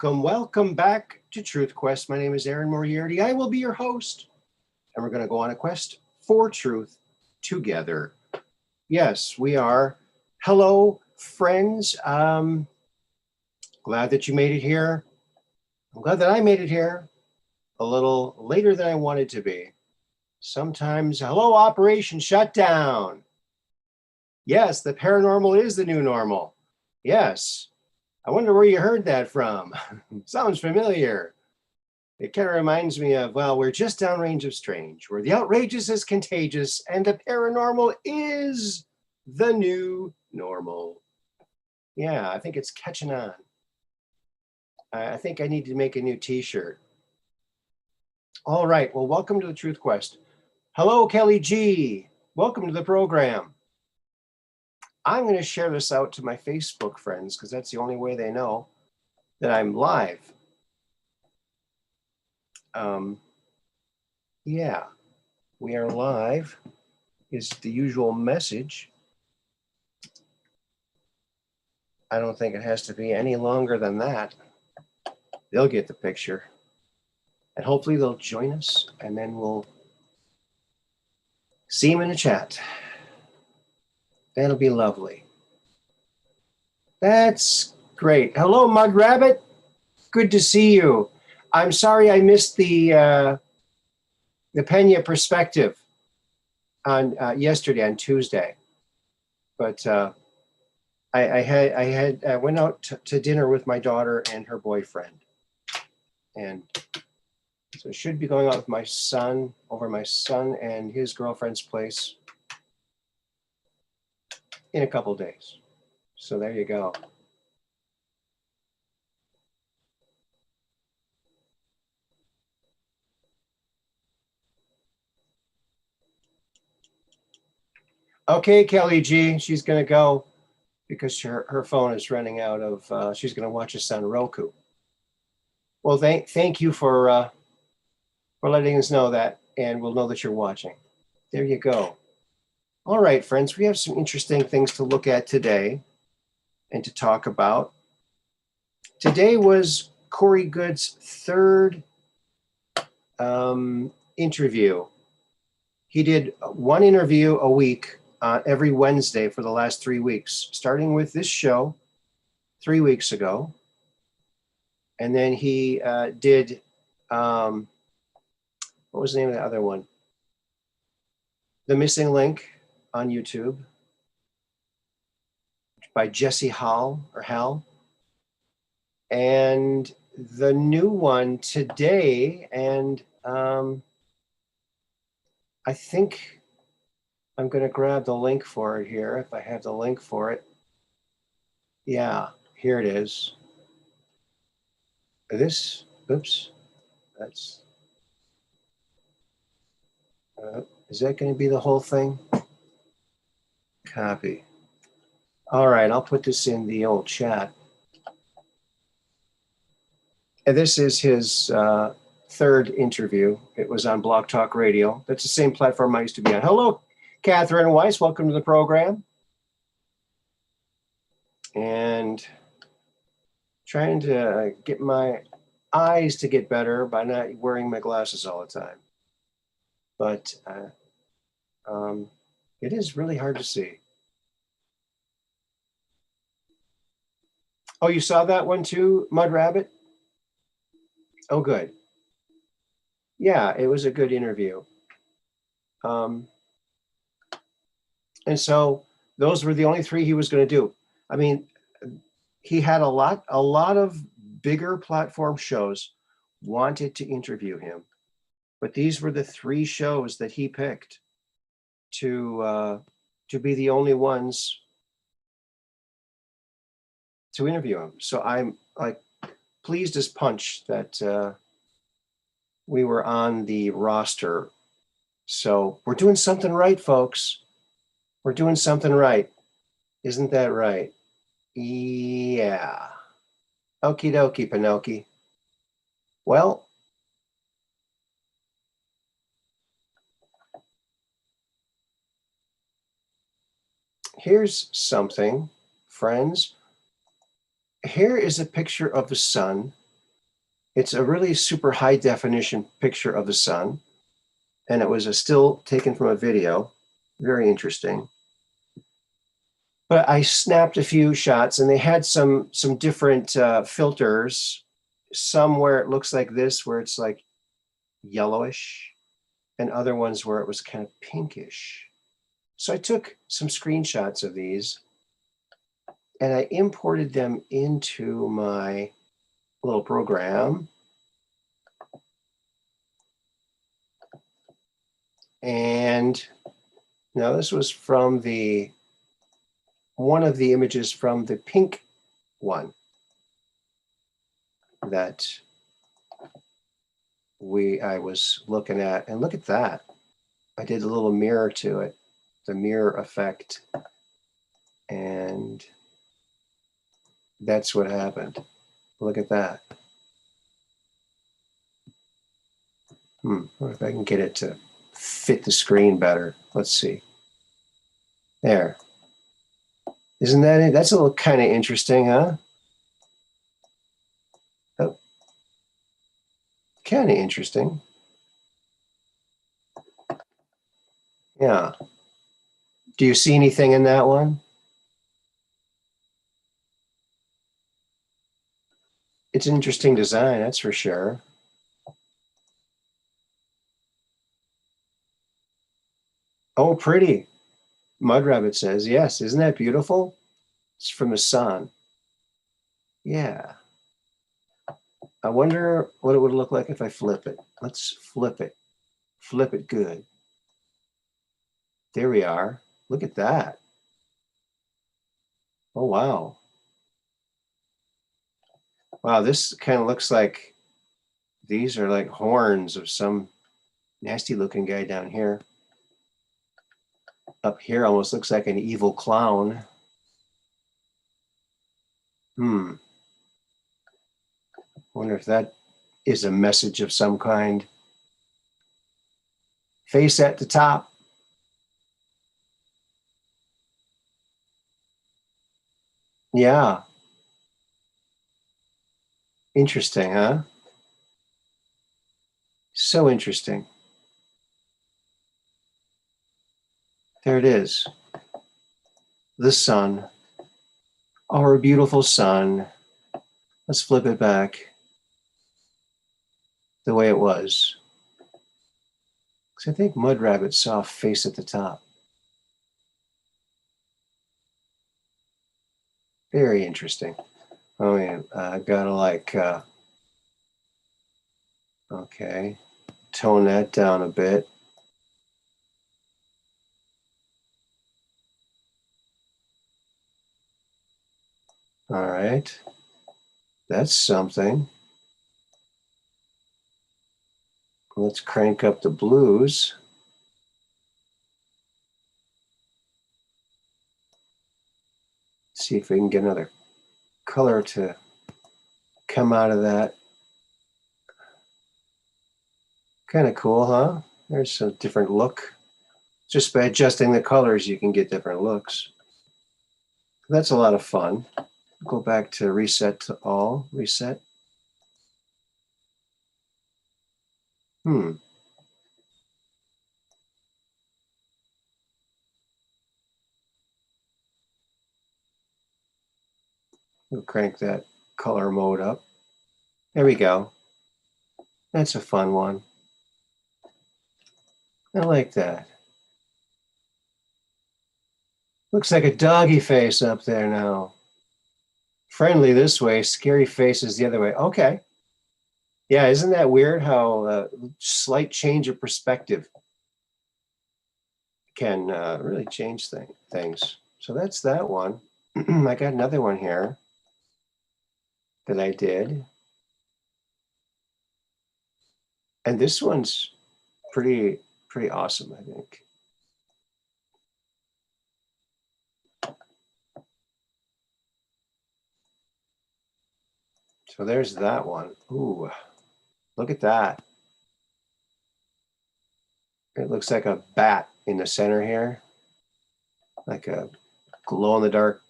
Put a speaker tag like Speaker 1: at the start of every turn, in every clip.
Speaker 1: Welcome back to Truth Quest. My name is Moriarity. I will be your host, and we're going to go on a quest for truth together. Yes, we are. Hello, friends. Glad that you made it here. I'm glad that I made it here a little later than I wanted to be. Sometimes, hello, Operation Shutdown. Yes, the paranormal is the new normal. Yes. I wonder where you heard that from. Sounds familiar. It kind of reminds me of, well, we're just downrange of strange, where the outrageous is contagious and the paranormal is the new normal. Yeah, I think it's catching on. I think I need to make a new t-shirt. All right, well, welcome to the Truth Quest. Hello, Kelly G. Welcome to the program. I'm going to share this out to my Facebook friends because that's the only way they know that I'm live. Yeah, we are live is the usual message. I don't think it has to be any longer than that. They'll get the picture. And hopefully they'll join us and then we'll see them in the chat. That'll be lovely. That's great. Hello, Mud Rabbit. Good to see you. I'm sorry I missed the Pena perspective on yesterday on Tuesday, but I went out to dinner with my daughter and her boyfriend, and so I should be going out with my son and his girlfriend's place in a couple days. So there you go. Okay, Kelly G, she's going to go because her phone is running out of, she's going to watch us on Roku. Well, thank you for letting us know that, and we'll know that you're watching. There you go. All right, friends, we have some interesting things to look at today and to talk about. Today was Corey Good's third interview. He did one interview a week every Wednesday for the last 3 weeks, starting with this show 3 weeks ago. And then he did, what was the name of the other one? The Missing Link on YouTube by Jesse Hall. And the new one today, and I think I'm going to grab the link for it here, if I have the link for it. Yeah, here it is. This, oops, that's, is that going to be the whole thing? Copy. All right, I'll put this in the old chat. And this is his third interview. It was on Blog Talk Radio. That's the same platform I used to be on. Hello, Catherine Weiss. Welcome to the program. And trying to get my eyes to get better by not wearing my glasses all the time. But it is really hard to see. Oh, you saw that one too, Mud Rabbit? Oh, good. Yeah, it was a good interview. And so those were the only three he was going to do. I mean, he had a lot of bigger platform shows wanted to interview him, but these were the three shows that he picked to be the only ones to interview him. So I'm like, pleased as punch that we were on the roster. So we're doing something right, folks. We're doing something right. Isn't that right? Yeah. Okie dokie, Pinocchio. Well, here's something, friends. Here is a picture of the sun. It's a really super high definition picture of the sun. And it was a still taken from a video. Very interesting. But I snapped a few shots and they had some different filters. Some where it looks like this, where it's like yellowish, and other ones where it was kind of pinkish. So I took some screenshots of these and I imported them into my little program. And now this was from one of the images from the pink one that I was looking at. And look at that. I did a little mirror to it, the mirror effect. And that's what happened. Look at that. I wonder if I can get it to fit the screen better. Let's see. There. Isn't that it? That's a little kind of interesting, huh? Oh, kind of interesting. Yeah. Do you see anything in that one? It's an interesting design, that's for sure. Oh, pretty. Mud Rabbit says, yes. Isn't that beautiful? It's from the sun. Yeah. I wonder what it would look like if I flip it. Let's flip it. Flip it good. There we are. Look at that. Oh, wow. Wow, this kind of looks like these are like horns of some nasty looking guy down here. Up here almost looks like an evil clown. Wonder if that is a message of some kind. Face at the top. Yeah. Interesting, huh? So interesting. There it is. The sun. Our beautiful sun. Let's flip it back the way it was. Because I think Mud Rabbit saw a face at the top. Very interesting. Oh, yeah. I've got to like, okay, tone that down a bit. All right. That's something. Let's crank up the blues. See if we can get another color to come out of that. Kind of cool, huh? There's a different look. Just by adjusting the colors, you can get different looks. That's a lot of fun. Go back to reset to all. Reset. We'll crank that color mode up. There we go. That's a fun one. I like that. Looks like a doggy face up there now. Friendly this way, scary faces the other way. Okay. Yeah, isn't that weird how slight change of perspective can really change things. So that's that one. I got another one here that I did. And this one's pretty awesome, I think. So there's that one. Ooh, look at that. It looks like a bat in the center here, like a glow in the dark,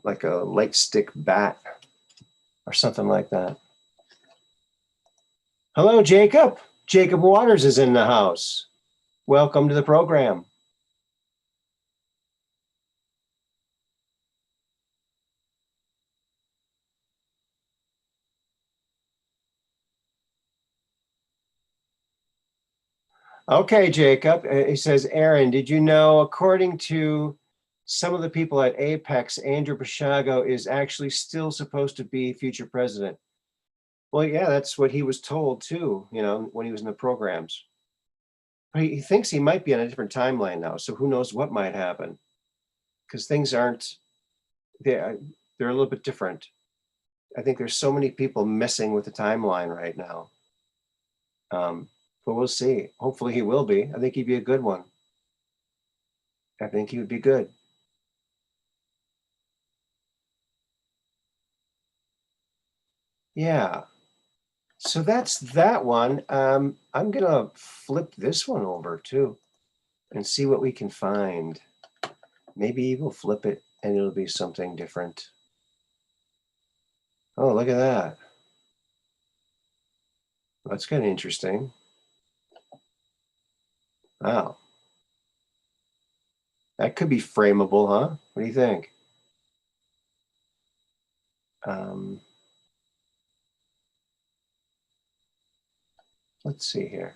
Speaker 1: like a light stick bat or something like that. Hello, Jacob. Jacob Waters is in the house. Welcome to the program. Okay, Jacob. He says, Aaron, did you know, according to some of the people at Apex, Andrew Basiago is actually still supposed to be future president? Well, yeah, that's what he was told too, you know, when he was in the programs. But he thinks he might be on a different timeline now, so who knows what might happen? Because things aren't, they're a little bit different. I think there's so many people messing with the timeline right now. But we'll see. Hopefully he will be. I think he'd be a good one. I think he would be good. Yeah. So that's that one. I'm gonna flip this one over too and see what we can find. Maybe we'll flip it and it'll be something different. Oh, look at that. That's kind of interesting. Wow. That could be frameable, huh? What do you think? Let's see here.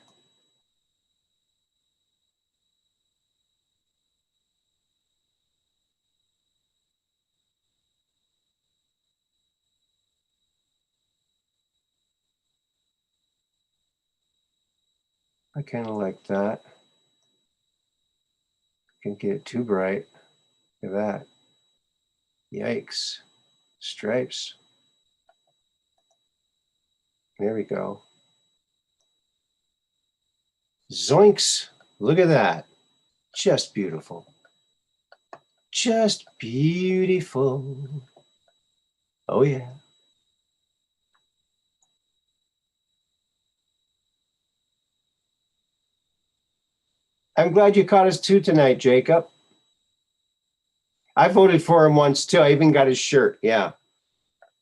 Speaker 1: I kind of like that. Can't get it too bright. Look at that. Yikes. Stripes. There we go. Zoinks. Look at that. Just beautiful. Just beautiful. Oh, yeah. I'm glad you caught us too tonight, Jacob. I voted for him once too. I even got his shirt. Yeah.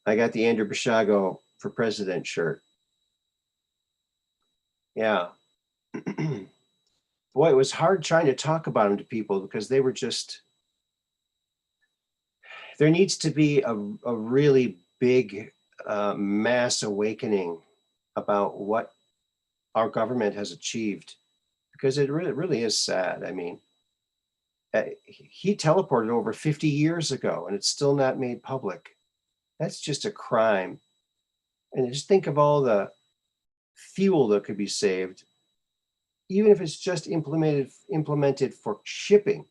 Speaker 1: I got the Andrew Basiago for president shirt. Yeah. Boy, it was hard trying to talk about him to people because they were just, there needs to be a really big mass awakening about what our government has achieved, because it really is sad. I mean, he teleported over 50 years ago and it's still not made public. That's just a crime. And just think of all the fuel that could be saved, even if it's just implemented for shipping.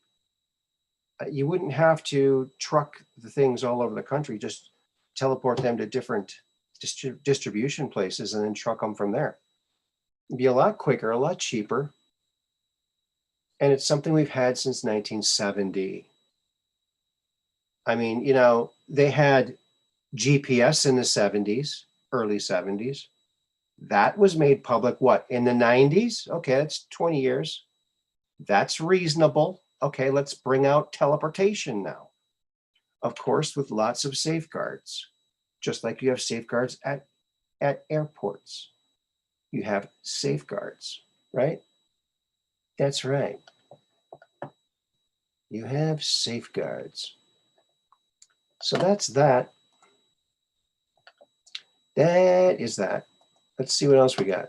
Speaker 1: You wouldn't have to truck the things all over the country, just teleport them to different distribution places and then truck them from there. It'd be a lot quicker, a lot cheaper. And it's something we've had since 1970. I mean, you know, they had GPS in the 70s, early 70s. That was made public, what, in the 90s? Okay, that's 20 years. That's reasonable. Okay, let's bring out teleportation now. Of course, with lots of safeguards, just like you have safeguards at airports. You have safeguards, right? That's right. You have safeguards. So that's that. That is that. Let's see what else we got.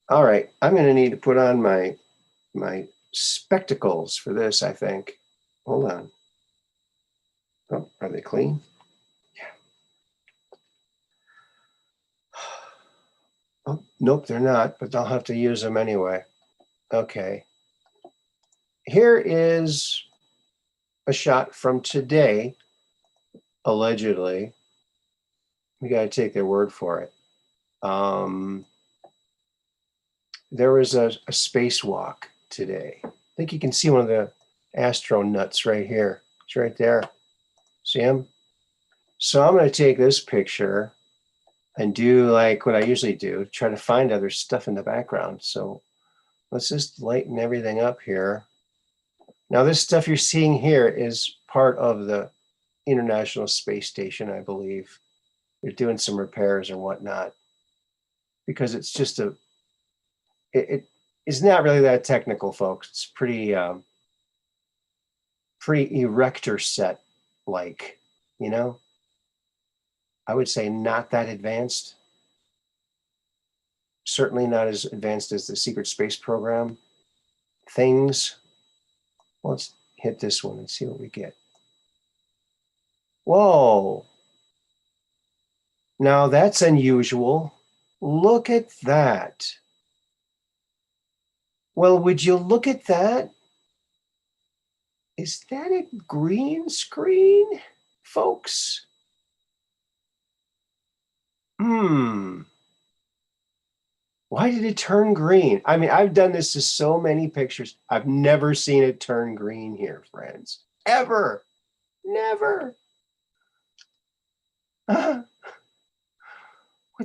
Speaker 1: All right, I'm going to need to put on my spectacles for this, I think. Hold on. Oh, are they clean? Yeah. Oh, nope, they're not, but I'll have to use them anyway. Okay. Here is a shot from today, allegedly. We got to take their word for it, There was a spacewalk today. I think you can see one of the astronauts right here. It's right there. See him? So I'm going to take this picture and do like what I usually do, try to find other stuff in the background. So let's just lighten everything up here. Now this stuff you're seeing here is part of the International Space Station, I believe. They're doing some repairs or whatnot because it's just it is not really that technical, folks. It's pretty erector set like, you know. I would say not that advanced. Certainly not as advanced as the secret space program things. Well, let's hit this one and see what we get. Whoa. Now that's unusual. Look at that. Well, would you look at that? Is that a green screen, folks? Why did it turn green? I mean, I've done this to so many pictures. I've never seen it turn green here, friends. Ever. Never. What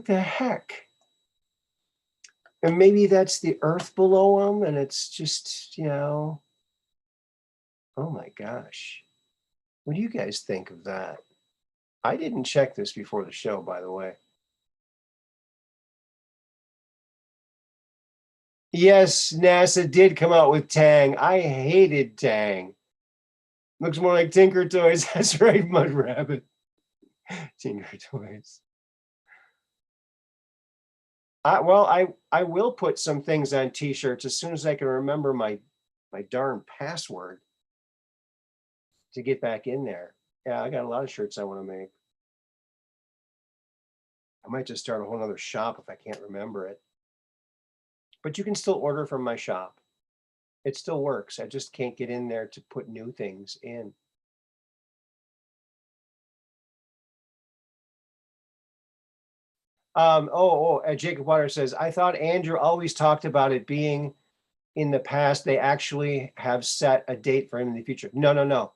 Speaker 1: the heck? And maybe that's the Earth below them, and it's just, you know, oh my gosh. What do you guys think of that? I didn't check this before the show, by the way. Yes, NASA did come out with Tang. I hated Tang. Looks more like Tinker Toys. That's right, Mud Rabbit. Tinker Toys. I will put some things on t-shirts as soon as I can remember my darn password to get back in there. Yeah, I got a lot of shirts I want to make. I might just start a whole other shop if I can't remember it. But you can still order from my shop. It still works. I just can't get in there to put new things in. Jacob Water says, I thought Andrew always talked about it being in the past. They actually have set a date for him in the future. No.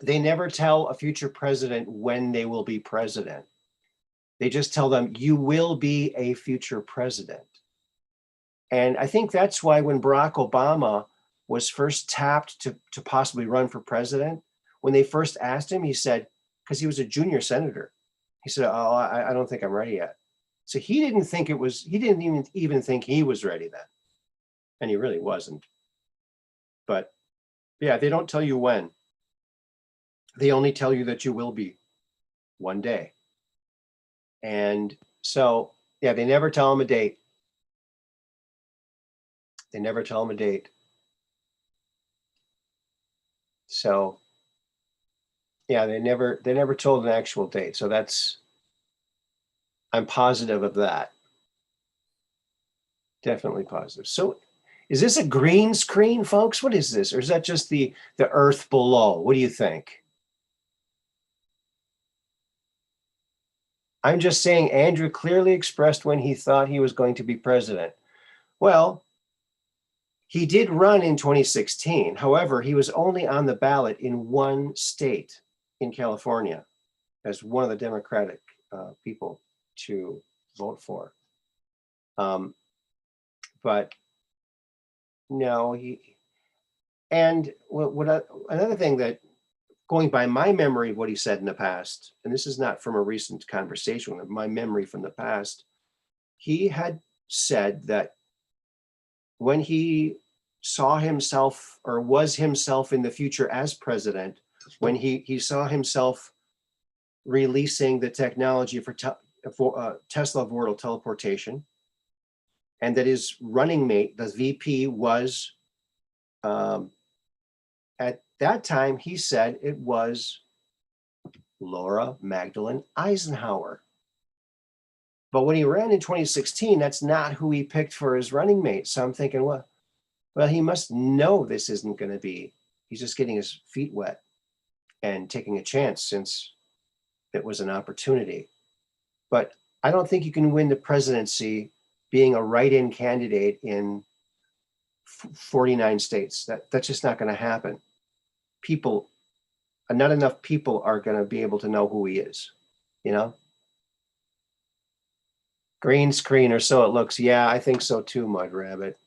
Speaker 1: They never tell a future president when they will be president. They just tell them, you will be a future president. And I think that's why when Barack Obama was first tapped to possibly run for president, when they first asked him, he said, because he was a junior senator, he said, oh, I don't think I'm ready yet. So he didn't even think he was ready then. And he really wasn't. But yeah, they don't tell you when. They only tell you that you will be one day. And so, yeah, they never tell him a date. They never tell him a date. So, yeah, they never told an actual date. So I'm positive of that. Definitely positive. So is this a green screen, folks? What is this? Or is that just the Earth below? What do you think? I'm just saying Andrew clearly expressed when he thought he was going to be president. Well, he did run in 2016. However, he was only on the ballot in one state in California as one of the Democratic people to vote for. But no, another thing that, going by my memory of what he said in the past, and this is not from a recent conversation, my memory from the past, he had said that when he saw himself or was himself in the future as president, when he saw himself releasing the technology for Tesla orbital teleportation, and that his running mate, the VP, was at that time, he said it was Laura Magdalene Eisenhower. But when he ran in 2016, that's not who he picked for his running mate. So I'm thinking, well, he must know this isn't going to be. He's just getting his feet wet and taking a chance since it was an opportunity. But I don't think you can win the presidency being a write-in candidate in 49 states. That's just not going to happen. People, not enough people are going to be able to know who he is, you know? Green screen, or so it looks. Yeah, I think so too, Mud Rabbit.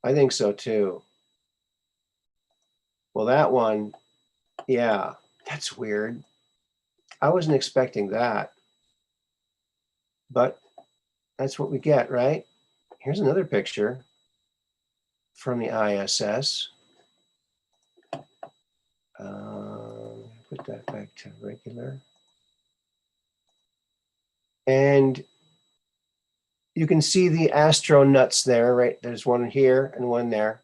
Speaker 1: I think so too. Well, that one, yeah, that's weird. I wasn't expecting that, but that's what we get, right? Here's another picture from the ISS. Put that back to regular. And you can see the astronauts there, right? There's one here and one there.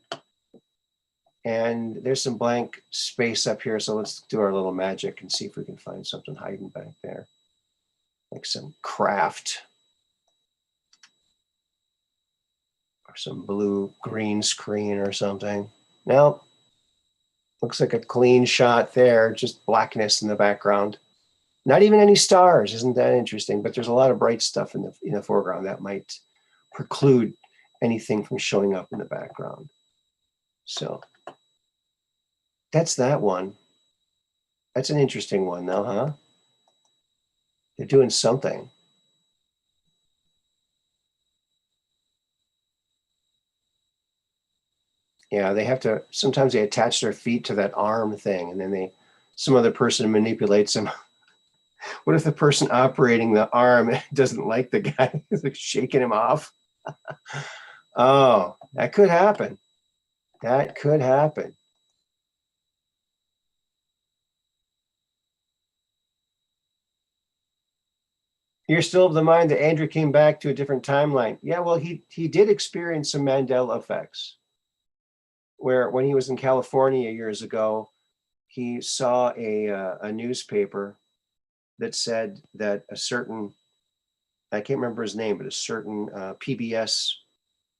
Speaker 1: And there's some blank space up here. So let's do our little magic and see if we can find something hiding back there. Like some craft. Or some blue green screen or something. No. Looks like a clean shot there. Just blackness in the background. Not even any stars. Isn't that interesting? But there's a lot of bright stuff in the foreground that might preclude anything from showing up in the background. So that's that one. That's an interesting one though, huh? They're doing something. Yeah, they have to, sometimes they attach their feet to that arm thing and then some other person manipulates them. What if the person operating the arm doesn't like the guy? He's like shaking him off. Oh, that could happen. That could happen. You're still of the mind that Andrew came back to a different timeline. Yeah, well, he did experience some Mandela effects, where when he was in California years ago, he saw a newspaper that said that a certain, I can't remember his name, but a certain PBS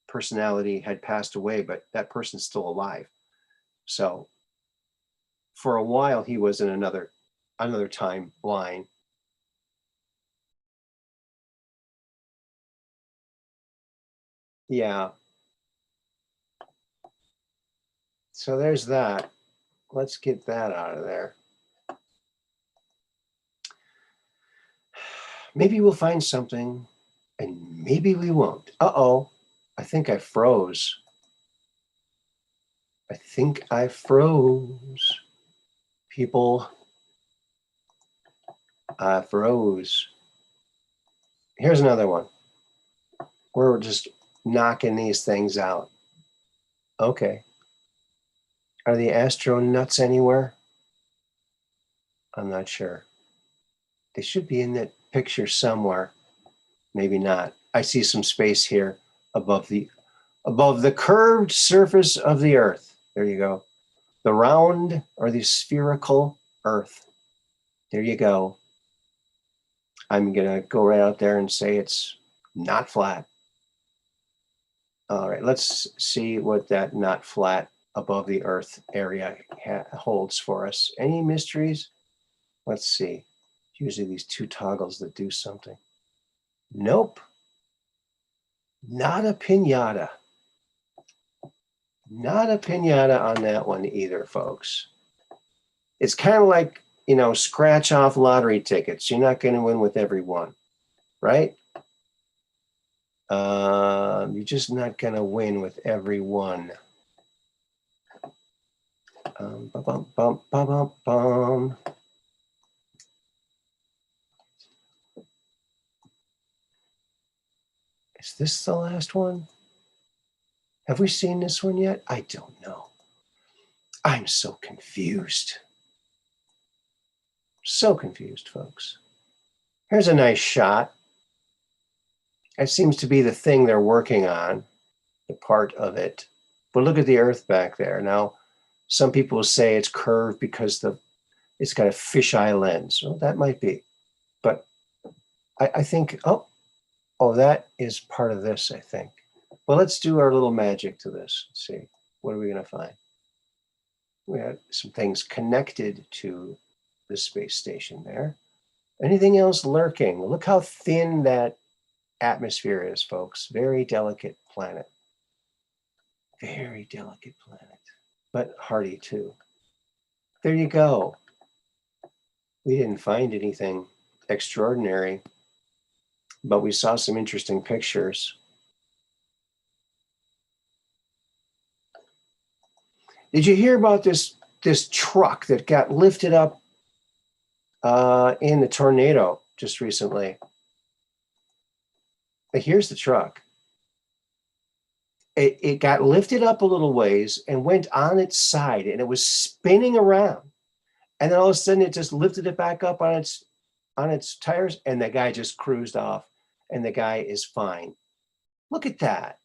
Speaker 1: personality had passed away, but that person's still alive. So for a while, he was in another timeline. Yeah. So there's that. Let's get that out of there. Maybe we'll find something and maybe we won't. Uh-oh, I think I froze. I think I froze. People, I froze. Here's another one. We're just knocking these things out. Okay. Are the astronauts anywhere? I'm not sure. They should be in that picture somewhere. Maybe not. I see some space here above the curved surface of the Earth. There you go. The round or the spherical Earth. There you go. I'm gonna go right out there and say it's not flat. All right, let's see what that not flat above the Earth area holds for us. Any mysteries? Let's see. Usually these two toggles that do something. Nope. Not a pinata. Not a pinata on that one either, folks. It's kind of like, you know, scratch off lottery tickets. You're not going to win with every one, right? You're just not going to win with every one. Bum, bum, bum, bum. Is this the last one? Have we seen this one yet? I don't know. I'm so confused. So confused, folks. Here's a nice shot. That seems to be the thing they're working on, the part of it. But look at the Earth back there. Now, some people will say it's curved because it's got a fisheye lens. Well, that might be. But I think, oh, that is part of this, I think. Well, let's do our little magic to this. Let's see. What are we going to find? We had some things connected to the space station there. Anything else lurking? Look how thin that atmosphere is, folks. Very delicate planet. Very delicate planet, but hardy too. There you go. We didn't find anything extraordinary, but we saw some interesting pictures. Did you hear about this truck that got lifted up in the tornado just recently? Here's the truck. It got lifted up a little ways and went on its side, and it was spinning around. And then all of a sudden, it just lifted it back up on its tires, and the guy just cruised off, and the guy is fine. Look at that.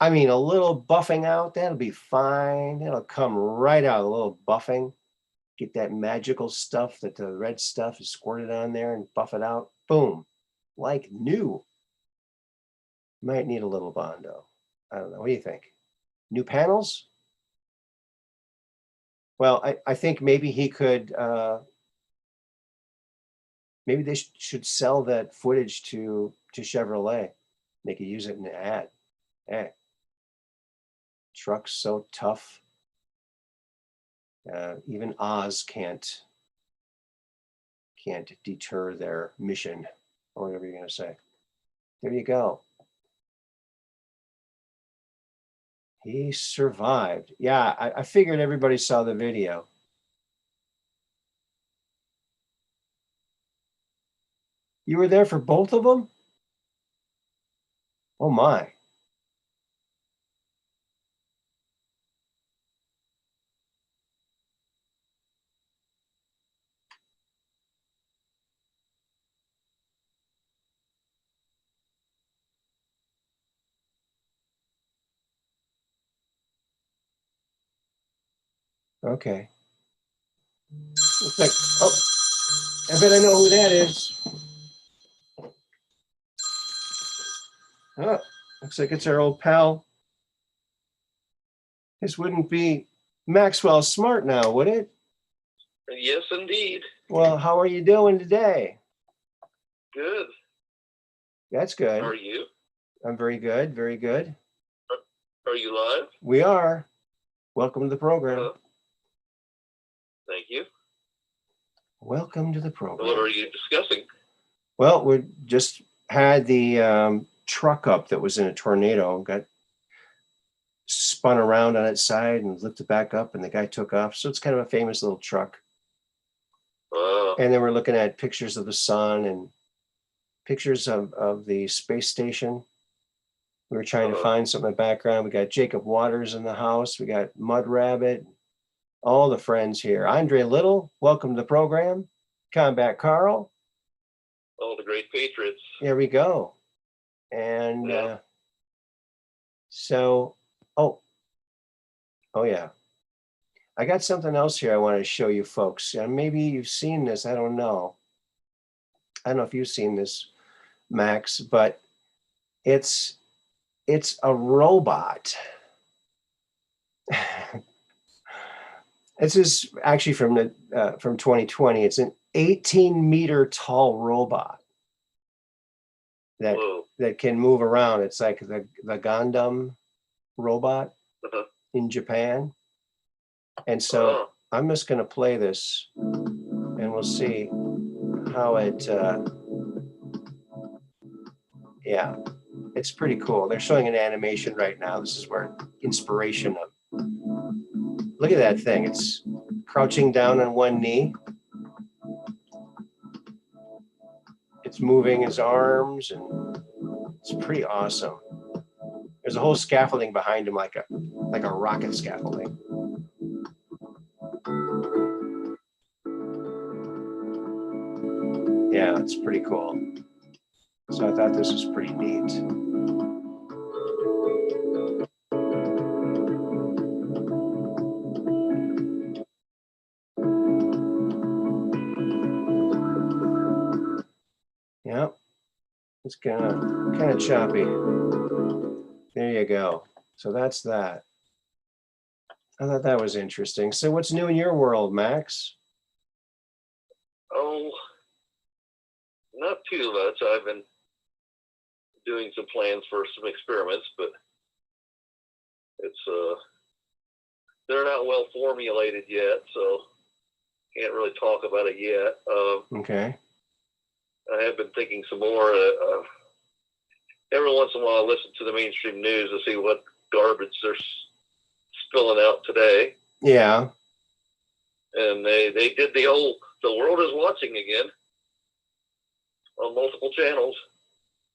Speaker 1: I mean, a little buffing out, that'll be fine. It'll come right out, a little buffing. Get that magical stuff, that the red stuff is squirted on there and buff it out. Boom, like new. Might need a little Bondo. I don't know. What do you think? New panels? Well, I think maybe he could, maybe they should sell that footage to Chevrolet. They could use it in an ad. Hey, truck's so tough. Even Oz can't deter their mission, or whatever you're going to say. There you go. He survived. Yeah, I figured everybody saw the video. You were there for both of them? Oh my. Okay. Looks like, oh, I bet I know who that is. Oh, looks like it's our old pal. This wouldn't be Maxwell Smart now, would it?
Speaker 2: Yes, indeed.
Speaker 1: Well, how are you doing today?
Speaker 2: Good.
Speaker 1: That's good.
Speaker 2: How are you?
Speaker 1: I'm very good, very good.
Speaker 2: Are you live?
Speaker 1: We are. Welcome to the program.
Speaker 2: Thank you.
Speaker 1: Welcome to the program.
Speaker 2: What are you discussing?
Speaker 1: Well, we just had the truck up that was in a tornado, got spun around on its side and lifted back up, and the guy took off. So it's kind of a famous little truck. And then we're looking at pictures of the sun and pictures of the space station. We were trying to find something in the background. We got Jacob Waters in the house. We got Mud Rabbit, all the friends here. Andre Little, welcome to the program. Combat Carl.
Speaker 2: All the great patriots.
Speaker 1: There we go. And so, oh yeah. I got something else here I want to show you folks. Maybe you've seen this, I don't know. I don't know if you've seen this, Max, but it's a robot. This is actually from 2020. It's an 18-meter tall robot that can move around. It's like the Gundam robot in Japan. And so I'm just going to play this, and we'll see how it. Yeah, it's pretty cool. They're showing an animation right now. This is where inspiration of. Look at that thing. It's crouching down on one knee. It's moving his arms, and it's pretty awesome. There's a whole scaffolding behind him, like a rocket scaffolding. Yeah, it's pretty cool. So I thought this was pretty neat. Yeah, it's kind of choppy. There you go. So that's that. I thought that was interesting. So what's new in your world, Max?
Speaker 2: Oh, not too much. I've been doing some plans for some experiments, but it's they're not well formulated yet, so can't really talk about it yet.
Speaker 1: Okay.
Speaker 2: I have been thinking some more. Every once in a while, I listen to the mainstream news to see what garbage they're spilling out today.
Speaker 1: Yeah.
Speaker 2: And they did the world is watching again on multiple channels.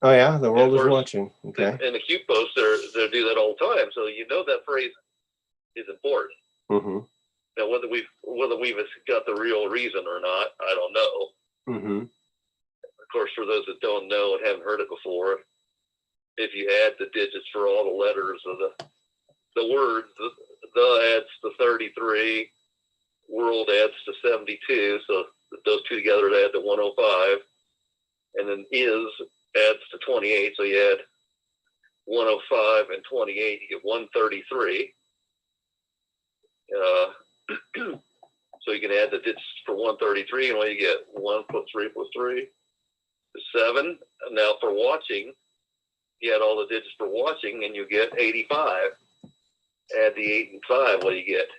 Speaker 1: Oh yeah, the world is
Speaker 2: course,
Speaker 1: watching. Okay.
Speaker 2: In the Q post, they do that all the time. So you know that phrase is important.
Speaker 1: Mm-hmm.
Speaker 2: Now whether we've got the real reason or not, I don't know.
Speaker 1: Mm-hmm.
Speaker 2: Of course, for those that don't know and haven't heard it before, if you add the digits for all the letters of the words, the adds to 33, world adds to 72, so those two together add to 105, and then is adds to 28, so you add 105 and 28, you get 133. So you can add the digits for 133, and what you get? 1 plus 3 plus 3 is 7. And now for watching, you add all the digits for watching, and you get 85. Add the 8 and 5, what do you get?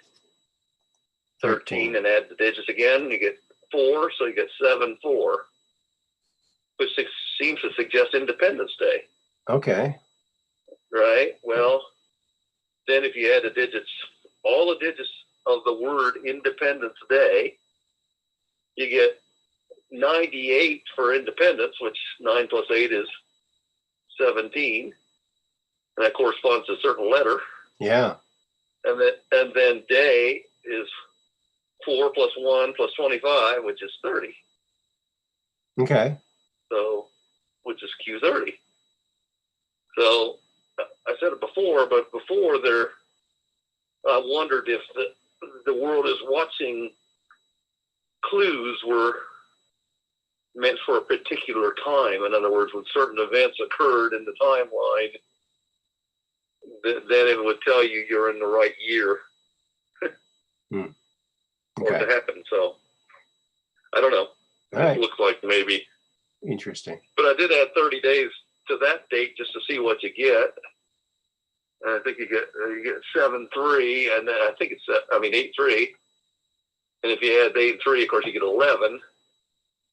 Speaker 2: 13, and add the digits again, you get 4, so you get 7, 4, which seems to suggest Independence Day.
Speaker 1: Okay.
Speaker 2: Right? Well, then if you add the digits, all the digits of the word Independence Day, you get 98 for independence, which 9 plus 8 is 17, and that corresponds to a certain letter.
Speaker 1: Yeah.
Speaker 2: And then day is 4 plus 1 plus 25, which is 30.
Speaker 1: Okay.
Speaker 2: So, which is Q30. So, I said it before, but before I wondered if the world is watching clues were meant for a particular time. In other words, when certain events occurred in the timeline, then it would tell you you're in the right year.
Speaker 1: Okay.
Speaker 2: Or to happen. So, I don't know.
Speaker 1: Right.
Speaker 2: It looks like maybe.
Speaker 1: Interesting.
Speaker 2: But I did add 30 days to that date just to see what you get. And I think you get 7-3, and then I think it's 8-3. And if you add 8 and 3, of course, you get 11.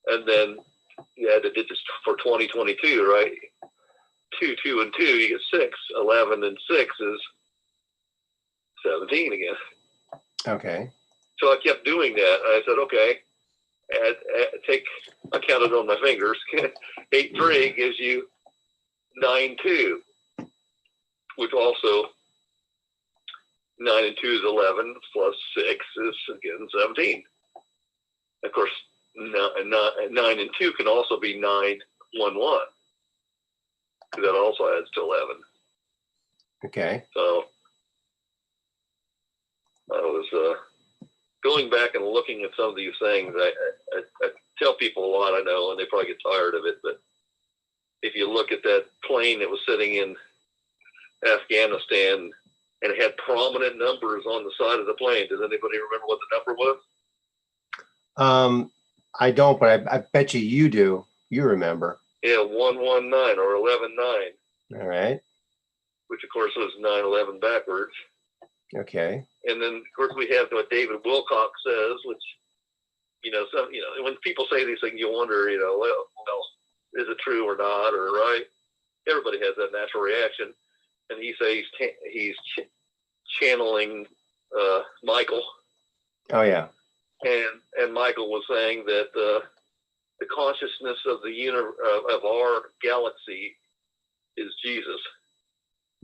Speaker 2: And then you add the digits for 2022, right? 2, 2, and 2, you get 6. 11 and 6 is 17 again.
Speaker 1: Okay.
Speaker 2: So I kept doing that. I said, okay, I counted on my fingers. 8-3 gives you 9-2, which also 9 and 2 is 11, plus 6 is again 17. Of course, 9 and 2 can also be 9-1-1, because that also adds to 11.
Speaker 1: Okay.
Speaker 2: So I was going back and looking at some of these things. I tell people a lot I know, and they probably get tired of it, but if you look at that plane that was sitting in Afghanistan and it had prominent numbers on the side of the plane, does anybody remember what the number was?
Speaker 1: I don't, but I bet you do. You remember.
Speaker 2: Yeah, 119 or 11-9.
Speaker 1: All right.
Speaker 2: Which of course was 9/11 backwards.
Speaker 1: Okay.
Speaker 2: And then, of course, we have what David Wilcock says, which, when people say these things, you wonder, well, is it true or not, or right? Everybody has that natural reaction. And he says he's channeling Michael.
Speaker 1: Oh, yeah.
Speaker 2: And Michael was saying that the consciousness of of our galaxy is Jesus.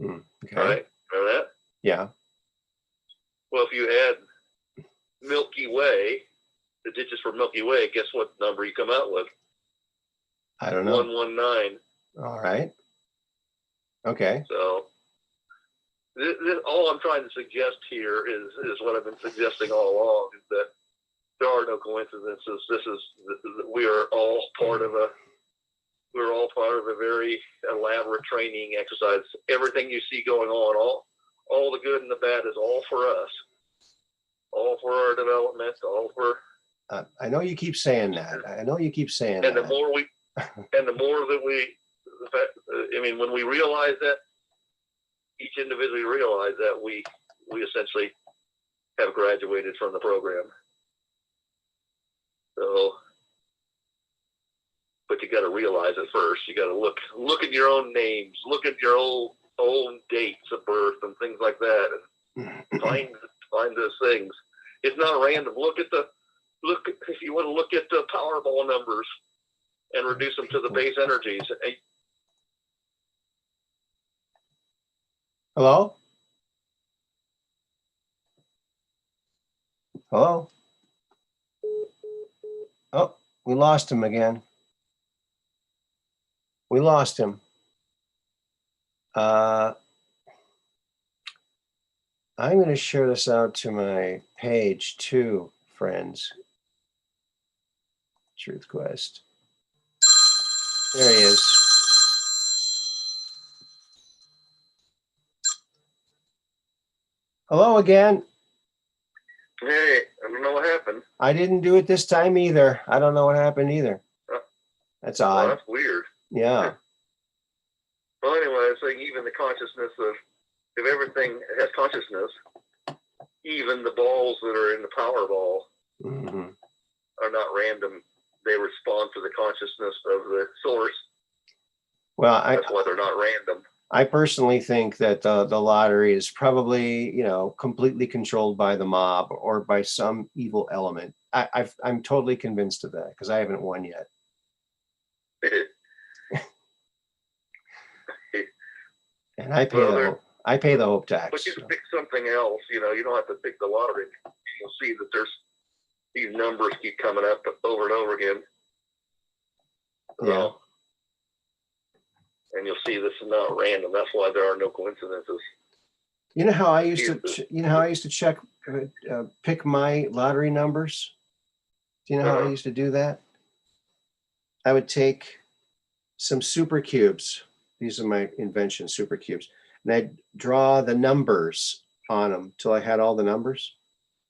Speaker 1: Okay.
Speaker 2: Right? Remember that?
Speaker 1: Yeah.
Speaker 2: Well, if you add Milky Way, the digits for Milky Way, guess what number you come out with?
Speaker 1: I don't know.
Speaker 2: 119.
Speaker 1: All right. Okay.
Speaker 2: So, all I'm trying to suggest here is what I've been suggesting all along, is that there are no coincidences. We are all part of a very elaborate training exercise. Everything you see going on, all the good and the bad is all for us, all for our development, all for
Speaker 1: I know you keep saying that. I know you keep saying
Speaker 2: And
Speaker 1: that.
Speaker 2: the more that we, I mean, when we realize that, each individually realize that we essentially have graduated from the program. So, but you got to realize it first. You got to look at your own names, look at your own dates of birth and things like that, and find those things. It's not random. Look if you want to look at the Powerball numbers and reduce them to the base energies.
Speaker 1: Hello? Hello? Oh, we lost him again. We lost him. I'm going to share this out to my page too, friends. Truth Quest. There he is. Hello again.
Speaker 2: Hey, I don't know what happened.
Speaker 1: I didn't do it this time either. I don't know what happened either. That's odd.
Speaker 2: Well, that's weird.
Speaker 1: Yeah.
Speaker 2: Well, anyway, I was saying even the consciousness of, if everything has consciousness, even the balls that are in the Powerball are not random. They respond to the consciousness of the source.
Speaker 1: Well,
Speaker 2: that's why they're not random.
Speaker 1: I personally think that the lottery is probably, completely controlled by the mob or by some evil element. I'm totally convinced of that because I haven't won yet. And I pay the hope tax.
Speaker 2: But you can pick something else. You don't have to pick the lottery. You'll see that these numbers keep coming up over and over again.
Speaker 1: Yeah.
Speaker 2: And you'll see this is not random. That's why there are no coincidences.
Speaker 1: You know how I used to check, pick my lottery numbers? Do you know how I used to do that? I would take some super cubes. These are my invention, super cubes. And I'd draw the numbers on them till I had all the numbers.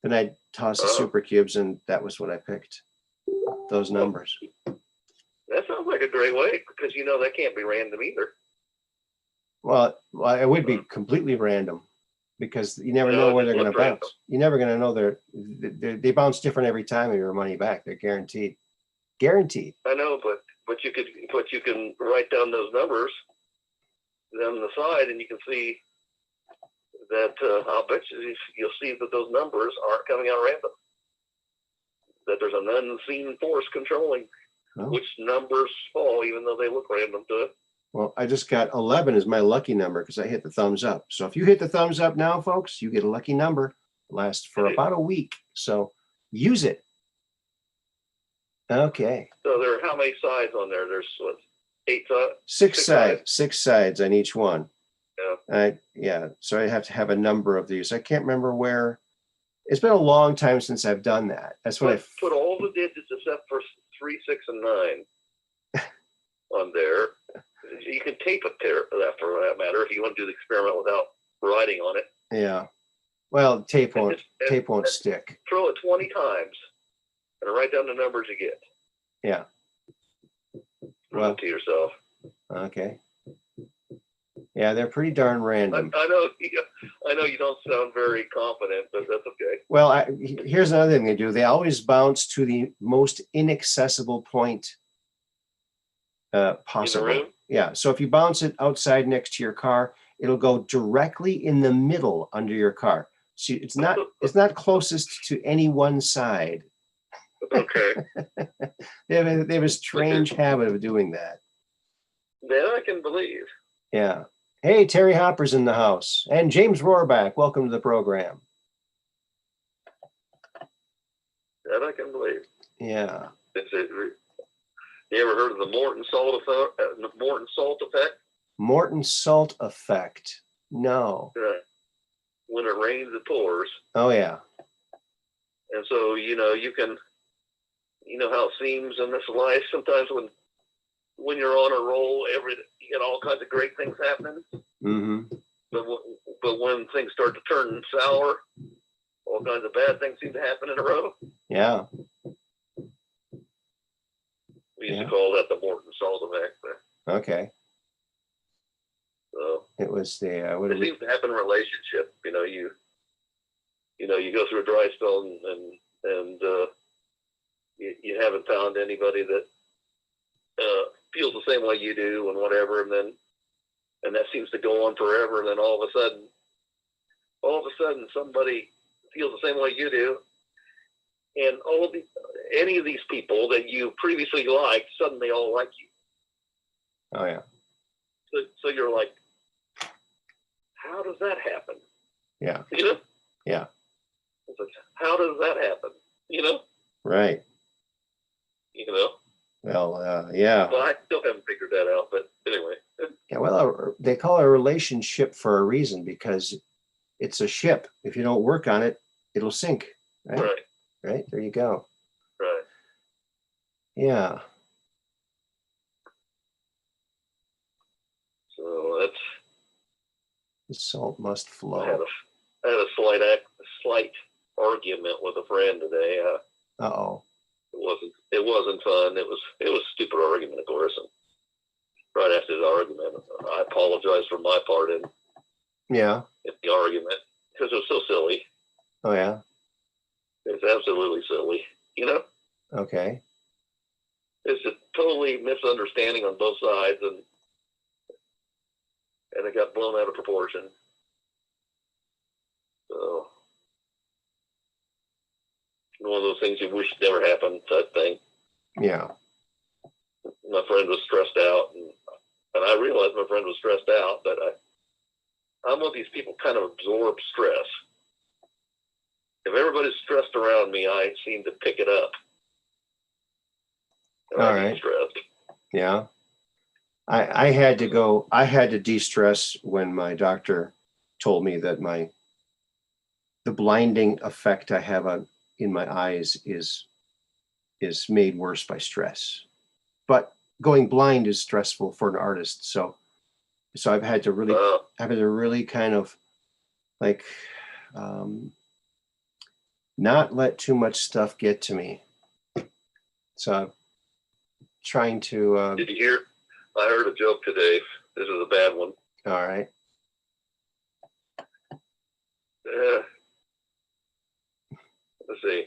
Speaker 1: Then I'd toss the super cubes, and that was what I picked. Those numbers.
Speaker 2: That sounds like a great way because that can't be random either.
Speaker 1: Well, it would be completely random because you never know where they're going to bounce. Random. You're never going to know they bounce different every time of your money back. They're guaranteed. Guaranteed.
Speaker 2: I know, but you can write down those numbers on the side, and you can see that I'll bet you'll see that those numbers aren't coming out random. That there's an unseen force controlling which numbers fall, even though they look random to it.
Speaker 1: Well, I just got 11 as my lucky number because I hit the thumbs up. So if you hit the thumbs up now, folks, you get a lucky number. It lasts for about a week. So use it. Okay.
Speaker 2: So there are how many sides on there? There's what, 8 sides?
Speaker 1: Six sides on each one. Yeah. So I have to have a number of these. I can't remember where. It's been a long time since I've done that. That's what
Speaker 2: put all the digits except for 3, 6, and 9 on there. You can tape it there for that matter if you want to do the experiment without writing on it.
Speaker 1: Yeah. Well, tape won't stick.
Speaker 2: Throw it 20 times and write down the numbers you get.
Speaker 1: Yeah.
Speaker 2: Well, to yourself.
Speaker 1: Okay. Yeah, they're pretty darn random.
Speaker 2: I know you don't sound very confident, but that's okay.
Speaker 1: Well, here's another thing they do. They always bounce to the most inaccessible point possible.
Speaker 2: In the room?
Speaker 1: Yeah. So if you bounce it outside next to your car, it'll go directly in the middle under your car. So it's not closest to any one side.
Speaker 2: Okay.
Speaker 1: They have a strange habit of doing that.
Speaker 2: That I can believe.
Speaker 1: Yeah. Hey, Terry Hopper's in the house. And James Rohrback, welcome to the program.
Speaker 2: That I can believe.
Speaker 1: Yeah.
Speaker 2: You ever heard of the Morton Salt effect?
Speaker 1: Morton Salt effect. No.
Speaker 2: When it rains, it pours.
Speaker 1: Oh, yeah.
Speaker 2: And so, you can, how it seems in this life sometimes when you're on a roll, you get all kinds of great things happening.
Speaker 1: Mm-hmm.
Speaker 2: But when things start to turn sour, all kinds of bad things seem to happen in a row.
Speaker 1: Yeah.
Speaker 2: used to call that the Morton Saltamac.
Speaker 1: Okay.
Speaker 2: So
Speaker 1: it was the
Speaker 2: it seems to happen in a relationship. You go through a dry spell and you haven't found anybody that feels the same way you do and whatever, and that seems to go on forever, and then all of a sudden somebody feels the same way you do, and any of these people that you previously liked suddenly all like you.
Speaker 1: Oh yeah.
Speaker 2: So you're like, how does that happen?
Speaker 1: Yeah. Yeah.
Speaker 2: It's like, how does that happen?
Speaker 1: Right. Well, yeah.
Speaker 2: Well, I still haven't figured that out, but anyway.
Speaker 1: Yeah. Well, they call it a relationship for a reason, because it's a ship. If you don't work on it, it'll sink. Right. Right. There you go.
Speaker 2: Right.
Speaker 1: Yeah.
Speaker 2: So that's.
Speaker 1: The salt must flow.
Speaker 2: I had a slight argument with a friend today.
Speaker 1: Uh-oh.
Speaker 2: It wasn't fun. It was a stupid argument, of course. And right after the argument, I apologized for my part in the argument, because it was so silly.
Speaker 1: Oh yeah.
Speaker 2: It's absolutely silly.
Speaker 1: Okay.
Speaker 2: It's a totally misunderstanding on both sides, and it got blown out of proportion. So, one of those things you wish never happened, type thing.
Speaker 1: Yeah.
Speaker 2: My friend was stressed out, and I realized my friend was stressed out, but I'm one of these people kind of absorb stress. If everybody's stressed around me, I seem to pick it up. And
Speaker 1: All
Speaker 2: I
Speaker 1: right.
Speaker 2: get stressed.
Speaker 1: Yeah. I had to de-stress when my doctor told me that the blinding effect I have in my eyes is made worse by stress. But going blind is stressful for an artist. So I've had to really kind of like not let too much stuff get to me. So I'm trying to
Speaker 2: Did you hear? I heard a joke today. This is a bad one.
Speaker 1: All right.
Speaker 2: Let's see.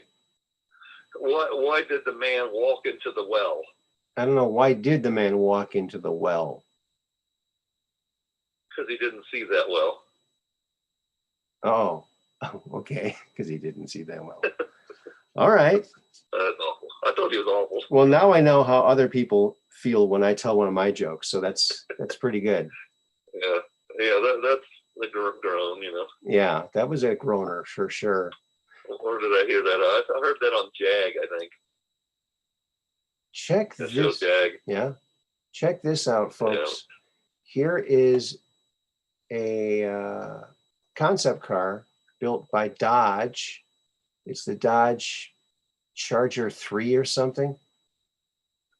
Speaker 2: Why did the man walk into the well?
Speaker 1: I don't know. Why did the man walk into the well?
Speaker 2: Because he didn't see that well.
Speaker 1: Oh, okay. Because he didn't see that well. All right.
Speaker 2: That's awful. I told you it was awful.
Speaker 1: Well, now I know how other people feel when I tell one of my jokes. So that's pretty good.
Speaker 2: Yeah. That's the groan,
Speaker 1: Yeah, that was a groaner for sure.
Speaker 2: Or did I hear that? I heard that on Jag, I think.
Speaker 1: Check
Speaker 2: That
Speaker 1: this.
Speaker 2: show's Jag.
Speaker 1: Yeah. Check this out, folks.
Speaker 2: Yeah.
Speaker 1: Here is a concept car built by Dodge. It's the Dodge Charger 3 or something.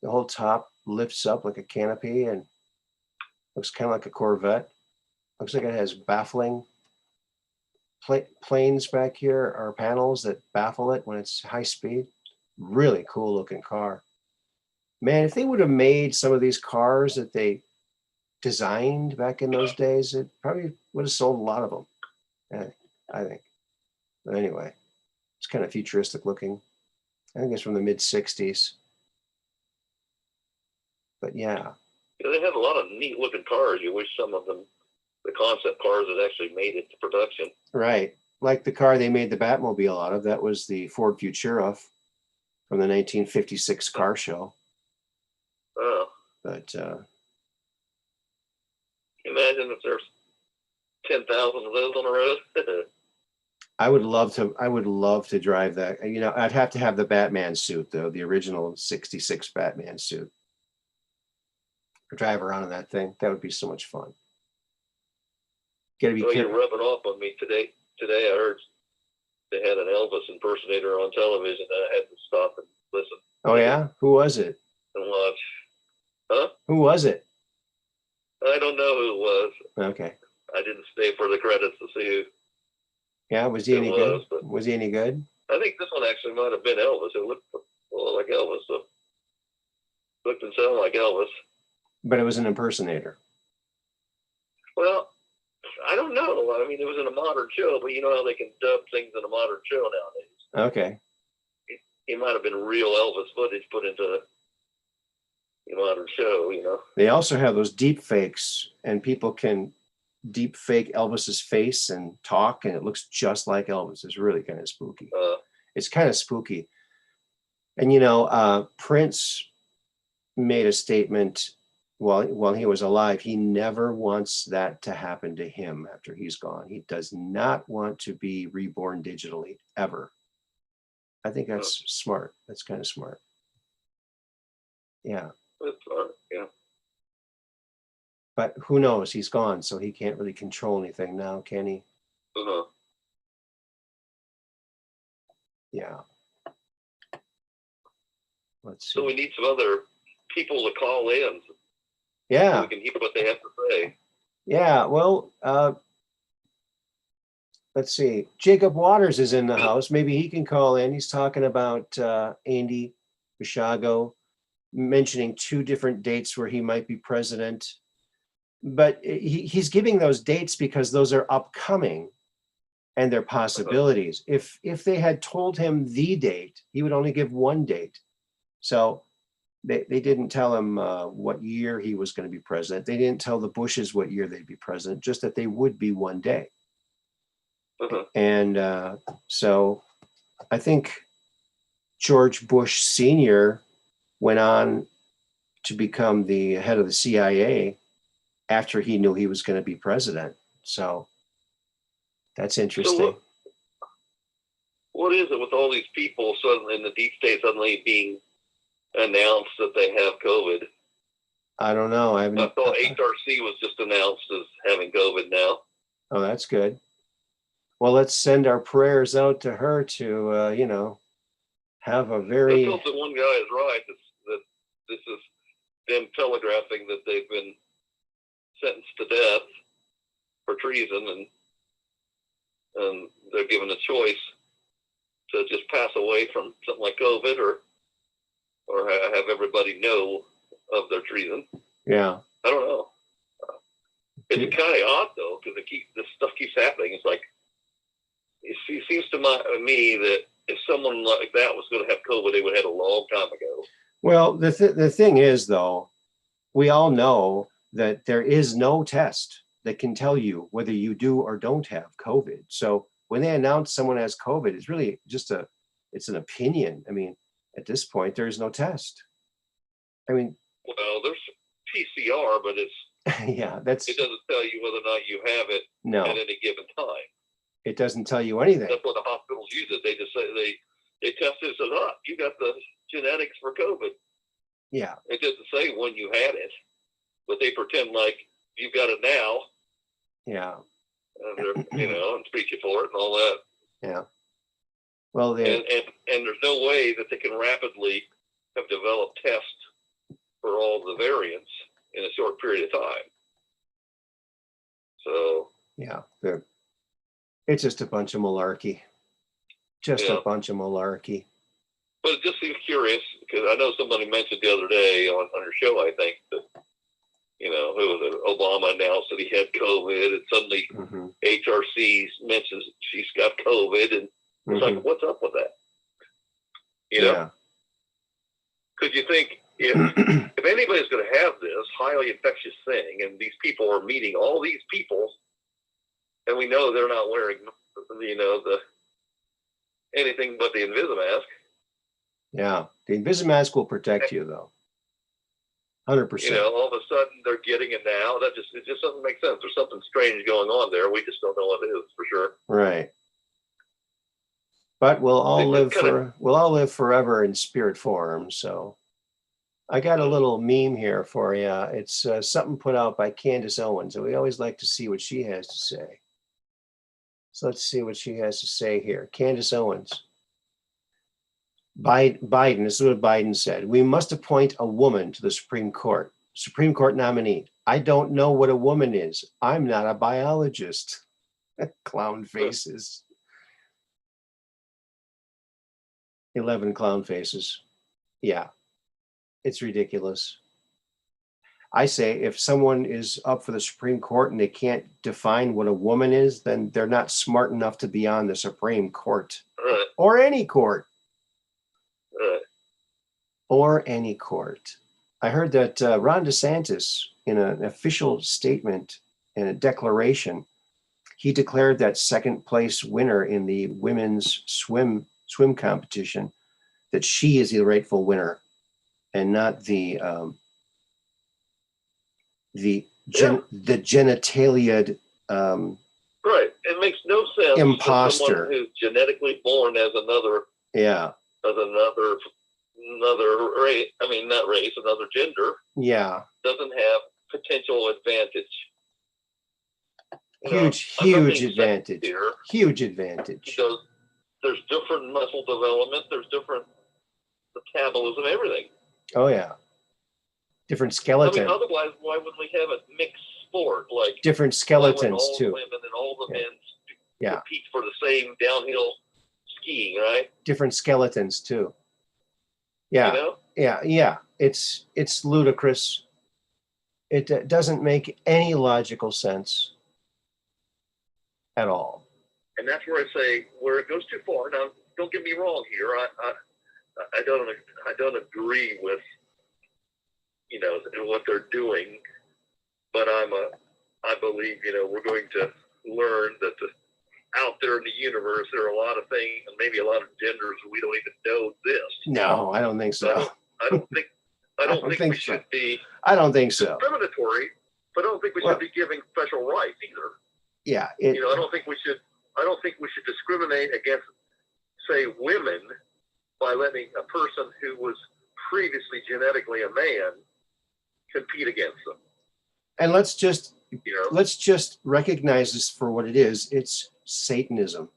Speaker 1: The whole top lifts up like a canopy and looks kind of like a Corvette. Looks like it has baffling planes back here, or panels that baffle it when it's high speed. Really cool looking car. Man, if they would have made some of these cars that they designed back in those days, it probably would have sold a lot of them. I think. But anyway, it's kind of futuristic looking. I think it's from the mid 60s. But yeah.
Speaker 2: They have a lot of neat looking cars. You wish some of them, the concept cars, had actually made it to production.
Speaker 1: Right. Like the car they made the Batmobile out of. That was the Ford Futura from the 1956 car show.
Speaker 2: Oh.
Speaker 1: But
Speaker 2: imagine if there's 10,000 of those on the road.
Speaker 1: I would love to drive that. I'd have to have the Batman suit though, the original 66 Batman suit. Or drive around in that thing. That would be so much fun. Gotta be
Speaker 2: careful. You're rubbing off on me today. Today I heard they had an Elvis impersonator on television, and I had to stop and listen.
Speaker 1: Oh yeah? Who was it?
Speaker 2: And watch. Huh?
Speaker 1: Who was it?
Speaker 2: I don't know who it was.
Speaker 1: Okay.
Speaker 2: I didn't stay for the credits to see who.
Speaker 1: Yeah, was he any good? Was he any good?
Speaker 2: I think this one actually might have been Elvis. It looked a little like Elvis. So. looked and sounded like Elvis.
Speaker 1: But it was an impersonator.
Speaker 2: Well, I don't know. I mean, it was in a modern show, but you know how they can dub things in a modern show nowadays.
Speaker 1: Okay.
Speaker 2: It might have been real Elvis footage put into a modern show, you know.
Speaker 1: They also have those deep fakes, and people can deep fake Elvis's face and talk, and it looks just like Elvis. It's really kind of spooky. It's kind of spooky. And, you know, Prince made a statement while he was alive. He never wants that to happen to him after he's gone. He does not want to be reborn digitally ever. I think that's smart. That's kind of smart. Yeah.
Speaker 2: That's smart, yeah.
Speaker 1: But who knows? He's gone, so he can't really control anything now, can he?
Speaker 2: Uh-huh.
Speaker 1: Yeah. Let's see.
Speaker 2: So we need some other people to call in.
Speaker 1: Yeah.
Speaker 2: So we can hear what they have to say.
Speaker 1: Yeah. Well, let's see. Jacob Waters is in the house. Maybe he can call in. He's talking about Andy Bishago, mentioning 2 different dates where he might be president. But he's giving those dates because those are upcoming and they're possibilities. If they had told him the date, he would only give 1 date. So they didn't tell him what year he was going to be president. They didn't tell the Bushes what year they'd be president, just that they would be one day. And so I think George Bush Sr. went on to become the head of the CIA after he knew he was going to be president. So that's interesting.
Speaker 2: So what is it with all these people suddenly in the deep state suddenly being announced that they have COVID?
Speaker 1: I don't know. I
Speaker 2: thought HRC was just announced as having COVID now.
Speaker 1: Oh, that's good. Well, let's send our prayers out to her to, you know, have a very...
Speaker 2: I hope that one guy is right, that this is them telegraphing that they've been sentenced to death for treason, and they're given a choice to just pass away from something like COVID or have everybody know of their treason.
Speaker 1: Yeah.
Speaker 2: I don't know. It's kind of odd, though, because this stuff keeps happening. It's like, it seems to me that if someone like that was going to have COVID, they would have had a long time ago.
Speaker 1: Well, the thing is, though, we all know that there is no test that can tell you whether you do or don't have COVID. So when they announce someone has COVID, it's really just it's an opinion. I mean, at this point, there is no test. I mean,
Speaker 2: well, there's PCR, but it's
Speaker 1: yeah,
Speaker 2: it doesn't tell you whether or not you have it at any given time.
Speaker 1: It doesn't tell you anything.
Speaker 2: That's what the hospitals use it. They just say they test it and say, "Oh, you got the genetics for COVID."
Speaker 1: Yeah.
Speaker 2: It doesn't say when you had it, but they pretend like you've got it now.
Speaker 1: Yeah.
Speaker 2: And they're, and treat you for it and all that.
Speaker 1: Yeah. Well,
Speaker 2: and there's no way that they can rapidly have developed tests for all the variants in a short period of time. So
Speaker 1: yeah, it's just a bunch of malarkey. Just a bunch of malarkey.
Speaker 2: But it just seems curious because I know somebody mentioned the other day on your show, I think, that who was it? Obama announced that he had COVID, and suddenly HRC mentions she's got COVID, and it's like, what's up with that? Because you think if anybody's going to have this highly infectious thing, and these people are meeting all these people, and we know they're not wearing, the anything but the Invisimask.
Speaker 1: Yeah, the Invisimask will protect you, though. 100%.
Speaker 2: All of a sudden they're getting it now. It just doesn't make sense. There's something strange going on there. We just don't know what it is for sure.
Speaker 1: Right. But we'll all live forever in spirit form. So I got a little meme here for you. It's something put out by Candace Owens, and we always like to see what she has to say. So let's see what she has to say here. Candace Owens. Biden, this is what Biden said. We must appoint a woman to the Supreme Court nominee. I don't know what a woman is. I'm not a biologist. Clown faces. 11 clown faces. Yeah. It's ridiculous. I say if someone is up for the Supreme Court and they can't define what a woman is, then they're not smart enough to be on the Supreme Court
Speaker 2: Right.
Speaker 1: or any court.
Speaker 2: Right.
Speaker 1: Or any court. I heard that Ron DeSantis, in an official statement and a declaration, he declared that second place winner in the women's swim competition, that she is the rightful winner, and not the genitalia.
Speaker 2: Right. It makes no sense.
Speaker 1: Imposter.
Speaker 2: For someone who's genetically born as another.
Speaker 1: Yeah.
Speaker 2: As another race. I mean, not race, another gender.
Speaker 1: Yeah.
Speaker 2: Doesn't have potential advantage.
Speaker 1: Huge advantage.
Speaker 2: Here,
Speaker 1: huge advantage.
Speaker 2: Because there's different muscle development. There's different metabolism, everything.
Speaker 1: Oh yeah. Different skeleton.
Speaker 2: I mean, otherwise, why would we have a mixed sport like
Speaker 1: different skeletons
Speaker 2: all
Speaker 1: too?
Speaker 2: The women and all the men
Speaker 1: compete
Speaker 2: for the same downhill skiing, right?
Speaker 1: Different skeletons too. Yeah.
Speaker 2: You know?
Speaker 1: Yeah. It's ludicrous. It doesn't make any logical sense at all.
Speaker 2: And that's where I say where it goes too far. Now, don't get me wrong here. I don't agree with what they're doing, but I believe we're going to learn that out there in the universe there are a lot of things and maybe a lot of genders we don't even know exist.
Speaker 1: No, I don't think so.
Speaker 2: I don't think we should be.
Speaker 1: I don't think so.
Speaker 2: Discriminatory, but I don't think we should be giving special rights either.
Speaker 1: Yeah.
Speaker 2: I don't think we should discriminate against, say, women by letting a person who was previously genetically a man compete against them.
Speaker 1: And let's just recognize this for what it is. It's Satanism.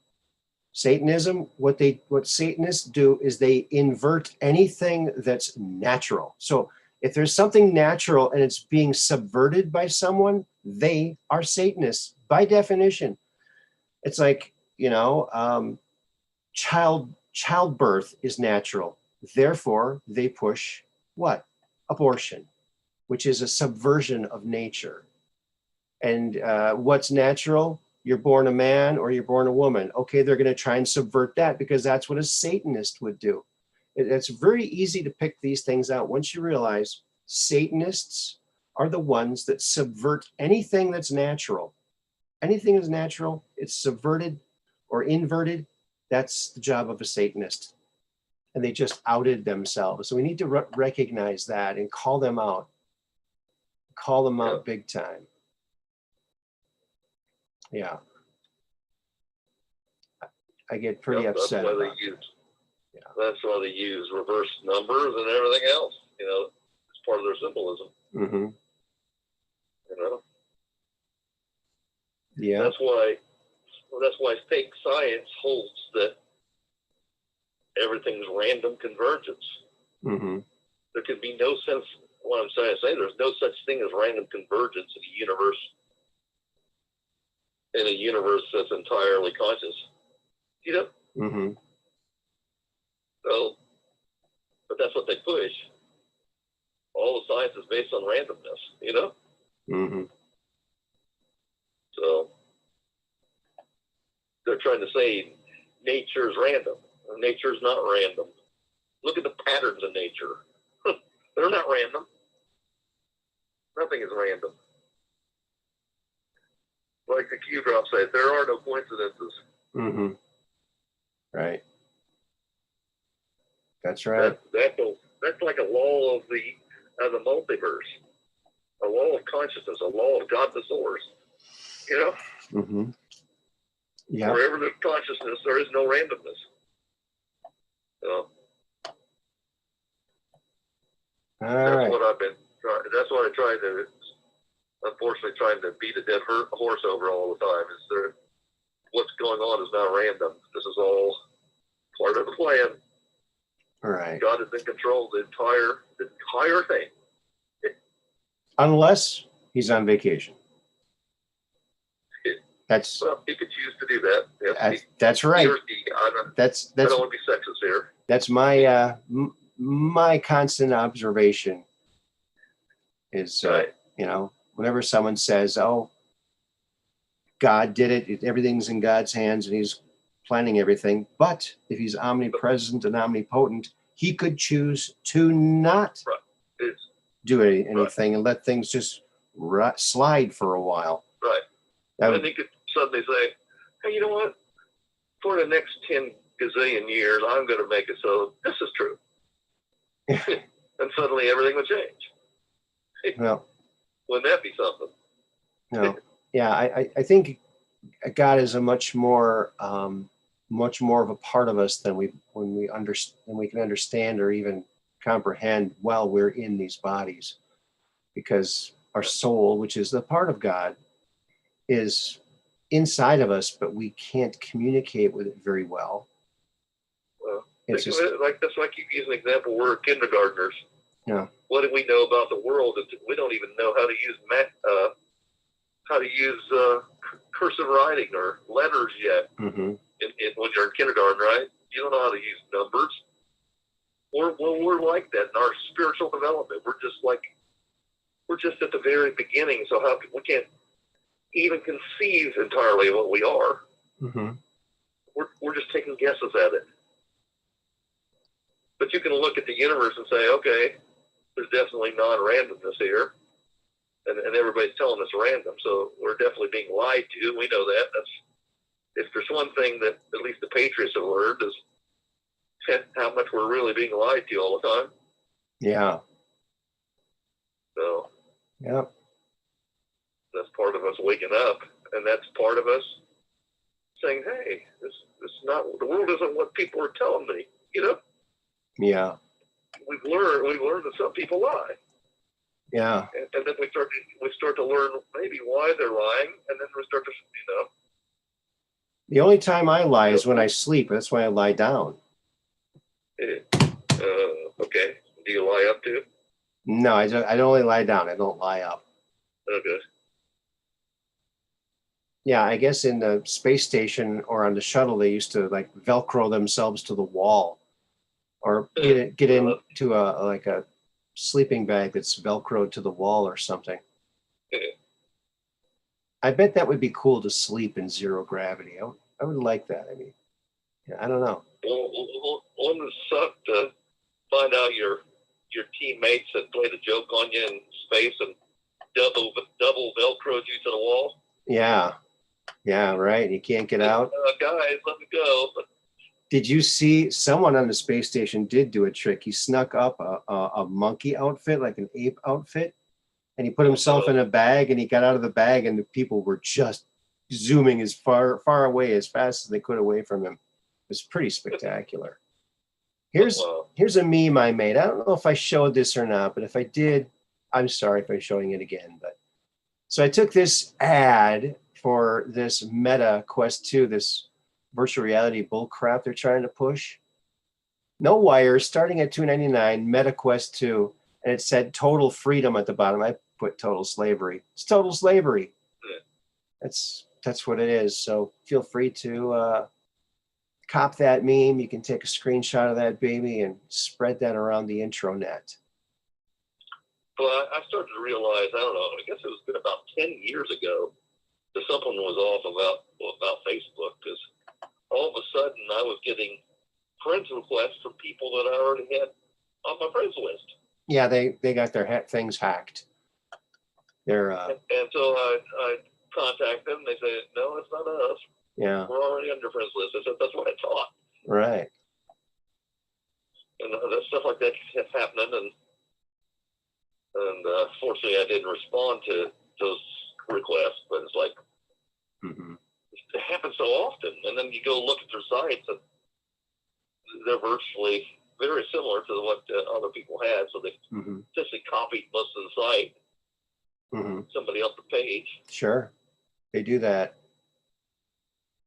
Speaker 1: Satanism, what Satanists do is they invert anything that's natural. So if there's something natural and it's being subverted by someone, they are Satanists by definition. It's like, childbirth is natural. Therefore, they push what? Abortion, which is a subversion of nature. And what's natural? You're born a man or you're born a woman. Okay, they're going to try and subvert that because that's what a Satanist would do. It's very easy to pick these things out once you realize Satanists are the ones that subvert anything that's natural. Anything that's natural, it's subverted or inverted. That's the job of a Satanist. And they just outed themselves. So we need to recognize that and call them out. Call them out big time. Yeah. I get pretty upset about it.
Speaker 2: That's why they use reverse numbers and everything else. It's part of their symbolism.
Speaker 1: Mm-hmm. Yeah.
Speaker 2: That's why fake science holds that everything's random convergence.
Speaker 1: Mm-hmm.
Speaker 2: There can be no sense. What I'm trying to say, there's no such thing as random convergence in a universe. In a universe that's entirely conscious,
Speaker 1: Mm-hmm.
Speaker 2: So, but that's what they push. All the science is based on randomness,
Speaker 1: Mm-hmm.
Speaker 2: So they're trying to say nature is random. Nature is not random. Look at the patterns in nature. They're not random. Nothing is random. Like the Q drop said, there are no coincidences.
Speaker 1: Mm-hmm. Right. That's right.
Speaker 2: That's like a law of the multiverse, a law of consciousness, a law of God the source.
Speaker 1: Mm-hmm. Yeah.
Speaker 2: Wherever there's consciousness, there is no randomness. That's what I try to. Unfortunately, trying to beat a dead horse over all the time. What's going on is not random. This is all part of the plan.
Speaker 1: All right.
Speaker 2: God is in control of the entire thing.
Speaker 1: Unless he's on vacation.
Speaker 2: Well, he could choose to do that.
Speaker 1: That's right.
Speaker 2: I don't want to be sexist here.
Speaker 1: That's my my constant observation is,
Speaker 2: Right.
Speaker 1: whenever someone says, "Oh, God did it. Everything's in God's hands and he's planning everything." But if he's omnipresent and omnipotent, he could choose to not
Speaker 2: Right. It's,
Speaker 1: do anything and let things just slide for a while.
Speaker 2: right.
Speaker 1: That
Speaker 2: And then he could suddenly say, hey, you know what? For the next 10 gazillion years, I'm going to make it so this is true. And suddenly everything would change.
Speaker 1: well,
Speaker 2: Wouldn't that be something?
Speaker 1: Yeah, I think God is a much more of a part of us than we can understand or even comprehend while we're in these bodies, because our soul, which is the part of God, is inside of us, but we can't communicate with it very well.
Speaker 2: Well,
Speaker 1: It's
Speaker 2: think
Speaker 1: just,
Speaker 2: of it like that's like you use an example. We're kindergartners.
Speaker 1: Yeah.
Speaker 2: What do we know about the world? We don't even know how to use cursive writing or letters yet.
Speaker 1: Mm-hmm.
Speaker 2: When you're in kindergarten, right? You don't know how to use numbers. We're like that in our spiritual development. We're just at the very beginning. So we can't even conceive entirely of what we are.
Speaker 1: Mm-hmm.
Speaker 2: We're just taking guesses at it. But you can look at the universe and say, okay, there's definitely non-randomness here. And everybody's telling us random, so we're definitely being lied to. We know that. If there's one thing that at least the Patriots have learned is how much we're really being lied to all the time.
Speaker 1: Yeah.
Speaker 2: So
Speaker 1: Yeah.
Speaker 2: that's part of us waking up, and that's part of us saying, "Hey, this not the world isn't what people are telling me."
Speaker 1: Yeah.
Speaker 2: We've learned that some people lie.
Speaker 1: Yeah.
Speaker 2: And then we start to learn maybe why they're lying, and then we start to,
Speaker 1: The only time I lie is when I sleep. That's why I lie down.
Speaker 2: Okay. Do you lie up too?
Speaker 1: No, I only lie down. I don't lie up.
Speaker 2: Okay.
Speaker 1: Yeah, I guess in the space station or on the shuttle, they used to like Velcro themselves to the wall, or get into a sleeping bag that's Velcroed to the wall or something. I bet that would be cool to sleep in zero gravity. I would like that. I mean, I don't know.
Speaker 2: Well, wouldn't it suck to find out your teammates had played a joke on you in space and double Velcroed you to the wall?
Speaker 1: Yeah, right. You can't get out.
Speaker 2: Guys, let me go.
Speaker 1: Did you see someone on the space station did do a trick? He snuck up a monkey outfit, like an ape outfit, and he put himself in a bag, and he got out of the bag, and the people were just zooming as far away as fast as they could away from him. It was pretty spectacular. Here's a meme I made. I don't know if I showed this or not, but if I did, I'm sorry if I'm showing it again. But so I took this ad for this Meta Quest 2, this virtual reality bull crap they're trying to push. No wires, starting at $2.99, Meta Quest 2, and it said total freedom at the bottom. I put total slavery. It's total slavery. That's what it is. So feel free to cop that meme. You can take a screenshot of that baby and spread that around the intranet.
Speaker 2: Well, I started to realize, I don't know, I guess it was been about 10 years ago that something was off about Facebook, because all of a sudden I was getting friends requests from people that I already had on my friends list.
Speaker 1: Yeah, they got their things hacked. They're
Speaker 2: and so I contact them. They say, no, it's not us.
Speaker 1: Yeah,
Speaker 2: we're already on your friends list. I said, that's what I thought.
Speaker 1: Right.
Speaker 2: And that stuff like that kept happening, and fortunately I didn't respond to those requests. But it's like it happens so often, and then you go look at their sites, and they're virtually very similar to what other people had. So they essentially copied most of the site. Somebody else the page.
Speaker 1: Sure, they do that.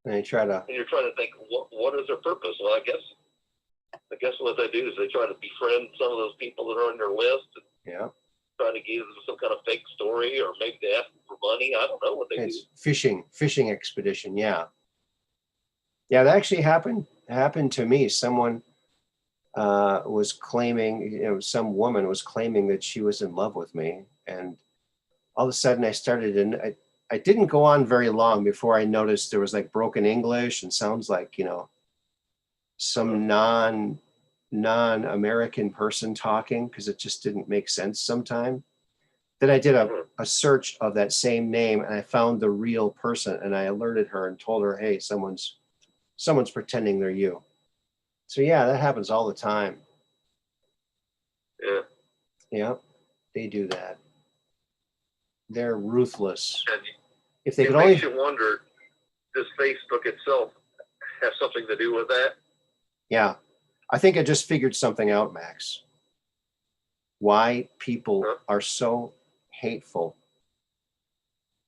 Speaker 1: And they try to.
Speaker 2: And you're trying to think, what is their purpose? Well, I guess what they do is they try to befriend some of those people that are on their list. And trying to give them some kind of fake story, or maybe they ask them for money. I don't know what they do.
Speaker 1: Fishing expedition. Yeah, that actually happened to me. Someone was claiming, some woman was claiming that she was in love with me. And all of a sudden I started, and I didn't go on very long before I noticed there was like broken English and sounds like, some non-American person talking, because it just didn't make sense sometime. Then I did a search of that same name, and I found the real person, and I alerted her and told her, hey, someone's pretending they're you. So yeah, that happens all the time.
Speaker 2: Yeah.
Speaker 1: Yeah, they do that. They're ruthless.
Speaker 2: And
Speaker 1: If they
Speaker 2: it
Speaker 1: could
Speaker 2: makes
Speaker 1: only,
Speaker 2: you wonder, does Facebook itself have something to do with that?
Speaker 1: yeah, I think I just figured something out, Max. Why people are so hateful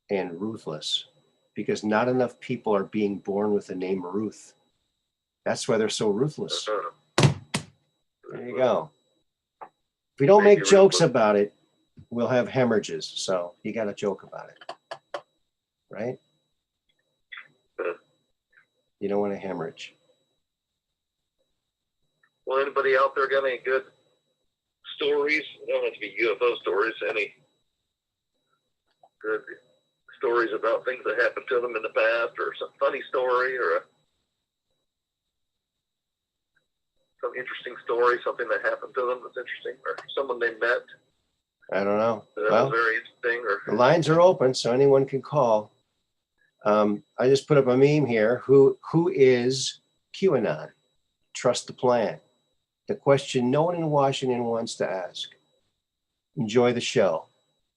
Speaker 1: and ruthless, because not enough people are being born with the name Ruth. That's why they're so ruthless. There you go. If we don't make jokes about it, we'll have hemorrhages. So you got to joke about it, right? You don't want to hemorrhage.
Speaker 2: Well, anybody out there got any good stories? They don't have to be UFO stories. Any good stories about things that happened to them in the past, or some funny story, or some interesting story, something that happened to them that's interesting, or someone they met?
Speaker 1: I don't know.
Speaker 2: That was very interesting. Or
Speaker 1: the lines are open, so anyone can call. I just put up a meme here. Who is QAnon? Trust the plan. The question no one in Washington wants to ask. Enjoy the show.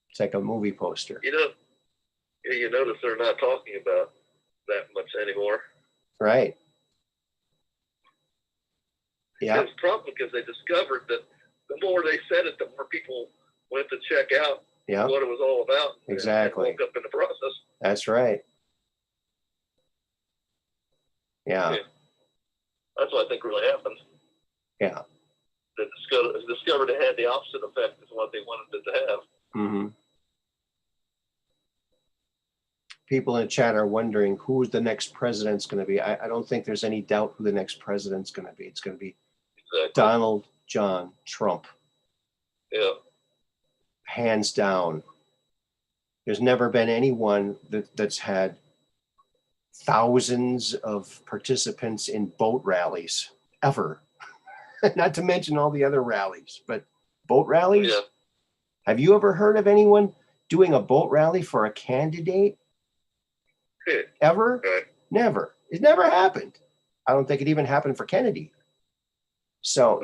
Speaker 1: It's like a movie poster.
Speaker 2: You notice they're not talking about that much anymore.
Speaker 1: Right. Yeah.
Speaker 2: It's probably because they discovered that the more they said it, the more people went to check out what it was all about.
Speaker 1: Exactly.
Speaker 2: And woke up in the process.
Speaker 1: That's right. Yeah.
Speaker 2: That's what I think really happened.
Speaker 1: Yeah.
Speaker 2: They discovered it had the opposite effect as what they wanted it to have.
Speaker 1: Mm-hmm. People in the chat are wondering who the next president's going to be. I don't think there's any doubt who the next president's going to be. It's going to be Donald John Trump.
Speaker 2: Yeah.
Speaker 1: Hands down. There's never been anyone that's had thousands of participants in boat rallies ever. Not to mention all the other rallies, but boat rallies?
Speaker 2: Yeah.
Speaker 1: Have you ever heard of anyone doing a boat rally for a candidate? Ever? Never. It never happened. I don't think it even happened for Kennedy. So,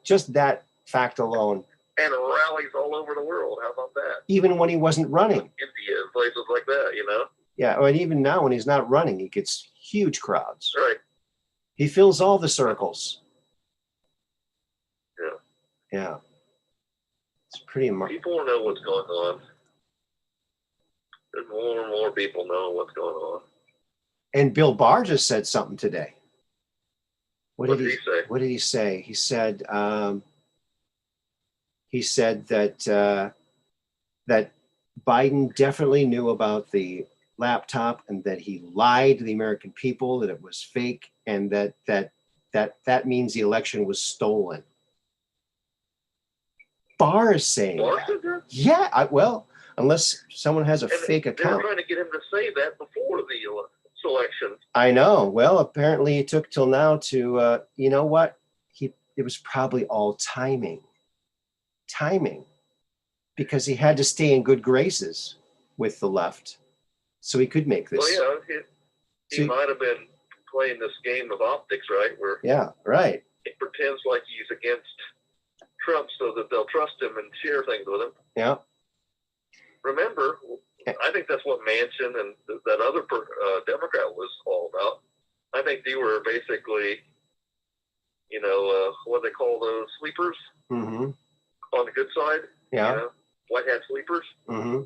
Speaker 1: just that fact alone.
Speaker 2: And rallies all over the world. How about that?
Speaker 1: Even when he wasn't running.
Speaker 2: India, places like that,
Speaker 1: Yeah, and even now when he's not running, he gets huge crowds.
Speaker 2: Right.
Speaker 1: He fills all the circles.
Speaker 2: Yeah.
Speaker 1: Yeah. It's pretty much.
Speaker 2: People know what's going on. There's more and more people know what's going on.
Speaker 1: And Bill Barr just said something today. What did he
Speaker 2: say?
Speaker 1: What did he say? He said that that Biden definitely knew about the laptop and that he lied to the American people, that it was fake, and that means the election was stolen. Barr is saying that. Yeah, unless someone has a fake account.
Speaker 2: They were trying to get him to say that before the election.
Speaker 1: I know. Well, apparently it took till now to, you know what? It was probably all timing. Because he had to stay in good graces with the left. So he could make this.
Speaker 2: Well, yeah, he might have been playing this game of optics, right? Where
Speaker 1: right.
Speaker 2: He pretends like he's against Trump so that they'll trust him and share things with him.
Speaker 1: Yeah.
Speaker 2: Remember, I think that's what Manchin and that other Democrat was all about. I think they were basically, what they call those sleepers on the good side.
Speaker 1: Yeah.
Speaker 2: White hat sleepers.
Speaker 1: Mm-hmm.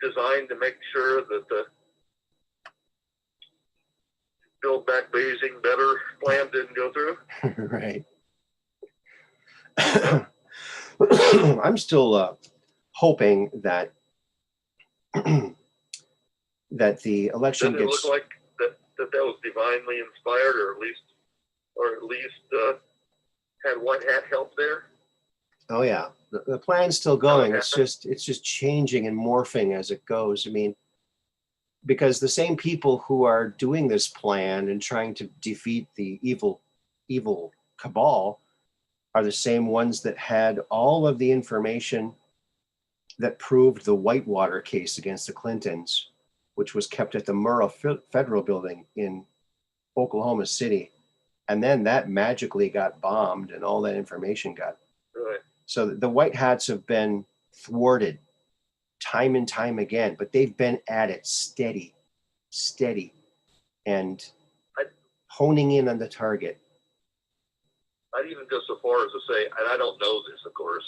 Speaker 2: Designed to make sure that the Build Back Beijing Better plan didn't go through.
Speaker 1: Right. I'm still hoping that that the election
Speaker 2: Doesn't
Speaker 1: gets.
Speaker 2: It look like that was divinely inspired, or at least had White Hat help there?
Speaker 1: Oh yeah, the plan's still going. It's just changing and morphing as it goes. I mean, because the same people who are doing this plan and trying to defeat the evil cabal are the same ones that had all of the information that proved the Whitewater case against the Clintons, which was kept at the Murrah Federal Building in Oklahoma City. And then that magically got bombed and all that information got.
Speaker 2: Right.
Speaker 1: So the White Hats have been thwarted time and time again, but they've been at it steady, and honing in on the target.
Speaker 2: I'd even go so far as to say, and I don't know this, of course,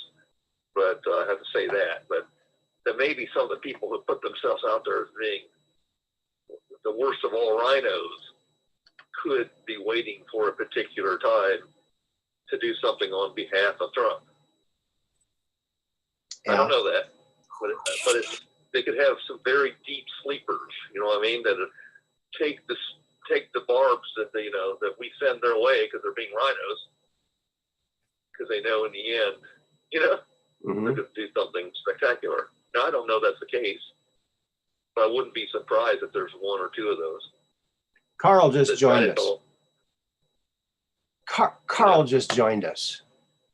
Speaker 2: but I have to say that maybe some of the people who put themselves out there as being the worst of all rhinos could be waiting for a particular time to do something on behalf of Trump.
Speaker 1: Yeah.
Speaker 2: I don't know that, but they could have some very deep sleepers. You know what I mean? That take the barbs that that we send their way because they're being rhinos, because they know in the end,
Speaker 1: Mm-hmm.
Speaker 2: they're going to do something spectacular. Now, I don't know that's the case, but I wouldn't be surprised if there's one or two of those.
Speaker 1: Carl just joined us. Carl just joined us.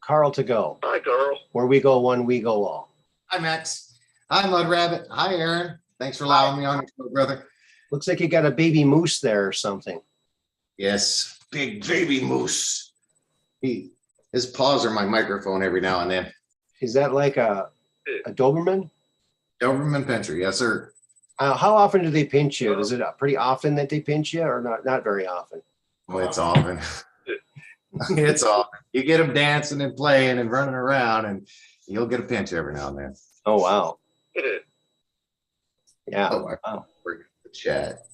Speaker 1: Carl to go.
Speaker 2: Hi, Carl.
Speaker 1: Where we go one, we go all.
Speaker 3: Hi, Max. Hi, Mud Rabbit. Hi, Aaron. Thanks for allowing me on your show, brother.
Speaker 1: Looks like you got a baby moose there or something.
Speaker 3: Yes, big baby moose. His paws are my microphone every now and then.
Speaker 1: Is that like a Doberman?
Speaker 3: Doberman Pinscher, yes, sir.
Speaker 1: How often do they pinch you? Is it pretty often that they pinch you, or not very often?
Speaker 3: Well, it's often. It's often. You get them dancing and playing and running around, and you'll get a pinch every now and then.
Speaker 1: Oh, wow. Yeah.
Speaker 3: Oh,
Speaker 1: Wow.
Speaker 3: Bring the chat.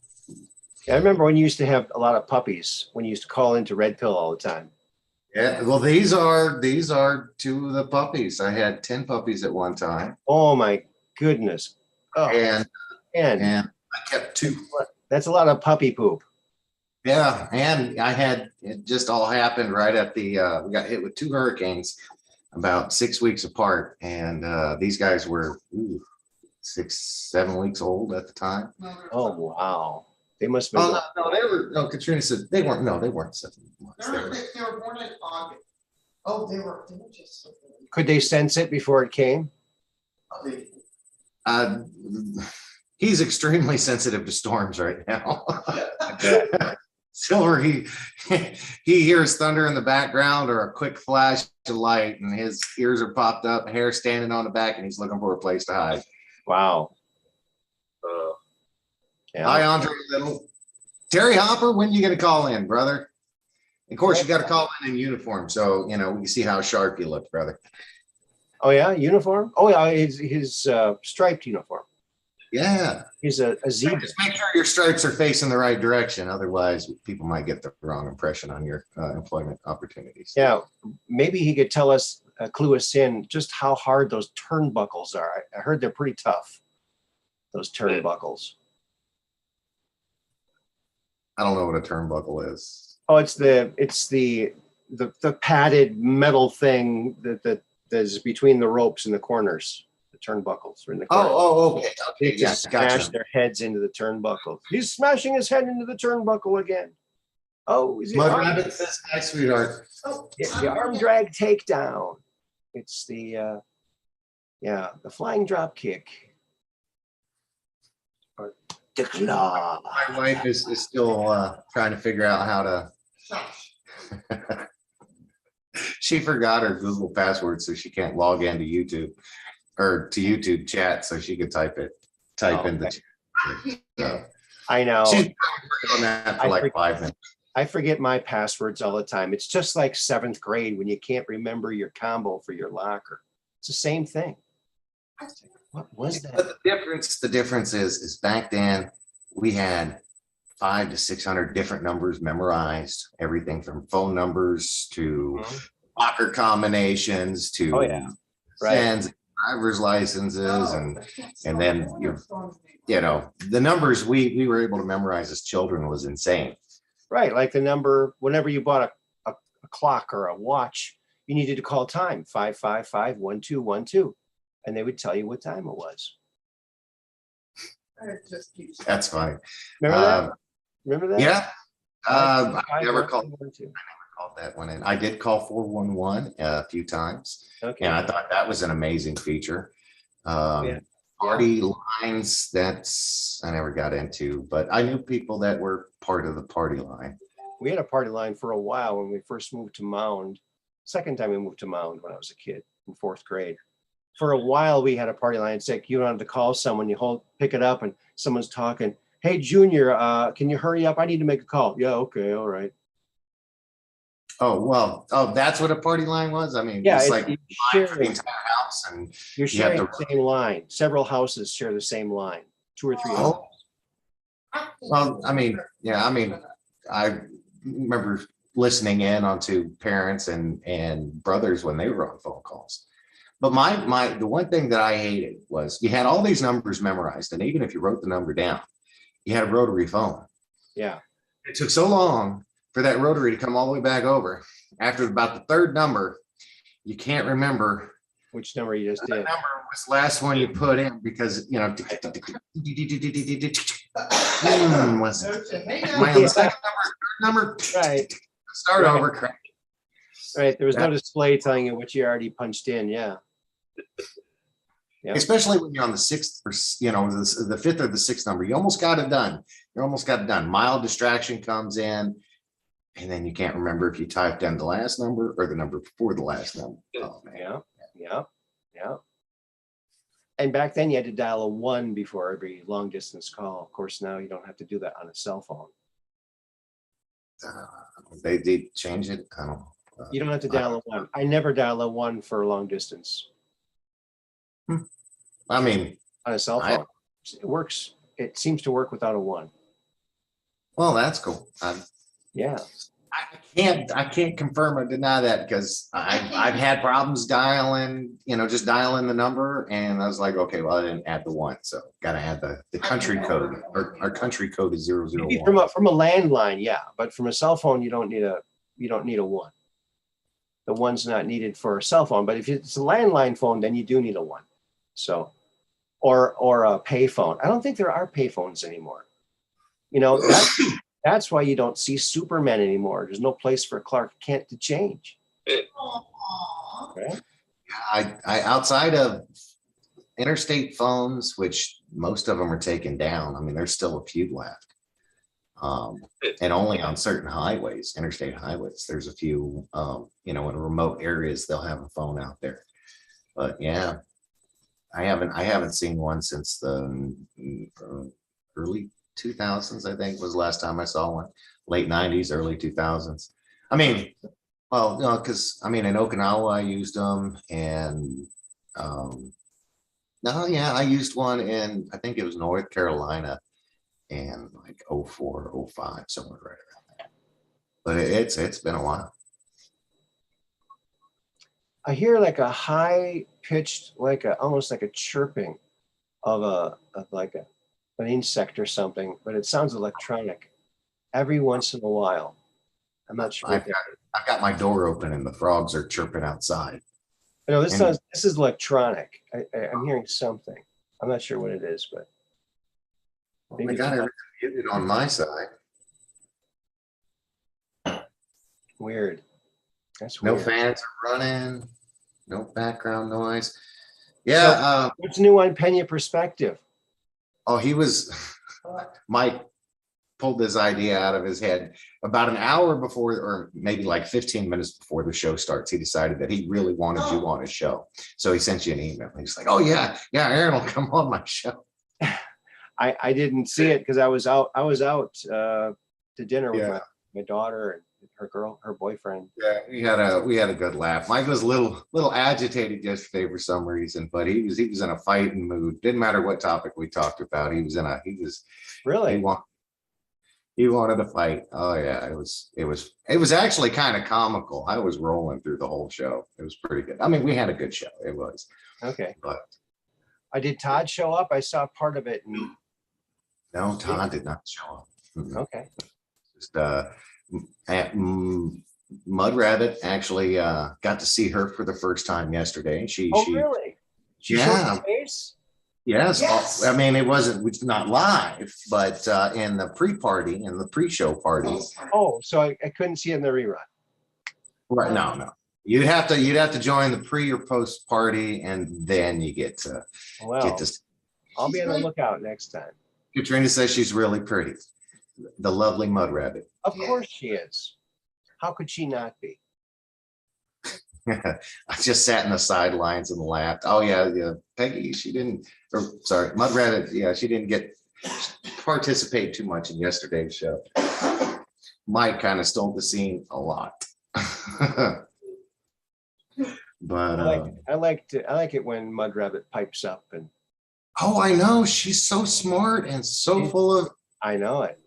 Speaker 1: Yeah, I remember when you used to have a lot of puppies, when you used to call into Red Pill all the time.
Speaker 3: Yeah, well, these are two of the puppies. I had 10 puppies at one time.
Speaker 1: Oh my goodness. Oh,
Speaker 3: And
Speaker 1: and
Speaker 3: I kept 2.
Speaker 1: that's a lot of puppy poop.
Speaker 3: Yeah, and it just all happened right at the we got hit with 2 hurricanes about 6 weeks apart, and these guys were 6-7 weeks old at the time.
Speaker 1: Oh wow. They must have been.
Speaker 3: No, they were. No, Katrina said they weren't. No, they weren't 7 months.
Speaker 4: They were born in August. Oh, they were just.
Speaker 1: Could they sense it before it came?
Speaker 3: He's extremely sensitive to storms right now.
Speaker 1: Yeah.
Speaker 3: Silver, he hears thunder in the background or a quick flash of light, and his ears are popped up, hair standing on the back, and he's looking for a place to hide.
Speaker 1: Wow. Yeah.
Speaker 3: Hi, Andre Little. Terry Hopper, when are you going to call in, brother? Of course, you got to call in uniform, so we can see how sharp you look, brother.
Speaker 1: Oh yeah, uniform. Oh yeah, his striped uniform.
Speaker 3: Yeah.
Speaker 1: He's a zebra.
Speaker 3: Just make sure your stripes are facing the right direction. Otherwise, people might get the wrong impression on your employment opportunities.
Speaker 1: Yeah, maybe he could tell us, clue us in just how hard those turnbuckles are. I heard they're pretty tough. Those turnbuckles.
Speaker 3: I don't know what a turnbuckle is.
Speaker 1: Oh, it's the padded metal thing that is between the ropes and the corners. The turnbuckles are in the corner.
Speaker 3: Okay.
Speaker 1: They just smash their heads into the turnbuckle. He's smashing his head into the turnbuckle again. Oh, is he?
Speaker 3: Mud Rabbit says hi, sweetheart.
Speaker 4: Oh,
Speaker 1: It's the arm drag takedown. It's the flying drop kick. Or the claw.
Speaker 3: My wife is still trying to figure out how to. She forgot her Google password, so she can't log into YouTube or to YouTube chat, so she could type in the chat. So,
Speaker 1: I know.
Speaker 3: she's been on that for like 5 minutes.
Speaker 1: I forget my passwords all the time. It's just like 7th grade when you can't remember your combo for your locker. It's the same thing. What was that?
Speaker 3: But the difference is back then we had 500 to 600 different numbers memorized, everything from phone numbers to locker combinations to
Speaker 1: Right.
Speaker 3: driver's licenses, and then the numbers we were able to memorize as children was insane.
Speaker 1: Right, like the number whenever you bought a clock or a watch, you needed to call time 555-1212, and they would tell you what time it was.
Speaker 4: It just keeps.
Speaker 3: That's funny.
Speaker 1: Remember that? Remember that?
Speaker 3: Yeah. I never
Speaker 1: 555-1212.
Speaker 3: called that one in. I did call 411 a few times.
Speaker 1: Okay.
Speaker 3: And I thought that was an amazing feature.
Speaker 1: Yeah.
Speaker 3: Party lines, I never got into, but I knew people that were part of the party line.
Speaker 1: We had a party line for a while when we first moved to Mound. Second time we moved to Mound when I was a kid in 4th grade. For a while, we had a party line. It's like you don't have to call someone. You pick it up, and someone's talking. Hey, Junior, can you hurry up? I need to make a call. Yeah, okay, all right.
Speaker 3: Oh, well, that's what a party line was? I mean,
Speaker 1: Yeah,
Speaker 3: it's
Speaker 1: it's
Speaker 3: like
Speaker 1: you're
Speaker 3: line for the
Speaker 1: sharing,
Speaker 3: entire house, and
Speaker 1: you're
Speaker 3: you have
Speaker 1: sharing
Speaker 3: to-
Speaker 1: the same line. Several houses share the same line. 2 or 3 houses.
Speaker 3: well, I mean, yeah, I mean, I remember listening in onto parents and brothers when they were on phone calls. But the one thing that I hated was you had all these numbers memorized, and even if you wrote the number down, you had a rotary phone.
Speaker 1: Yeah.
Speaker 3: It took so long for that rotary to come all the way back over. After about the 3rd number, you can't remember
Speaker 1: Which number you just
Speaker 3: the
Speaker 1: did.
Speaker 3: number was the last one you put in because, you know, was it? Am I on the second number? Third number?
Speaker 1: Right.
Speaker 3: Start
Speaker 1: Right.
Speaker 3: over. Correct.
Speaker 1: Right. There was no display telling you what you already punched in. Yeah. Yeah.
Speaker 3: Especially when you're on the 6th or, you know, the 5th or the 6th number, you almost got it done. You almost got it done. Mild distraction comes in, and then you can't remember if you typed in the last number or the number before the last number. Oh, man.
Speaker 1: Yeah. Yeah. Yeah. And back then you had to dial a 1 before every long distance call. Of course, now you don't have to do that on a cell phone.
Speaker 3: They did change it. I don't know.
Speaker 1: You don't have to dial a 1. I never dial a 1 for long distance
Speaker 3: I mean,
Speaker 1: on a cell phone. It works. It seems to work without a 1.
Speaker 3: well, that's cool.
Speaker 1: Yeah.
Speaker 3: I can't confirm or deny that because I've had problems dialing, you know, just dialing the number, and I was like, okay, well, I didn't add the 1, so got to add the country code. Our country code is
Speaker 1: Maybe
Speaker 3: 001.
Speaker 1: from a landline, yeah, but from a cell phone, you don't need a 1. The 1's not needed for a cell phone, but if it's a landline phone, then you do need a 1. So, or a pay phone. I don't think there are pay phones anymore. You know, that's why you don't see Superman anymore. There's no place for Clark Kent to change. Right?
Speaker 3: I outside of interstate phones, which most of them are taken down. I mean, there's still a few left. And only on certain highways, interstate highways, there's a few, you know, in remote areas, they'll have a phone out there. But yeah, I haven't seen one since the early 2000s, I think was the last time I saw one. Late 90s, early 2000s. I mean, well, no, because I mean, in Okinawa, I used them, and no, yeah, I used one in, I think it was North Carolina, and like 04, 05, somewhere right around there. But it's been a while.
Speaker 1: I hear like a high pitched, almost like a chirping of an insect or something, but it sounds electronic every once in a while. I'm not sure.
Speaker 3: I've got my door open and the frogs are chirping outside.
Speaker 1: No, this is electronic. I'm hearing something. I'm not sure what it is, but
Speaker 3: I got everything muted on my side.
Speaker 1: weird. That's
Speaker 3: No
Speaker 1: weird.
Speaker 3: fans are running, no background noise. Yeah.
Speaker 1: What's new on Pena Perspective?
Speaker 3: Oh, Mike pulled this idea out of his head about an hour before, or maybe like 15 minutes before the show starts. He decided that he really wanted you on his show. So he sent you an email. He's like, oh yeah, Aaron will come on my show.
Speaker 1: I didn't see it because I was out to dinner with my daughter and her boyfriend.
Speaker 3: Yeah, we had a good laugh. Mike was a little agitated yesterday for some reason, but he was in a fighting mood. Didn't matter what topic we talked about. He wanted to fight. Oh yeah, it was actually kind of comical. I was rolling through the whole show. It was pretty good. I mean, we had a good show. It was.
Speaker 1: Okay.
Speaker 3: But
Speaker 1: did Todd show up? I saw part of it.
Speaker 3: no, Todd did not show up.
Speaker 1: Okay.
Speaker 3: Just Mud Rabbit actually got to see her for the first time yesterday.
Speaker 1: Oh, really? She showed
Speaker 3: Yeah.
Speaker 1: her face?
Speaker 3: Yes.
Speaker 4: Yes.
Speaker 3: I mean, it's not live, but in the pre-party, in the pre-show party.
Speaker 1: Oh, so I couldn't see it in the rerun.
Speaker 3: Right. No. You'd have to join the pre or post party, and then you get to
Speaker 1: Well,
Speaker 3: this.
Speaker 1: I'll be on the lookout next time.
Speaker 3: Katrina says she's really pretty. The lovely Mud Rabbit.
Speaker 1: Of course she is. How could she not be?
Speaker 3: I just sat in the sidelines and laughed. Oh yeah. Peggy, she didn't, or sorry, Mud Rabbit, yeah, she didn't get participate too much in yesterday's show. Mike kind of stole the scene a lot. But
Speaker 1: I like it when Mud Rabbit pipes up, and
Speaker 3: oh, I know, she's so smart and so full of.
Speaker 1: I know it.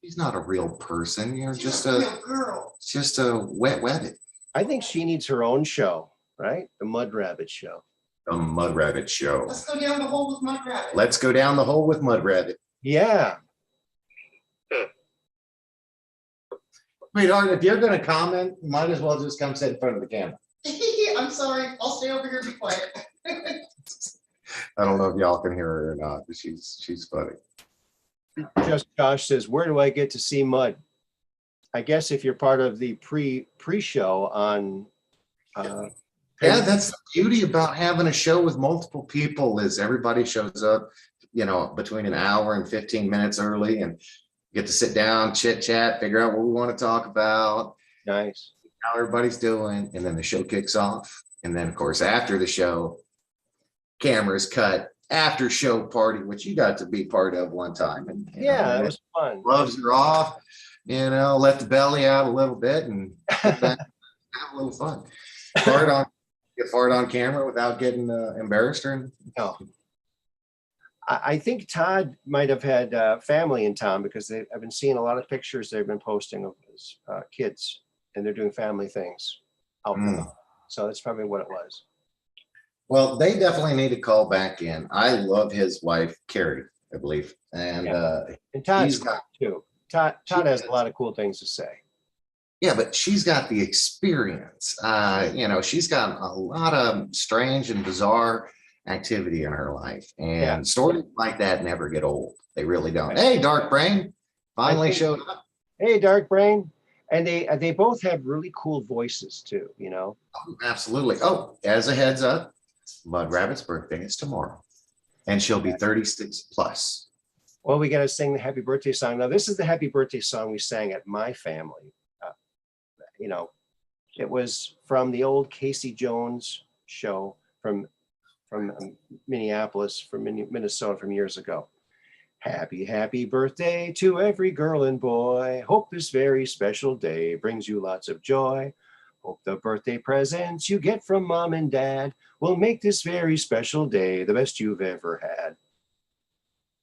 Speaker 3: She's not a real person. You're
Speaker 4: She's
Speaker 3: just
Speaker 4: a
Speaker 3: a
Speaker 4: real girl.
Speaker 3: just a wet rabbit.
Speaker 1: I think she needs her own show, right? The Mud Rabbit show.
Speaker 3: A Mud Rabbit show.
Speaker 4: Let's go down the hole with Mud Rabbit.
Speaker 3: Let's go down the hole with Mud Rabbit.
Speaker 1: Yeah.
Speaker 3: Wait, Art, if you're going to comment, you might as well just come sit in front of the camera.
Speaker 4: I'm sorry. I'll stay over here and be quiet.
Speaker 3: I don't know if y'all can hear her or not, but she's funny.
Speaker 1: Just Josh says, where do I get to see Mud? I guess if you're part of the pre-show on
Speaker 3: Yeah, that's the beauty about having a show with multiple people is everybody shows up, between an hour and 15 minutes early, and get to sit down, chit chat, figure out what we want to talk about,
Speaker 1: nice.
Speaker 3: how everybody's doing, and then the show kicks off. And then of course, after the show, cameras cut, after show party, which you got to be part of one time. And
Speaker 1: Yeah, it was fun.
Speaker 3: gloves are off, let the belly out a little bit and get back, have a little fun. Get fart on camera without getting embarrassed or
Speaker 1: No. I think Todd might have had family in town because I've been seeing a lot of pictures they've been posting of his kids, and they're doing family things out there. So that's probably what it was.
Speaker 3: Well, they definitely need to call back in. I love his wife, Carrie, I believe. And
Speaker 1: And Todd's
Speaker 3: he's got-
Speaker 1: too. Todd has a lot of cool things to say.
Speaker 3: yeah, but she's got the experience. She's got a lot of strange and bizarre activity in her life. And
Speaker 1: Yeah.
Speaker 3: stories like that never get old. They really don't. Hey, Dark Brain finally showed up.
Speaker 1: Hey, Dark Brain. And they both have really cool voices too,
Speaker 3: Oh, absolutely. Oh, as a heads up, Mud Rabbit's birthday is tomorrow. And she'll be 36 plus.
Speaker 1: Well, we got to sing the happy birthday song. Now, this is the happy birthday song we sang at my family. It was from the old Casey Jones show from Minneapolis, from Minnesota, from years ago. Happy, happy birthday to every girl and boy. Hope this very special day brings you lots of joy. Hope the birthday presents you get from mom and dad will make this very special day the best you've ever had.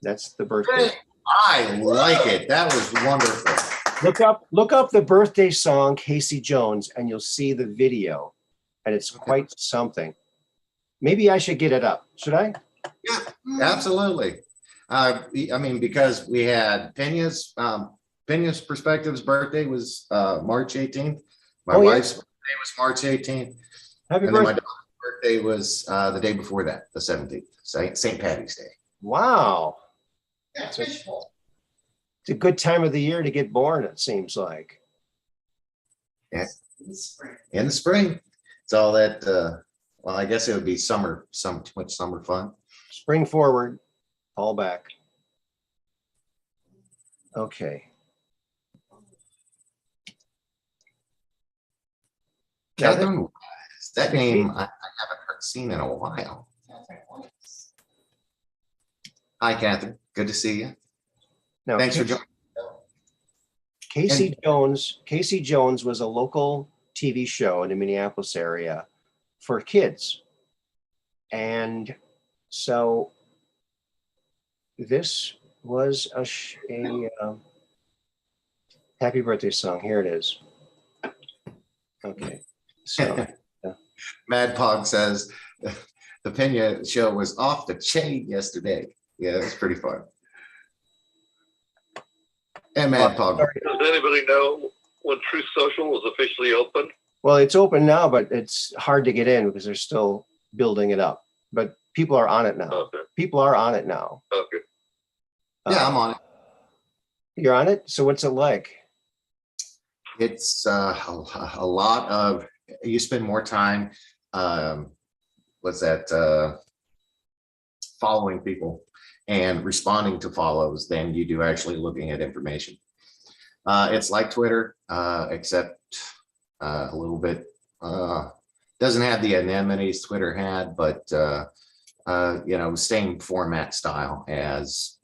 Speaker 1: That's the birthday.
Speaker 3: I like it. That was wonderful.
Speaker 1: Look up the birthday song Casey Jones, and you'll see the video, and it's quite something. Maybe I should get it up. Should I?
Speaker 3: Yeah, absolutely. Because we had Pena's Perspective's birthday was March 18th. My wife's birthday was March 18th.
Speaker 1: Happy
Speaker 3: And then my
Speaker 1: birthday.
Speaker 3: daughter's birthday was the day before that, the 17th, St. Patty's Day.
Speaker 1: Wow.
Speaker 4: Yeah, fishbowl.
Speaker 1: It's a good time of the year to get born, it seems like.
Speaker 4: In the spring.
Speaker 3: In the spring. It's all that, I guess it would be summer, too much summer fun.
Speaker 1: Spring forward, fall back. Okay.
Speaker 3: Catherine Wise, that name I haven't seen in a while. Hi, Catherine. Good to see you.
Speaker 1: Now,
Speaker 3: Thanks for joining.
Speaker 1: Casey Jones was a local TV show in the Minneapolis area for kids. And so this was a happy birthday song. Here it is. Okay. So
Speaker 3: Mad Pog says the Pena show was off the chain yesterday. Yeah, it was pretty fun. And Mad Pog.
Speaker 2: Does anybody know when Truth Social was officially open?
Speaker 1: Well, it's open now, but it's hard to get in because they're still building it up. But people are on it now.
Speaker 2: Okay.
Speaker 1: People are on it now.
Speaker 2: Okay.
Speaker 3: Yeah, I'm on it.
Speaker 1: You're on it? So what's it like?
Speaker 3: It's a lot of, you spend more time, following people and responding to follows than you do actually looking at information. It's like Twitter, except a little bit, doesn't have the amenities Twitter had, but same format style as,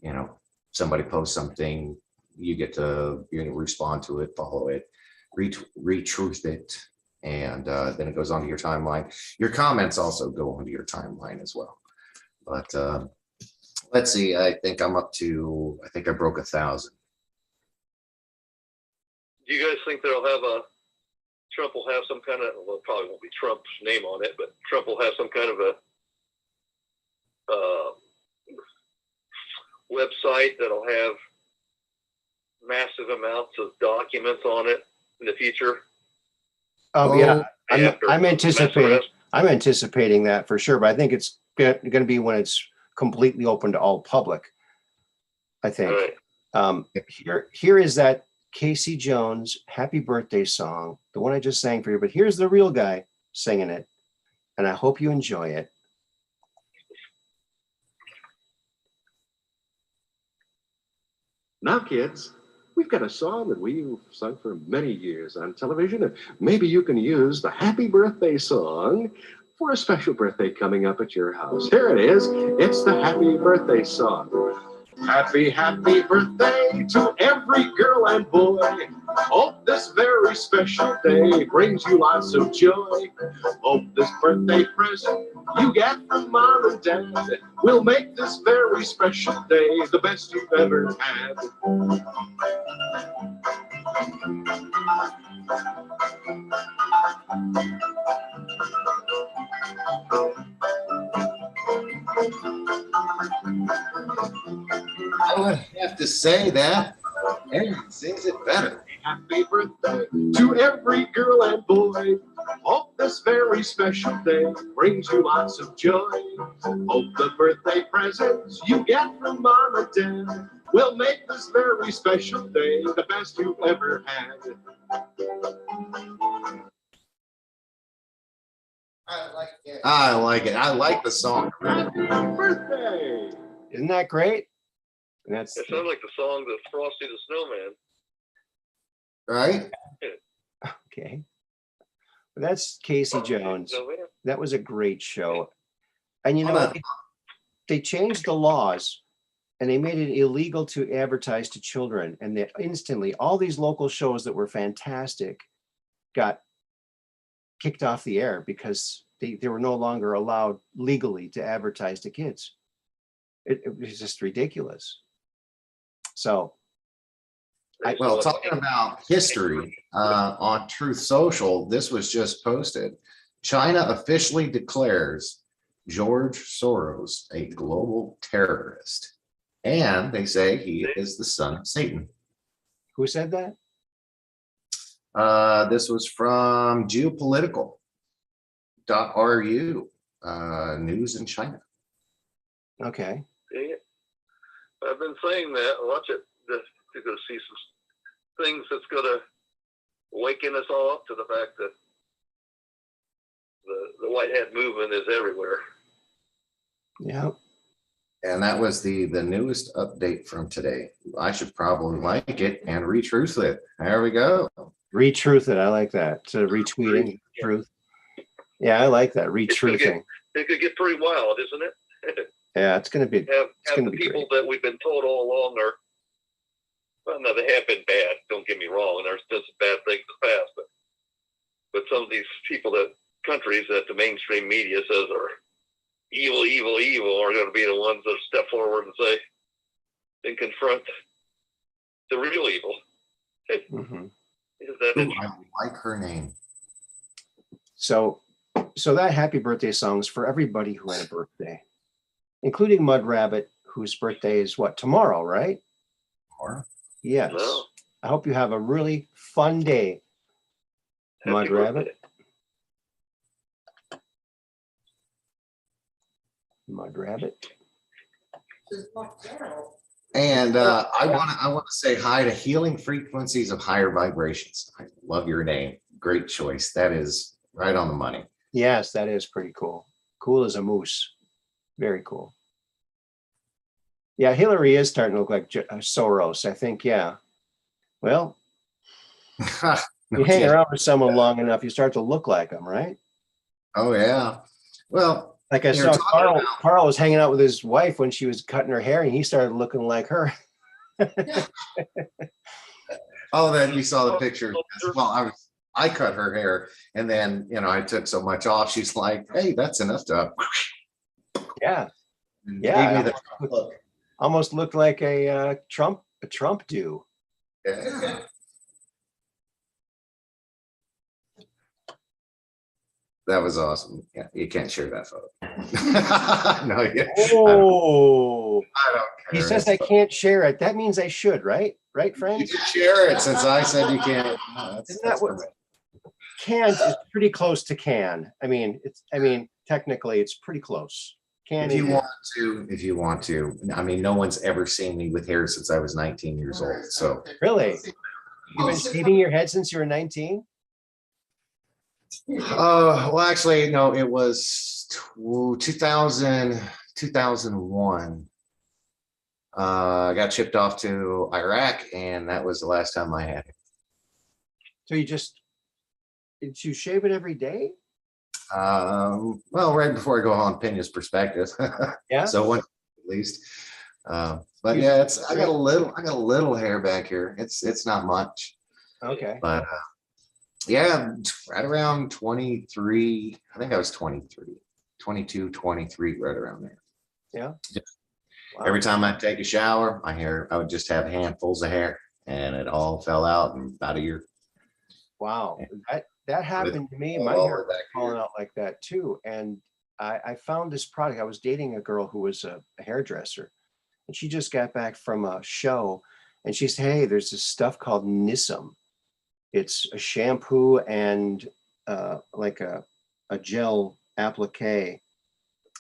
Speaker 3: somebody posts something, you get to respond to it, follow it, retruth it, and then it goes onto your timeline. Your comments also go onto your timeline as well. But let's see, I think I broke 1,000.
Speaker 2: Do you guys think Trump will have some kind of, well, it probably won't be Trump's name on it, but Trump will have some kind of a website that'll have massive amounts of documents on it in the future?
Speaker 1: Oh yeah,
Speaker 2: After
Speaker 1: I'm anticipating.
Speaker 2: mass arrest?
Speaker 1: I'm anticipating that for sure, but I think it's going to be when it's completely open to all public. I think.
Speaker 2: Right.
Speaker 1: Here is that Casey Jones Happy Birthday song, the one I just sang for you. But here's the real guy singing it, and I hope you enjoy it.
Speaker 5: Now, kids, we've got a song that we've sung for many years on television, and maybe you can use the Happy Birthday song for a special birthday coming up at your house. Here it is. It's the Happy Birthday song. Happy, happy birthday to every girl and boy. Hope this very special day brings you lots of joy. Hope this birthday present you get from mom and dad will make this very special day the best you've ever had.
Speaker 3: I would have to say that Aaron sings it better.
Speaker 5: Happy birthday to every girl and boy. Hope this very special day brings you lots of joy. Hope the birthday presents you get from mom and dad will make this very special day the best you've ever had.
Speaker 3: I like it. I like the song.
Speaker 5: Birthday.
Speaker 1: Isn't that great? And that's
Speaker 2: It sounds like the song of Frosty the Snowman.
Speaker 3: Right?
Speaker 1: okay. That's Casey Jones.
Speaker 2: Snowman.
Speaker 1: That was a great show. And they changed the laws and they made it illegal to advertise to children. And that instantly, all these local shows that were fantastic got kicked off the air because they were no longer allowed legally to advertise to kids. It was just ridiculous. So,
Speaker 3: Well, talking about history, on Truth Social, this was just posted. China officially declares George Soros a global terrorist. And they say he is the son of Satan.
Speaker 1: who said that?
Speaker 3: This was from geopolitical.ru, news in China.
Speaker 1: Okay.
Speaker 2: Yeah. I've been saying that. Watch it. You're going to see some things that's going to waken us all up to the fact that the white hat movement is everywhere.
Speaker 1: Yeah.
Speaker 3: And that was the newest update from today. I should probably like it and retruth it. There we go.
Speaker 1: Retruth it. I like that. So retweeting truth. Yeah, I like that. Retruthing.
Speaker 2: It could get pretty wild, isn't it?
Speaker 1: Yeah, it's going to be.
Speaker 2: Have
Speaker 1: gonna
Speaker 2: the
Speaker 1: be
Speaker 2: people
Speaker 1: great.
Speaker 2: that we've been told all along are, well, no, they have been bad. Don't get me wrong. And there's done some bad things in the past, but some of these countries that the mainstream media says are evil, evil, evil are going to be the ones that step forward and say and confront the real evil.
Speaker 1: Mhm.
Speaker 2: Is that
Speaker 3: Ooh, I like her name.
Speaker 1: So that happy birthday song is for everybody who had a birthday, including Mud Rabbit, whose birthday is what, tomorrow, right?
Speaker 3: Or
Speaker 1: Yes.
Speaker 2: No.
Speaker 1: I hope you have a really fun day.
Speaker 2: Happy
Speaker 1: Mud Rabbit.
Speaker 2: birthday.
Speaker 1: Mud Rabbit.
Speaker 4: Says Mark Darrell.
Speaker 3: And I want to say hi to Healing Frequencies of Higher Vibrations. I love your name. Great choice. That is right on the money.
Speaker 1: Yes, that is pretty cool. Cool as a moose. Very cool. Yeah, Hillary is starting to look like Soros, I think. Yeah. Well,
Speaker 3: No
Speaker 1: you hang
Speaker 3: kidding.
Speaker 1: around with someone long enough, you start to look like them, right?
Speaker 3: Oh yeah. Well,
Speaker 1: Like I
Speaker 3: you're
Speaker 1: saw
Speaker 3: talking about-
Speaker 1: Carl was hanging out with his wife when she was cutting her hair, and he started looking like her.
Speaker 3: oh, then you saw the picture. Well, I cut her hair, and then I took so much off. She's like, "Hey, that's enough to."
Speaker 1: Yeah.
Speaker 3: and
Speaker 1: Yeah,
Speaker 3: Gave me the look.
Speaker 1: Almost looked like a Trump do.
Speaker 3: Yeah. That was awesome. Yeah, you can't share that photo. No, yeah.
Speaker 1: Oh,
Speaker 3: I don't
Speaker 1: he
Speaker 3: care.
Speaker 1: says I can't share it. That means I should, right? Right,
Speaker 3: You
Speaker 1: friends?
Speaker 3: can share it since I said you can't. No,
Speaker 1: Isn't that what can't is pretty close to can? I mean, technically it's pretty close. Can
Speaker 3: if you
Speaker 1: is-
Speaker 3: want to. I mean, no one's ever seen me with hair since I was 19 years old. So
Speaker 1: Really? You've been shaving your head since you were 19?
Speaker 3: well, actually, no, it was 2001. I got shipped off to Iraq, and that was the last time I had it.
Speaker 1: So did you shave it every day?
Speaker 3: Well, right before I go on Pena's perspective.
Speaker 1: Yeah.
Speaker 3: So one at least. But yeah, I got a little hair back here. It's not much,
Speaker 1: Okay.
Speaker 3: but yeah, right around 23. I think I was 23, 22, 23, right around there.
Speaker 1: Yeah. Wow.
Speaker 3: Every time I take a shower, my hair, I would just have handfuls of hair, and it all fell out in about a year.
Speaker 1: Wow. That happened to me. My
Speaker 3: all
Speaker 1: hair
Speaker 3: over back
Speaker 1: falling
Speaker 3: here.
Speaker 1: out like that too. And I found this product. I was dating a girl who was a hairdresser, and she just got back from a show, and she said, "Hey, there's this stuff called Nissim. It's a shampoo and like a gel applique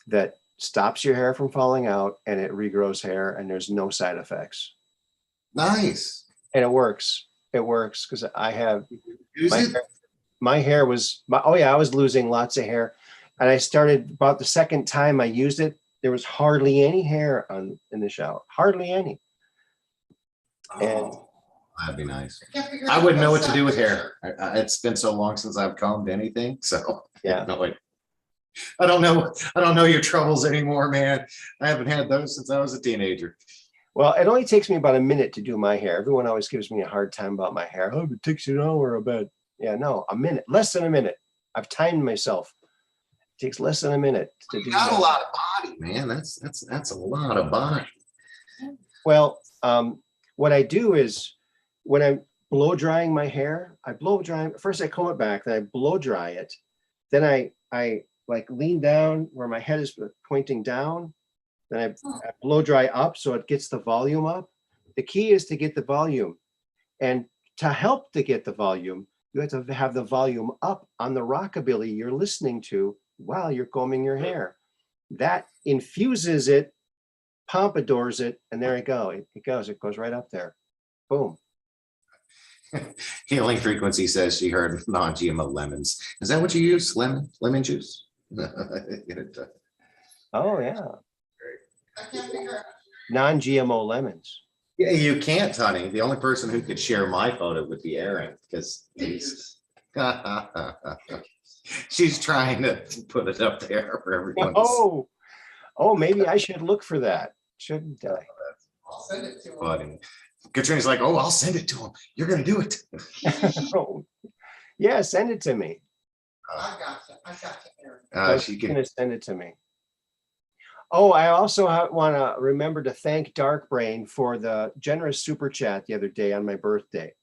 Speaker 1: that stops your hair from falling out, and it regrows hair, and there's no side effects.
Speaker 3: Nice.
Speaker 1: And it works. It works because I have
Speaker 3: Use it.
Speaker 1: my hair was I was losing lots of hair, and I started about the second time I used it. There was hardly any hair in the shower, hardly any. And
Speaker 3: Oh, that'd be nice. I wouldn't know what to do with hair. It's been so long since I've combed anything, so
Speaker 1: Yeah.
Speaker 3: no way. I don't know your troubles anymore, man. I haven't had those since I was a teenager.
Speaker 1: well, it only takes me about a minute to do my hair. Everyone always gives me a hard time about my hair. Oh, it takes you an hour, I bet. Yeah, no, a minute, less than a minute. I've timed myself. It takes less than a minute to do
Speaker 3: You got
Speaker 1: that.
Speaker 3: a lot of body, man. That's a lot of body.
Speaker 1: Well, what I do is when I'm blow drying my hair, first I comb it back, then I blow dry it. Then I like lean down where my head is pointing down. Then I blow dry up so it gets the volume up. The key is to get the volume. And to help to get the volume, you have to have the volume up on the rockabilly you're listening to while you're combing your hair. That infuses it, pompadours it, and there it goes. It goes right up there. Boom.
Speaker 3: Healing Frequency says she heard non-GMO lemons. Is that what you use? Lemon juice?
Speaker 1: Oh yeah.
Speaker 4: I can't figure out.
Speaker 1: Non-GMO lemons.
Speaker 3: Yeah, you can't, honey. The only person who could share my photo would be Aaron, because she's trying to put it up there for everyone to see.
Speaker 1: Oh, maybe I should look for that, shouldn't I?
Speaker 4: I'll send it to him.
Speaker 3: Funny. Katrina's like, oh, I'll send it to him. You're gonna do it.
Speaker 1: Oh, yeah, send it to me.
Speaker 4: I got you, Aaron.
Speaker 3: She
Speaker 1: She's
Speaker 3: can.
Speaker 1: gonna send it to me. Oh, I also want to remember to thank Dark Brain for the generous super chat the other day on my birthday.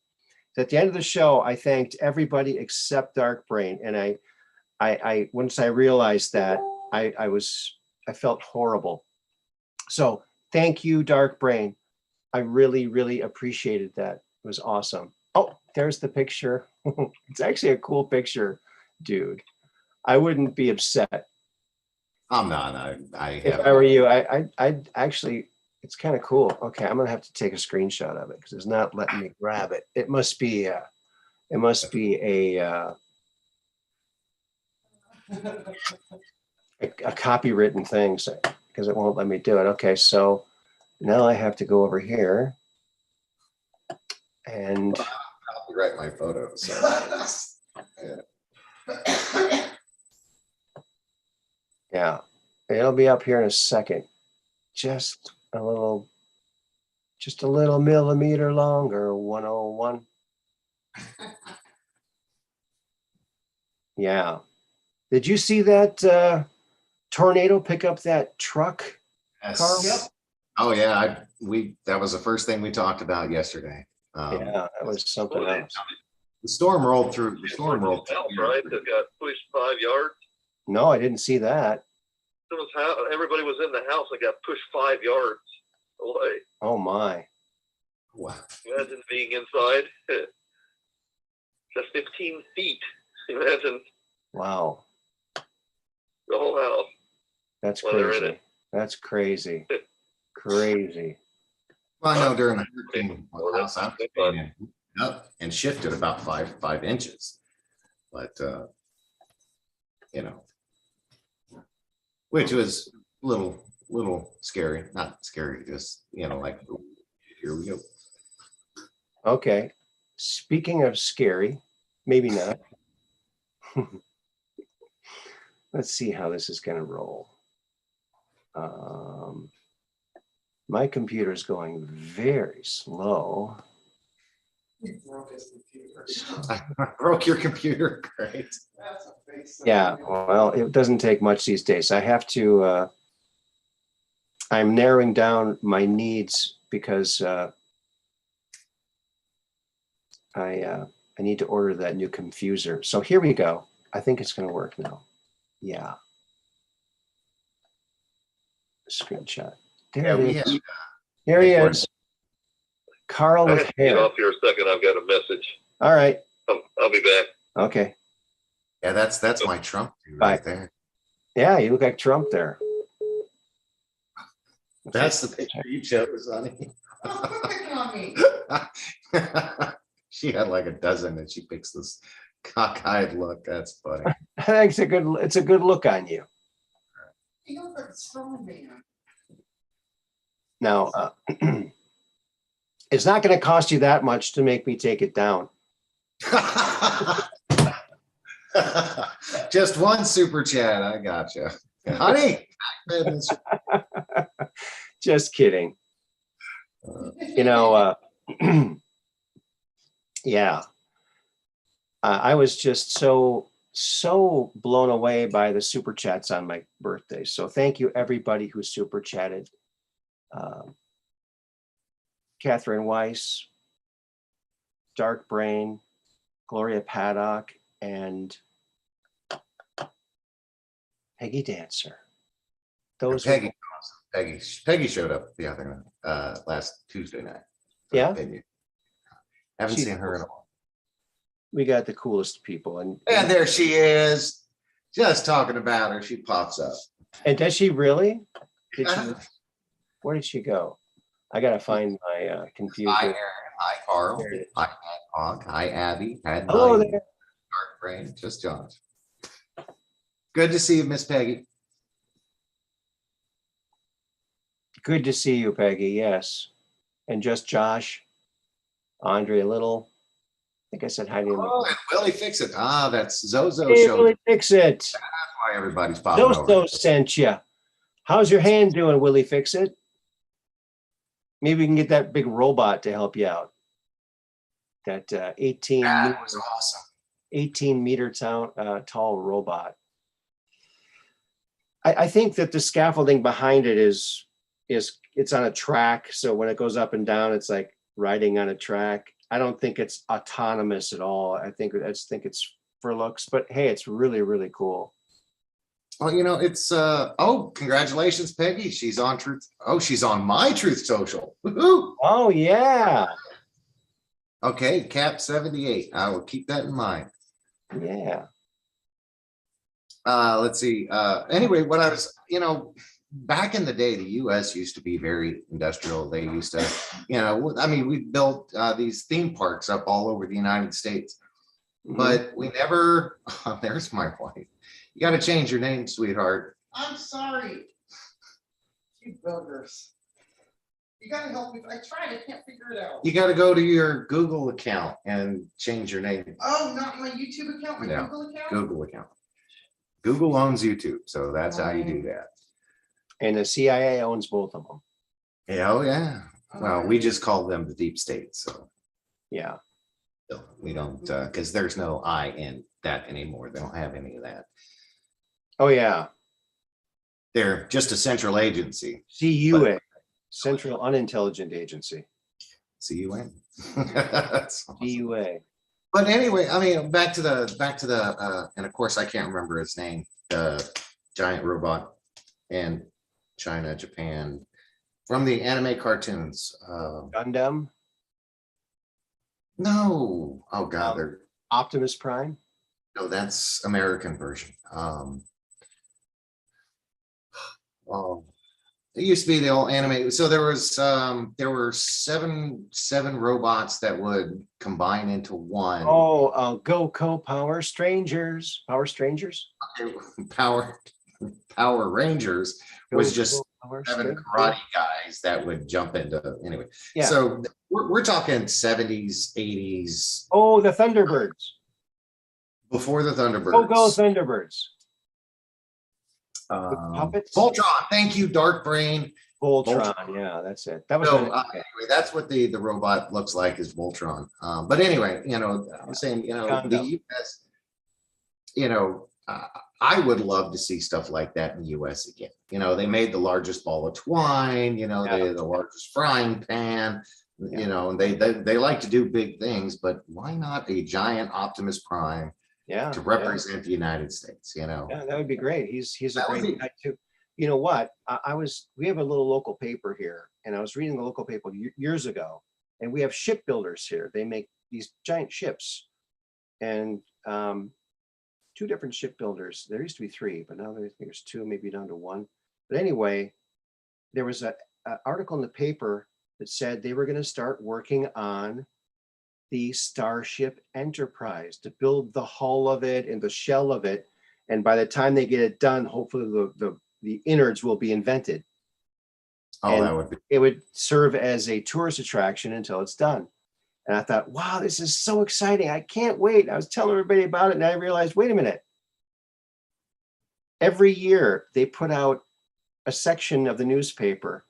Speaker 1: At the end of the show, I thanked everybody except Dark Brain, and I once I realized that, I felt horrible. So thank you, Dark Brain. I really, really appreciated that. It was awesome. Oh, there's the picture. It's actually a cool picture, dude. I wouldn't be upset
Speaker 3: I'm not. I
Speaker 1: if
Speaker 3: have.
Speaker 1: I were you. I'd actually, it's kind of cool. Okay, I'm gonna have to take a screenshot of it because it's not letting me grab it. It must be a copywritten thing, so because it won't let me do it. Okay, so now I have to go over here and
Speaker 3: Copyright my photos. So.
Speaker 1: yeah, it'll be up here in a second. Just a little millimeter longer. 101. Yeah. Did you see that tornado pick up that truck?
Speaker 3: Yes.
Speaker 1: Carl?
Speaker 4: Yep.
Speaker 3: Oh yeah, that was the first thing we talked about yesterday.
Speaker 1: Yeah, that was something
Speaker 2: Well,
Speaker 1: else.
Speaker 3: The storm rolled through. The storm rolled
Speaker 2: House,
Speaker 3: through.
Speaker 2: right? That got pushed 5 yards.
Speaker 1: No, I didn't see that.
Speaker 2: It was how everybody was in the house and got pushed 5 yards away.
Speaker 1: Oh my.
Speaker 3: Wow.
Speaker 2: Imagine being inside. Just 15 feet. Imagine
Speaker 1: Wow.
Speaker 2: the whole house.
Speaker 1: That's
Speaker 2: Well, they're in
Speaker 1: crazy.
Speaker 2: it.
Speaker 1: That's crazy. Crazy.
Speaker 3: Well, I know during the hurricane,
Speaker 2: Well,
Speaker 3: the house
Speaker 2: that's-
Speaker 3: I'm staying in up and shifted about five inches, but which was a little scary. Not scary, just like here we go.
Speaker 1: Okay. Speaking of scary, maybe not. Let's see how this is going to roll. My computer's going very slow.
Speaker 4: He broke his computer.
Speaker 3: I broke your computer. Great.
Speaker 4: That's a face.
Speaker 1: Yeah, well, it doesn't take much these days. I have to, I'm narrowing down my needs because I need to order that new confuser. So here we go. I think it's going to work now. Yeah. Screenshot. There
Speaker 3: Yeah,
Speaker 1: it
Speaker 3: we
Speaker 1: is.
Speaker 3: have.
Speaker 1: Here he is. Carl
Speaker 2: I
Speaker 1: with
Speaker 2: have to get
Speaker 1: hair.
Speaker 2: off here a second. I've got a message.
Speaker 1: All right.
Speaker 2: I'll be back.
Speaker 1: Okay.
Speaker 3: Yeah, that's my Trump dude
Speaker 1: Bye.
Speaker 3: right there.
Speaker 1: Yeah, you look like Trump there.
Speaker 3: That's the picture you chose, honey.
Speaker 4: Oh, quit picking on me.
Speaker 3: She had like a dozen, and she picks this cockeyed look. That's funny.
Speaker 1: I think it's a good look on you.
Speaker 4: You look like a strong man.
Speaker 1: Now, it's not going to cost you that much to make me take it down.
Speaker 3: Just one super chat. I gotcha, honey.
Speaker 1: Just kidding. Yeah. I was just so blown away by the super chats on my birthday. So thank you everybody who super chatted. Catherine Weiss, Dark Brain, Gloria Paddock, and Peggy Dancer. Those
Speaker 3: Peggy showed up the other last Tuesday night.
Speaker 1: Yeah?
Speaker 3: Haven't
Speaker 1: She's
Speaker 3: seen her in a while.
Speaker 1: we got the coolest people, and
Speaker 3: There she is. Just talking about her. She pops up.
Speaker 1: and does she really? Where did she go? I gotta find my
Speaker 3: Hi,
Speaker 1: computer.
Speaker 3: Aaron. Hi, Carl.
Speaker 1: There it is.
Speaker 3: Hi, Hog. Hi, Abby. Had
Speaker 1: Hello
Speaker 3: my
Speaker 1: there.
Speaker 3: Dark Brain. Just Josh. Good to see you, Miss Peggy.
Speaker 1: Good to see you, Peggy. Yes, and just Josh, Andrea Little. I think I said hi to him.
Speaker 3: Oh, and Willie Fix It. Ah, that's Zozo
Speaker 1: Hey,
Speaker 3: show.
Speaker 1: Willie, fix it.
Speaker 3: That's why everybody's popping over.
Speaker 1: Zozo sent you. How's your hand doing, Willie? Fix it. Maybe we can get that big robot to help you out. That 18
Speaker 3: That was awesome.
Speaker 1: 18-meter tall robot. I think that the scaffolding behind it is it's on a track. So when it goes up and down, it's like riding on a track. I don't think it's autonomous at all. I just think it's for looks, but hey, it's really, really cool.
Speaker 3: Well, it's congratulations, Peggy. She's on Truth. Oh, she's on my Truth Social. Woohoo!
Speaker 1: Oh yeah.
Speaker 3: Okay, Cap 78. I will keep that in mind.
Speaker 1: Yeah.
Speaker 3: Let's see. Anyway, what I was, back in the day, the US used to be very industrial. They used to, I mean, we built these theme parks up all over the United States,
Speaker 1: Mhm.
Speaker 3: but we never, oh, there's my wife. You got to change your name, sweetheart.
Speaker 4: I'm sorry. You buggers. You gotta help me. I tried, I can't figure it out.
Speaker 3: You got to go to your Google account and change your name.
Speaker 4: Oh, not my YouTube account, my
Speaker 3: No,
Speaker 4: Google account?
Speaker 3: Google account. Google owns YouTube, so that's how you do that.
Speaker 1: And the CIA owns both of them.
Speaker 3: Yeah, oh yeah. Well, we just call them the deep state, so
Speaker 1: Yeah.
Speaker 3: we don't, because there's no I in that anymore. They don't have any of that.
Speaker 1: Oh, yeah.
Speaker 3: They're just a central agency.
Speaker 1: CUA, Central Unintelligent Agency.
Speaker 3: CUN.
Speaker 1: CUA.
Speaker 3: But anyway, I mean, back to the, and of course I can't remember his name, the giant robot in China, Japan, from the anime cartoons.
Speaker 1: Gundam,
Speaker 3: No, oh God, they're
Speaker 1: Optimus Prime.
Speaker 3: no, that's American version. Oh, it used to be the old anime. So there were seven robots that would combine into one.
Speaker 1: Oh, GoCo Power Strangers. Power Strangers.
Speaker 3: Power Rangers was
Speaker 1: Go
Speaker 3: just
Speaker 1: Power
Speaker 3: seven
Speaker 1: Strangers.
Speaker 3: karate guys that would jump into anyway.
Speaker 1: Yeah.
Speaker 3: So we're talking 70s, 80s,
Speaker 1: Oh, the Thunderbirds.
Speaker 3: before the Thunderbirds.
Speaker 1: Go Thunderbirds. puppets?
Speaker 3: Voltron. Thank you, Dark Brain.
Speaker 1: Voltron. Yeah, that's it. That was
Speaker 3: So
Speaker 1: okay.
Speaker 3: anyway, that's what the robot looks like, is Voltron. But anyway, I was saying, the
Speaker 1: Gundam.
Speaker 3: US, I would love to see stuff like that in the US again. They made the largest ball of twine, they had the largest frying pan, and they like to do big things, but why not a giant Optimus Prime to represent the United States,
Speaker 1: Yeah, that would be great. He's a
Speaker 3: That would
Speaker 1: great
Speaker 3: be-
Speaker 1: guy too. You know what? We have a little local paper here, and I was reading the local paper years ago, and we have shipbuilders here. They make these giant ships, and two different shipbuilders. There used to be three, but now there's two, maybe down to one. But anyway, there was a article in the paper that said they were going to start working on the Starship Enterprise to build the hull of it and the shell of it. And by the time they get it done, hopefully the innards will be invented.
Speaker 3: Oh,
Speaker 1: And
Speaker 3: that would be
Speaker 1: it would serve as a tourist attraction until it's done. And I thought, wow, this is so exciting. I can't wait. I was telling everybody about it, and I realized, wait a minute. Every year they put out a section of the newspaper.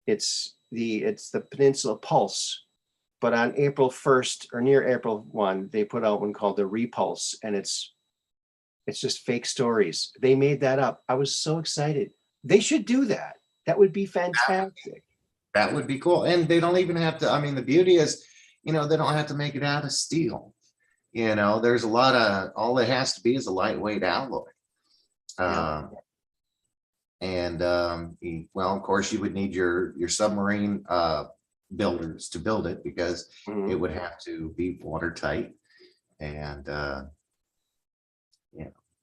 Speaker 1: It's the Peninsula Pulse. But on April 1st or near April 1, they put out one called the Repulse, and it's just fake stories. They made that up. I was so excited. They should do that. That would be fantastic.
Speaker 3: That would be cool. And they don't even have to, I mean, the beauty is, they don't have to make it out of steel. There's a lot of, all it has to be is a lightweight alloy.
Speaker 1: Yeah.
Speaker 3: Well, of course, you would need your submarine builders to build it, because
Speaker 1: Mhm.
Speaker 3: it would have to be watertight. And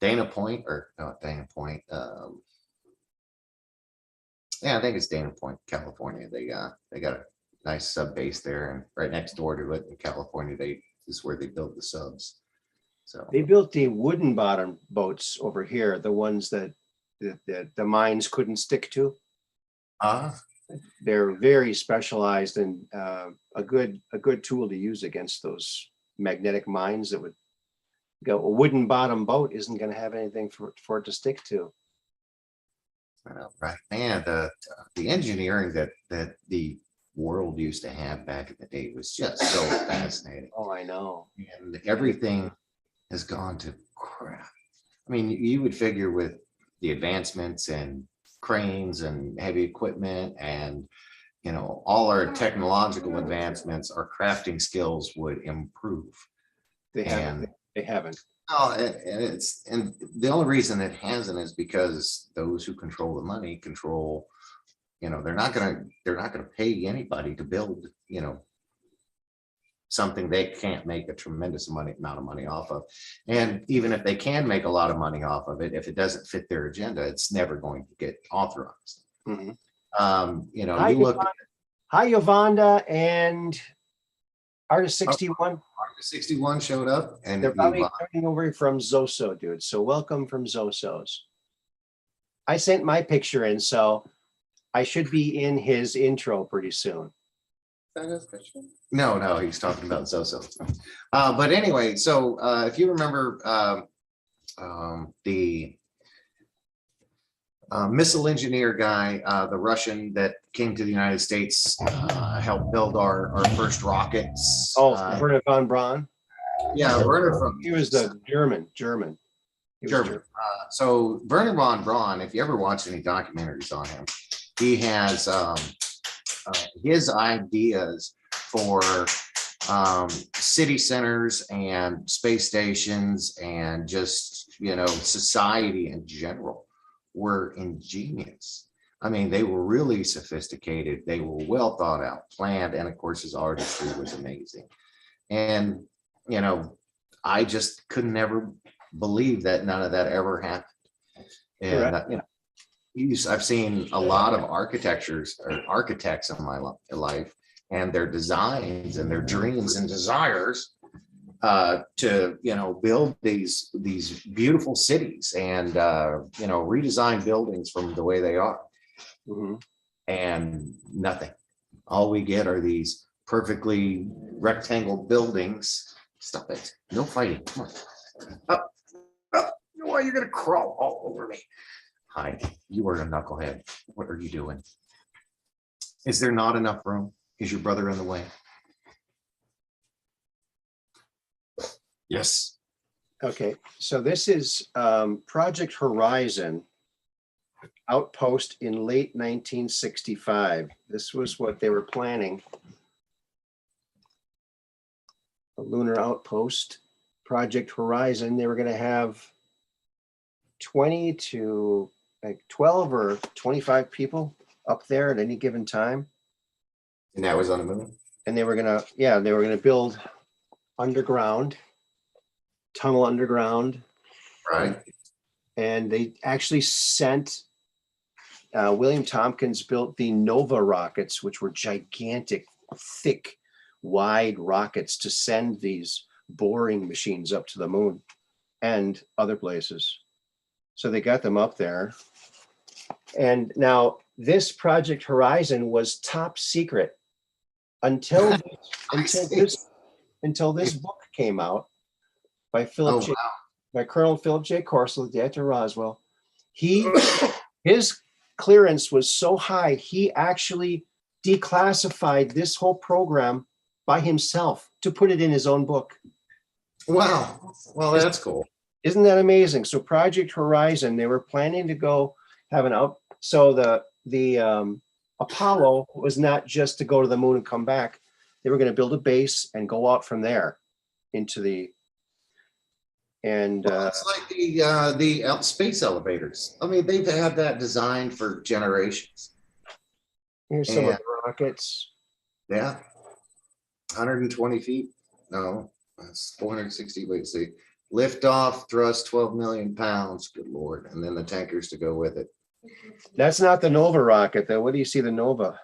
Speaker 3: Dana Point, or not Dana Point, I think it's Dana Point, California. They got a nice sub base there, and right next door to it in California, is where they build the subs. So
Speaker 1: They built the wooden bottom boats over here, the ones that the mines couldn't stick to. They're very specialized and a good tool to use against those magnetic mines that would go. A wooden bottom boat isn't going to have anything for it to stick to.
Speaker 3: right, man, the engineering that the world used to have back in the day was just so fascinating.
Speaker 1: Oh, I know.
Speaker 3: And everything has gone to crap. I mean, you would figure with the advancements and cranes and heavy equipment and all our technological advancements, our crafting skills would improve.
Speaker 1: They haven't. They haven't.
Speaker 3: Oh, and the only reason it hasn't is because those who control the money control. They're not gonna pay anybody to build something they can't make a tremendous amount of money off of. And even if they can make a lot of money off of it, if it doesn't fit their agenda, it's never going to get authorized.
Speaker 1: Mhm.
Speaker 3: You know,
Speaker 1: Hi,
Speaker 3: you look at
Speaker 1: Hi, Yovanda and Artist 61.
Speaker 3: 61 showed up and
Speaker 1: They're probably
Speaker 3: Yvonne-
Speaker 1: coming over from Zoso, dude. So welcome from Zosos. I sent my picture in, so I should be in his intro pretty soon.
Speaker 3: no, he's talking about Zoso. But anyway, so if you remember the missile engineer guy, the Russian that came to the United States, helped build our first rockets.
Speaker 1: Oh, Werner von Braun.
Speaker 3: Yeah, Werner from
Speaker 1: He was the German. He was
Speaker 3: German. So Werner von Braun, if you ever watch any documentaries on him, he has his ideas for city centers and space stations and just, you know, society in general were ingenious. I mean, they were really sophisticated. They were well thought out, planned, and of course his artistry was amazing. And, you know, I just could never believe that none of that ever happened. And, you know, I've seen a lot of architectures or architects in my life, and their designs and their dreams and desires to, you know, build these beautiful cities and, you know, redesign buildings from the way they are.
Speaker 1: Mhm.
Speaker 3: And nothing. All we get are these perfectly rectangle buildings. Stop it. No fighting. Come on. Up. Why are you going to crawl all over me? Hi, you are a knucklehead. What are you doing? Is there not enough room? Is your brother in the way? Yes.
Speaker 1: Okay, so this is Project Horizon outpost in late 1965. This was what they were planning. A lunar outpost, Project Horizon. They were going to have 20 to like 12 or 25 people up there at any given time.
Speaker 3: And that was on the moon.
Speaker 1: And they were gonna, yeah, they were gonna build underground, tunnel underground.
Speaker 3: Right.
Speaker 1: And they actually sent, William Tompkins built the Nova rockets, which were gigantic, thick, wide rockets to send these boring machines up to the moon and other places. So they got them up there. And now this Project Horizon was top secret until this book came out by Philip J. By Colonel Philip J. Corso, the day after Roswell. His clearance was so high, he actually declassified this whole program by himself to put it in his own book.
Speaker 3: Wow. Well, that's cool.
Speaker 1: Isn't that amazing? So Project Horizon, they were planning to go have an out. So the Apollo was not just to go to the moon and come back. They were going to build a base and go out from there into the. And
Speaker 3: It's like the space elevators. I mean, they've had that designed for generations.
Speaker 1: Here's some of the rockets.
Speaker 3: Yeah. 120 feet. No, that's 460. Wait, see. Lift off, thrust 12 million pounds. Good Lord. And then the tankers to go with it.
Speaker 1: That's not the Nova rocket, though. What do you see the Nova?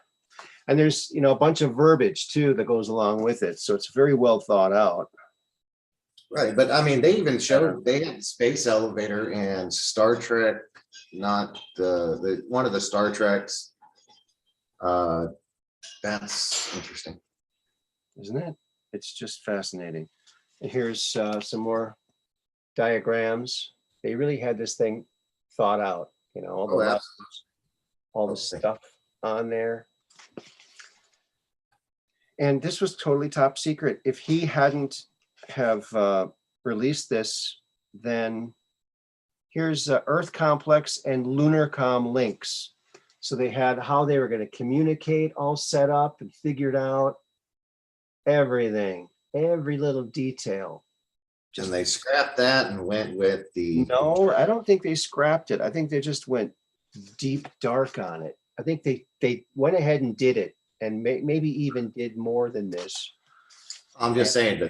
Speaker 1: And there's, you know, a bunch of verbiage too that goes along with it. So it's very well thought out.
Speaker 3: Right. But I mean, they even showed they had space elevator in Star Trek, not the one of the Star Treks. That's interesting.
Speaker 1: Isn't it? It's just fascinating. And here's some more diagrams. They really had this thing thought out, you know, all the levels, all the stuff on there. And this was totally top secret. If he hadn't have released this, then here's Earth Complex and Lunar Com links. So they had how they were going to communicate all set up and figured out everything, every little detail.
Speaker 3: And they scrapped that and went with the.
Speaker 1: No, I don't think they scrapped it. I think they just went deep dark on it. I think they went ahead and did it, and maybe even did more than this.
Speaker 3: I'm just saying the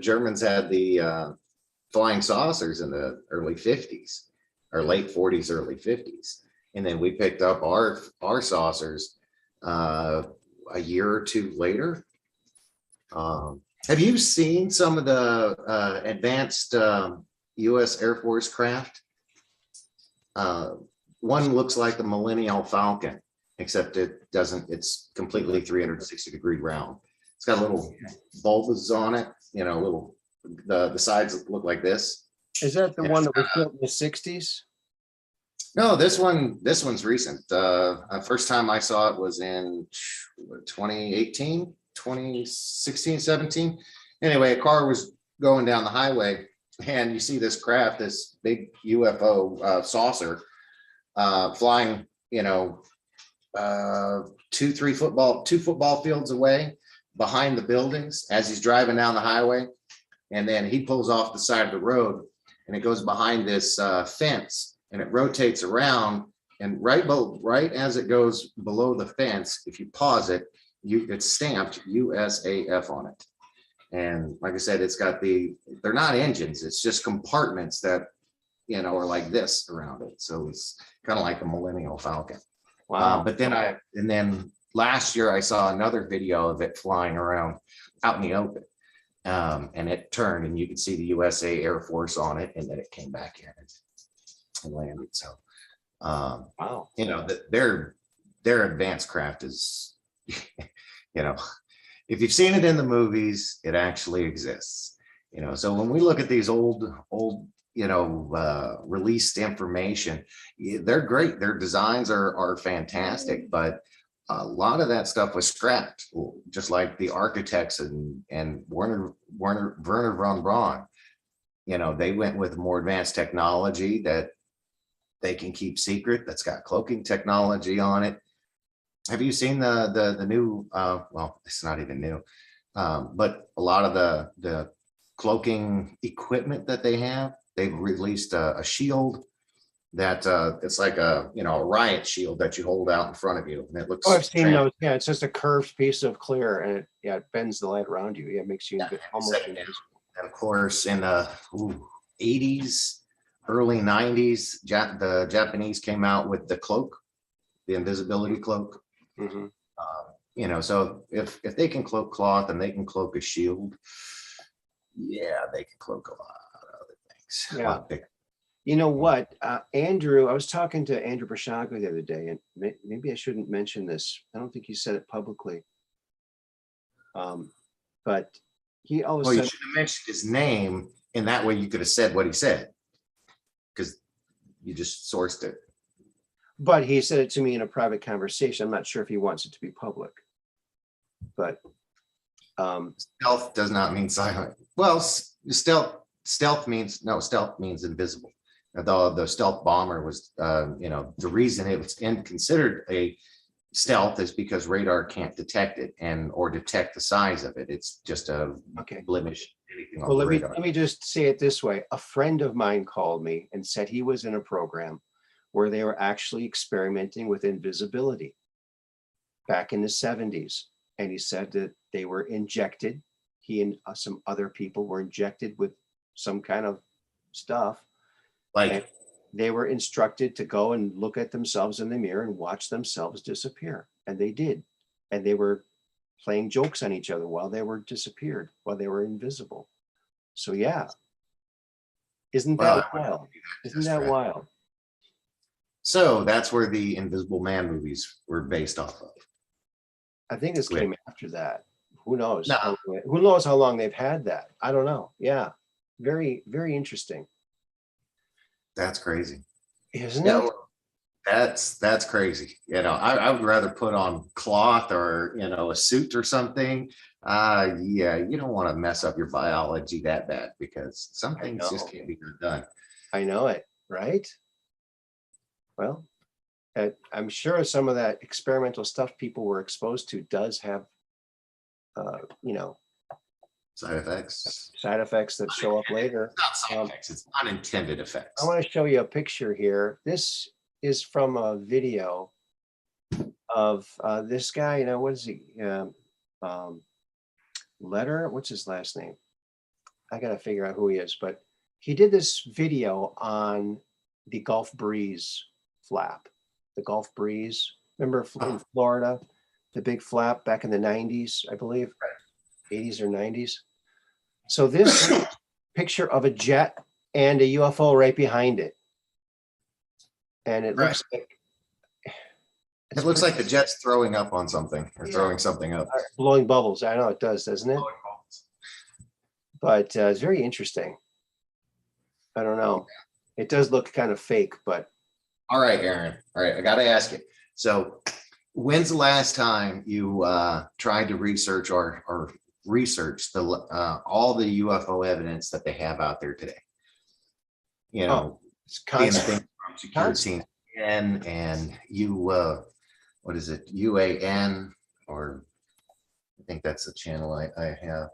Speaker 3: Germans had the flying saucers in the early 50s or late 40s, early 50s. And then we picked up our saucers a year or two later. Have you seen some of the advanced U.S. Air Force craft? One looks like the Millennium Falcon, except it doesn't, it's completely 360-degree round. It's got little bulbs on it, you know, little, the sides look like this.
Speaker 1: Is that the one that was built in the 60s?
Speaker 3: No, this one's recent. First time I saw it was in 2018, 2016, 17. Anyway, a car was going down the highway and you see this craft, this big UFO saucer flying, you know, 2 football fields away behind the buildings as he's driving down the highway. And then he pulls off the side of the road and it goes behind this fence and it rotates around. And right as it goes below the fence, if you pause it, it's stamped USAF on it. And like I said, it's got they're not engines, it's just compartments that, you know, are like this around it. So it's kind of like a Millennium Falcon.
Speaker 1: Wow.
Speaker 3: But then last year I saw another video of it flying around out in the open. And it turned and you could see the USA Air Force on it, and then it came back in and landed. So
Speaker 1: Wow.
Speaker 3: you know, their advanced craft is, you know, if you've seen it in the movies, it actually exists. You know, so when we look at these old, you know, released information, they're great. Their designs are fantastic, but a lot of that stuff was scrapped, just like the architects and Werner von Braun. You know, they went with more advanced technology that they can keep secret, that's got cloaking technology on it. Have you seen the new, well, it's not even new, but a lot of the cloaking equipment that they have, they've released a shield that it's like a, you know, a riot shield that you hold out in front of you, and it looks.
Speaker 1: Oh, I've seen those. Yeah, it's just a curved piece of clear, and it bends the light around you. Yeah, it makes you almost invisible.
Speaker 3: And of course, in the 80s, early 90s, the Japanese came out with the cloak, the invisibility cloak.
Speaker 1: Mm-hmm.
Speaker 3: You know, so if they can cloak cloth and they can cloak a shield, yeah, they can cloak a lot of other things.
Speaker 1: Yeah. You know what, Andrew, I was talking to Andrew Brashago the other day, and maybe I shouldn't mention this. I don't think he said it publicly. But he always
Speaker 3: Well, you
Speaker 1: said,
Speaker 3: should have mentioned his name, and that way you could have said what he said, because you just sourced it.
Speaker 1: but he said it to me in a private conversation. I'm not sure if he wants it to be public. But
Speaker 3: Stealth does not mean silent. Well, stealth means invisible. Although the stealth bomber was, you know, the reason it was considered a stealth is because radar can't detect it or detect the size of it. It's just a blemish. Anything
Speaker 1: well,
Speaker 3: on the radar.
Speaker 1: let me just say it this way. A friend of mine called me and said he was in a program where they were actually experimenting with invisibility back in the 70s. And he said that they were injected. He and some other people were injected with some kind of stuff. And they were instructed to go and look at themselves in the mirror and watch themselves disappear. And they did. And they were playing jokes on each other while they were disappeared, while they were invisible. So yeah. Isn't that wild? Isn't that wild?
Speaker 3: So that's where the Invisible Man movies were based off of.
Speaker 1: I think this came after that. Who knows?
Speaker 3: No.
Speaker 1: Who knows how long they've had that? I don't know. Yeah. Very, very interesting.
Speaker 3: That's crazy.
Speaker 1: Isn't it?
Speaker 3: That's crazy. You know, I would rather put on cloth or, you know, a suit or something. Yeah, you don't want to mess up your biology that bad, because some things just can't be done.
Speaker 1: I know it, right? Well, I'm sure some of that experimental stuff people were exposed to does have, you know,
Speaker 3: side effects
Speaker 1: that show up later.
Speaker 3: Not side effects, it's unintended effects.
Speaker 1: I want to show you a picture here. This is from a video of this guy. You know, what is he? Letter. What's his last name? I got to figure out who he is, but he did this video on the Gulf Breeze flap. The Gulf Breeze. Remember in Florida, the big flap back in the 90s, I believe, 80s or 90s. So this picture of a jet and a UFO right behind it. And it looks like
Speaker 3: It looks like the jet's throwing up on something or throwing something up.
Speaker 1: blowing bubbles. I know it does, doesn't it? But it's very interesting. I don't know. It does look kind of fake, but.
Speaker 3: All right, Aaron. All right, I got to ask you. So, when's the last time you tried to research or research the all the UFO evidence that they have out there today? You know,
Speaker 1: it's
Speaker 3: seeing
Speaker 1: constant.
Speaker 3: things from Security and what is it, UAN, or I think that's the channel I have.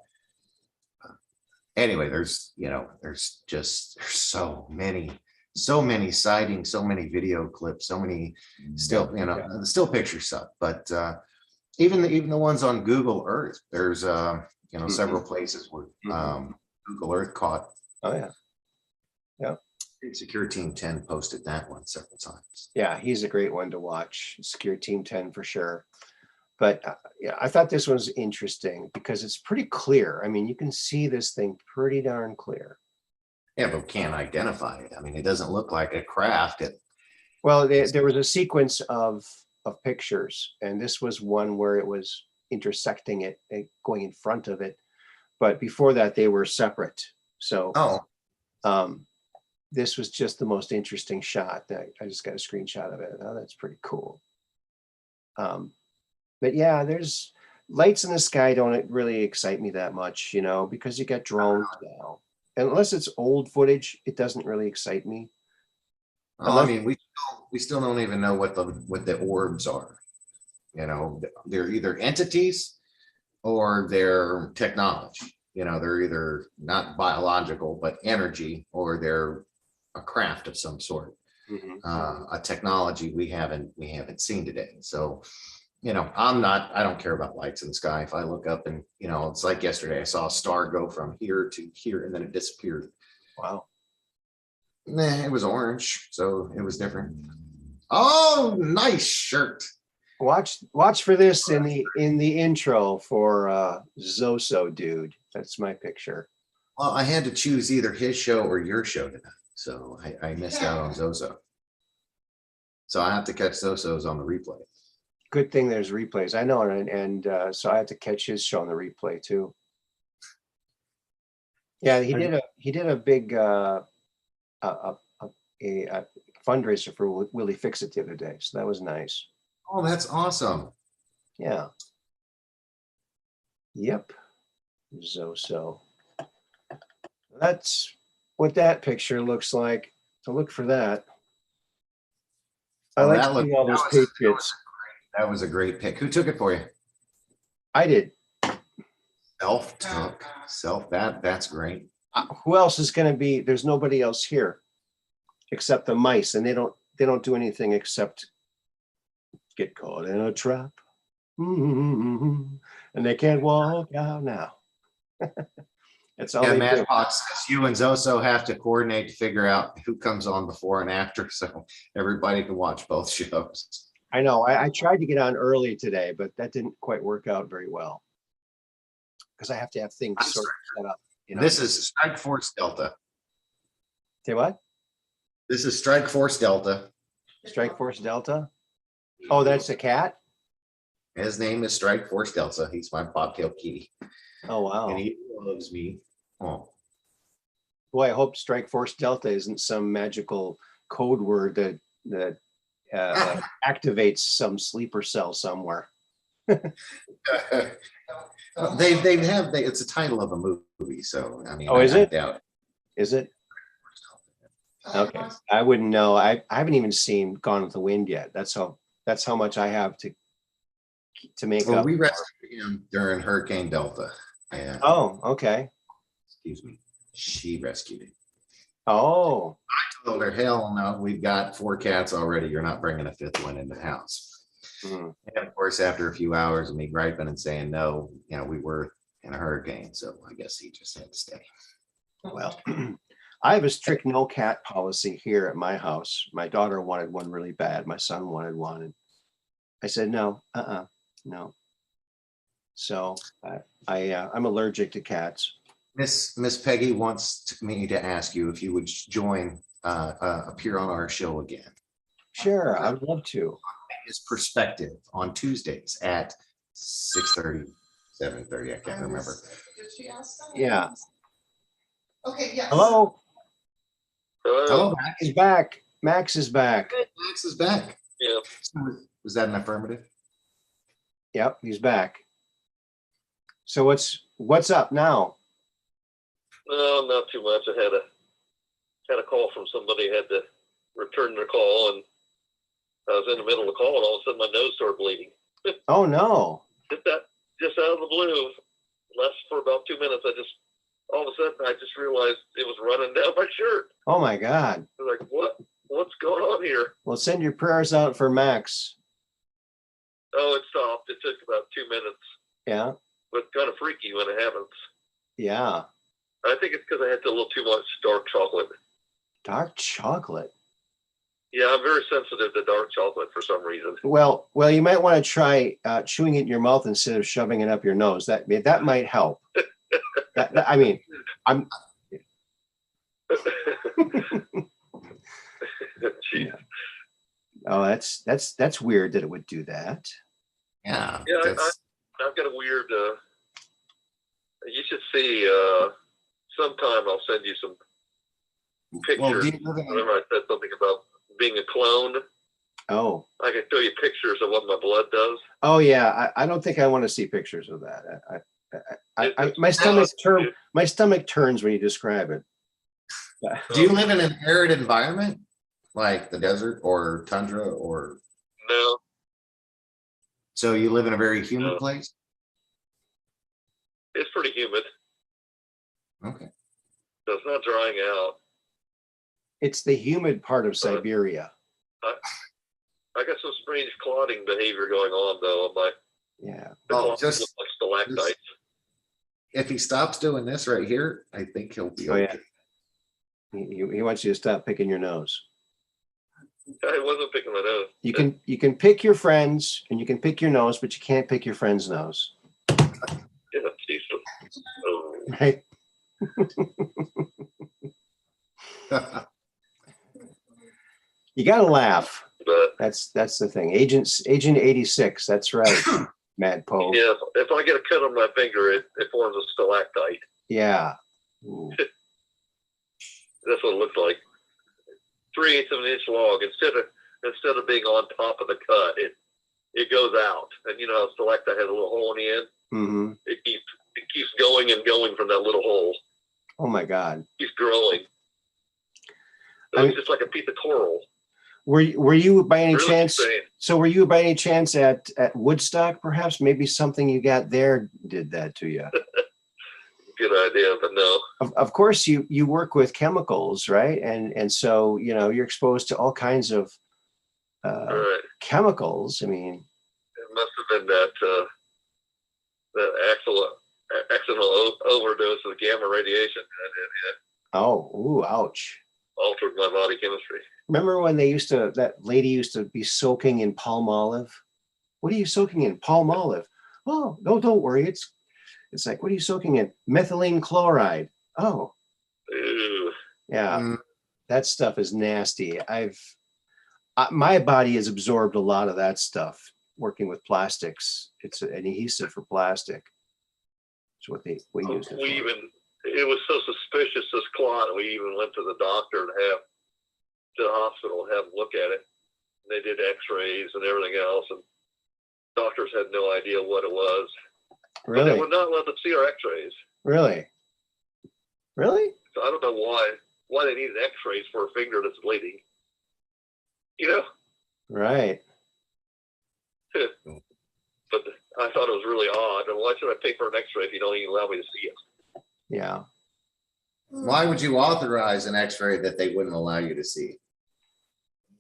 Speaker 3: Anyway, there's so many sightings, so many video clips, so many still, the still pictures suck, but even the ones on Google Earth, there's several places where Google Earth caught.
Speaker 1: Oh yeah.
Speaker 3: Secure Team 10 posted that one several times.
Speaker 1: Yeah, he's a great one to watch. Secure Team 10 for sure. But yeah, I thought this was interesting because it's pretty clear. I mean, you can see this thing pretty darn clear.
Speaker 3: Yeah, but can't identify it. I mean, it doesn't look like a craft.
Speaker 1: Well, there was a sequence of pictures, and this was one where it was intersecting it and going in front of it. But before that, they were separate. So this was just the most interesting shot. I just got a screenshot of it. Oh, that's pretty cool. But yeah, there's lights in the sky don't really excite me that much, because you got drones now. And unless it's old footage, it doesn't really excite me.
Speaker 3: I mean, we still don't even know what the orbs are. They're either entities or they're technology. They're either not biological but energy, or they're a craft of some sort, a technology we haven't seen today. So, I don't care about lights in the sky. If I look up and, it's like yesterday, I saw a star go from here to here and then it disappeared.
Speaker 1: Wow.
Speaker 3: Nah, it was orange, so it was different. Oh, nice shirt.
Speaker 1: Watch for this in the intro for Zoso dude. That's my picture.
Speaker 3: Well, I had to choose either his show or your show tonight, so I missed out on Zoso. So I have to catch Zoso's on the replay.
Speaker 1: Good thing there's replays. I know, and so I have to catch his show on the replay too. Yeah, he did a big a fundraiser for Willie Fix-It the other day, so that was nice.
Speaker 3: Oh, that's awesome.
Speaker 1: Yeah. Yep. So that's what that picture looks like. So look for that. I like seeing all those Patriots.
Speaker 3: That was a great pick. Who took it for you?
Speaker 1: I did.
Speaker 3: Self. That's great.
Speaker 1: Who else is going to be? There's nobody else here except the mice, and they don't do anything except get caught in a trap, and they can't walk out now. That's all.
Speaker 3: Yeah,
Speaker 1: they do.
Speaker 3: Fox, you and Zoso have to coordinate to figure out who comes on before and after, so everybody can watch both shows.
Speaker 1: I know. I tried to get on early today, but that didn't quite work out very well because I have to have things sort of set up.
Speaker 3: This is Strike Force Delta.
Speaker 1: Say what?
Speaker 3: This is Strike Force Delta.
Speaker 1: Strike Force Delta? Oh, that's a cat?
Speaker 3: His name is Strike Force Delta. He's my bobtail kitty.
Speaker 1: Oh, wow.
Speaker 3: And he loves me. Oh.
Speaker 1: Boy, I hope Strike Force Delta isn't some magical code word that activates some sleeper cell somewhere.
Speaker 3: It's a title of a movie, so I mean.
Speaker 1: Oh, is it?
Speaker 3: Doubt it.
Speaker 1: Is it? Okay, I wouldn't know. I haven't even seen Gone with the Wind yet. That's how much I have to make
Speaker 3: Well,
Speaker 1: up.
Speaker 3: we rescued him during Hurricane Delta. And,
Speaker 1: Oh, okay.
Speaker 3: excuse me. She rescued him.
Speaker 1: Oh,
Speaker 3: I told her, hell no, we've got 4 cats already. You're not bringing a 5th one in the house.
Speaker 1: mhm.
Speaker 3: And of course, after a few hours of me griping and saying no, we were in a hurricane, so I guess he just had to stay.
Speaker 1: Well, I have a strict no cat policy here at my house. My daughter wanted one really bad. My son wanted one. And I said, no, no. So I'm allergic to cats.
Speaker 3: Miss Peggy wants me to ask you if you would join, appear on our show again.
Speaker 1: Sure, I'd love to.
Speaker 3: His perspective on Tuesdays at 6:30, 7:30. I can't remember.
Speaker 4: Did she ask that?
Speaker 1: Yeah.
Speaker 4: Okay, yes.
Speaker 1: Hello,
Speaker 3: Hello, Max.
Speaker 1: he's back. Max is back.
Speaker 3: Max is back.
Speaker 2: Yeah.
Speaker 3: Was that an affirmative?
Speaker 1: Yep, he's back. So what's up now?
Speaker 2: No, not too much. I had a call from somebody, had to return their call, and I was in the middle of the call, and all of a sudden my nose started bleeding.
Speaker 1: Oh no.
Speaker 2: Just out of the blue. Left for about 2 minutes. All of a sudden I just realized it was running down my shirt.
Speaker 1: Oh my God.
Speaker 2: I was like, what's going on here?
Speaker 1: Well, send your prayers out for Max.
Speaker 2: Oh, it stopped. It took about 2 minutes,
Speaker 1: Yeah.
Speaker 2: but kind of freaky when it happens.
Speaker 1: Yeah.
Speaker 2: I think it's because I had a little too much dark chocolate.
Speaker 1: Dark chocolate.
Speaker 2: Yeah, I'm very sensitive to dark chocolate for some reason.
Speaker 1: Well, you might want to try chewing it in your mouth instead of shoving it up your nose. That might help. I mean, I'm.
Speaker 2: Jeez.
Speaker 1: Oh, that's weird that it would do that.
Speaker 3: Yeah.
Speaker 2: Yeah,
Speaker 3: that's-
Speaker 2: I've got a weird. You should see. Sometime I'll send you some pictures.
Speaker 3: well, do you live in-
Speaker 2: Remember, I said something about being a clone.
Speaker 1: Oh.
Speaker 2: I can show you pictures of what my blood does.
Speaker 1: Oh yeah. I don't think I want to see pictures of that. My stomach turns when you describe it.
Speaker 3: Do you live in an arid environment like the desert or tundra, or
Speaker 2: No,
Speaker 3: so you live in a very humid
Speaker 2: No.
Speaker 3: place?
Speaker 2: it's pretty humid,
Speaker 3: Okay.
Speaker 2: so it's not drying out.
Speaker 1: It's the humid part of Siberia.
Speaker 2: I got some strange clotting behavior going on though.
Speaker 1: Yeah.
Speaker 2: The
Speaker 3: Oh,
Speaker 2: clots
Speaker 3: just-
Speaker 2: look like stalactites.
Speaker 3: If he stops doing this right here, I think he'll be
Speaker 1: Oh, yeah.
Speaker 3: okay.
Speaker 1: He wants you to stop picking your nose.
Speaker 2: I wasn't picking my nose.
Speaker 1: You can pick your friends and you can pick your nose, but you can't pick your friend's nose.
Speaker 2: Yeah, Jesus. Oh.
Speaker 1: Right? You gotta laugh.
Speaker 2: But
Speaker 1: That's the thing. Agent 86. That's right. Mad Poe.
Speaker 2: yeah, if I get a cut on my finger, it forms a stalactite.
Speaker 1: Yeah. Ooh.
Speaker 2: That's what it looks like. 3/8 of an inch long. Instead of being on top of the cut, it goes out. And you know how stalactite has a little hole in the end?
Speaker 1: Hmm.
Speaker 2: It keeps going and going from that little hole.
Speaker 1: Oh my God.
Speaker 2: It keeps growing.
Speaker 1: I
Speaker 2: It's
Speaker 1: mean-
Speaker 2: just like a piece of coral.
Speaker 1: Were you by any
Speaker 2: Really
Speaker 1: chance?
Speaker 2: strange.
Speaker 1: So were you by any chance at Woodstock? Perhaps maybe something you got there did that to you.
Speaker 2: Good idea, but no.
Speaker 1: Of course, you work with chemicals, right? And so you're exposed to all kinds of
Speaker 2: All right.
Speaker 1: chemicals. I mean,
Speaker 2: It must have been that accidental overdose of gamma radiation that
Speaker 1: oh, ooh, ouch.
Speaker 2: altered my body chemistry.
Speaker 1: Remember when that lady used to be soaking in palm olive? What are you soaking in? Palm olive. Oh, no, don't worry. It's like, what are you soaking in? Methylene chloride. Oh,
Speaker 2: Ew.
Speaker 1: yeah.
Speaker 3: Mm.
Speaker 1: That stuff is nasty. My body has absorbed a lot of that stuff working with plastics. It's an adhesive for plastic. It's what we use it for.
Speaker 2: It was so suspicious, this clot, we even went to the doctor to the hospital, have them look at it. And they did x-rays and everything else, and doctors had no idea what it was. But they
Speaker 1: Really?
Speaker 2: would not let them see our x-rays.
Speaker 1: Really? Really?
Speaker 2: So I don't know why they needed x-rays for a finger that's bleeding. You know?
Speaker 1: Right.
Speaker 2: But I thought it was really odd. And why should I pay for an x-ray if you don't even allow me to see it?
Speaker 1: Yeah.
Speaker 3: Why would you authorize an X-ray that they wouldn't allow you to see?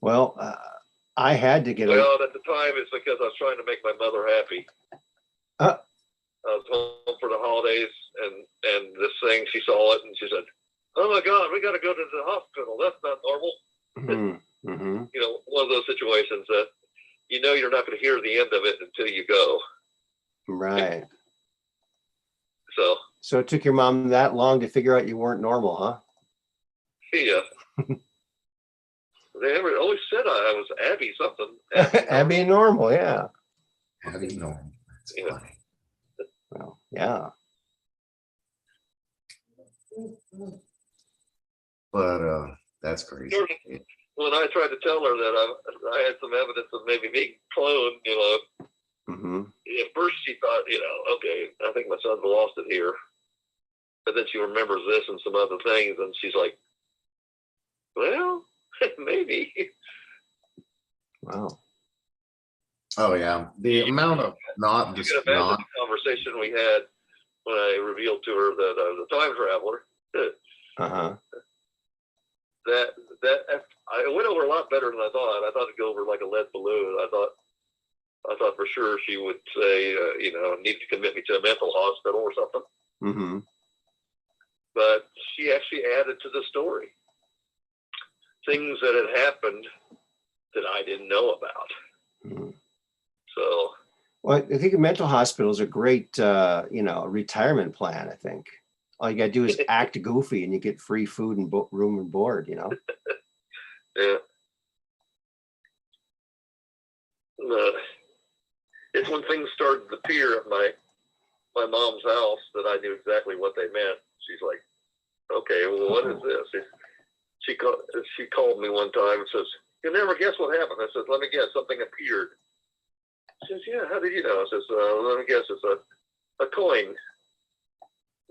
Speaker 1: Well, I had to get
Speaker 2: Well, at the time, it's because I was trying to make my mother happy.
Speaker 1: Uh.
Speaker 2: I was home for the holidays, and this thing, she saw it, and she said, "Oh my God, we got to go to the hospital. That's not normal."
Speaker 1: Mm-hmm.
Speaker 2: You know, one of those situations that you know you're not going to hear the end of it until you go.
Speaker 1: Right.
Speaker 2: So,
Speaker 1: So it took your mom that long to figure out you weren't normal, huh?
Speaker 2: yeah. They always said I was Abby something.
Speaker 1: Abby normal, yeah.
Speaker 3: Abby Norman. That's
Speaker 2: Yeah.
Speaker 3: funny.
Speaker 1: Well, yeah.
Speaker 3: But that's crazy.
Speaker 2: When I tried to tell her that I had some evidence of maybe being cloned, you know,
Speaker 1: Mm-hmm.
Speaker 2: at first she thought, you know, okay, I think my son's lost it here. But then she remembers this and some other things, and she's like, well, maybe.
Speaker 1: Wow.
Speaker 3: Oh yeah, the amount of not
Speaker 2: You
Speaker 3: just
Speaker 2: can imagine
Speaker 3: not.
Speaker 2: the conversation we had when I revealed to her that I was a time traveler.
Speaker 1: Uh-huh.
Speaker 2: That I went over a lot better than I thought. I thought it'd go over like a lead balloon. I thought for sure she would say, you know, need to commit me to a mental hospital or something.
Speaker 1: Mm-hmm.
Speaker 2: But she actually added to the story things that had happened that I didn't know about.
Speaker 1: Mm-hmm.
Speaker 2: So,
Speaker 1: Well, I think mental hospitals are great, you know, retirement plan, I think. All you got to do is act goofy and you get free food and room and board, you know?
Speaker 2: yeah. It's when things started to appear at my mom's house that I knew exactly what they meant. She's like, okay, well, what is this? She called me one time and says, "You'll never guess what happened." I said, "Let me guess, something appeared." She says, "Yeah, how did you know?" I says, "Let me guess, it's a coin."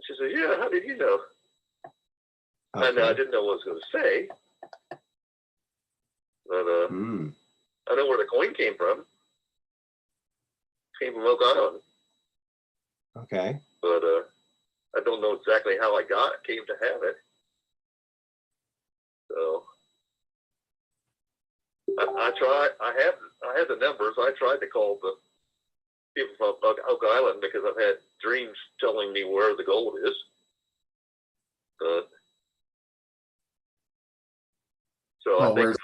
Speaker 2: She says, "Yeah, how did you know?"
Speaker 1: Okay.
Speaker 2: And I didn't know what I was going to say, but I know where the coin came from. It came from Oak Island.
Speaker 1: Okay.
Speaker 2: But I don't know exactly how I came to have it. So I tried. I had the numbers. I tried to call the people from Oak Island because I've had dreams telling me where the gold is. So I think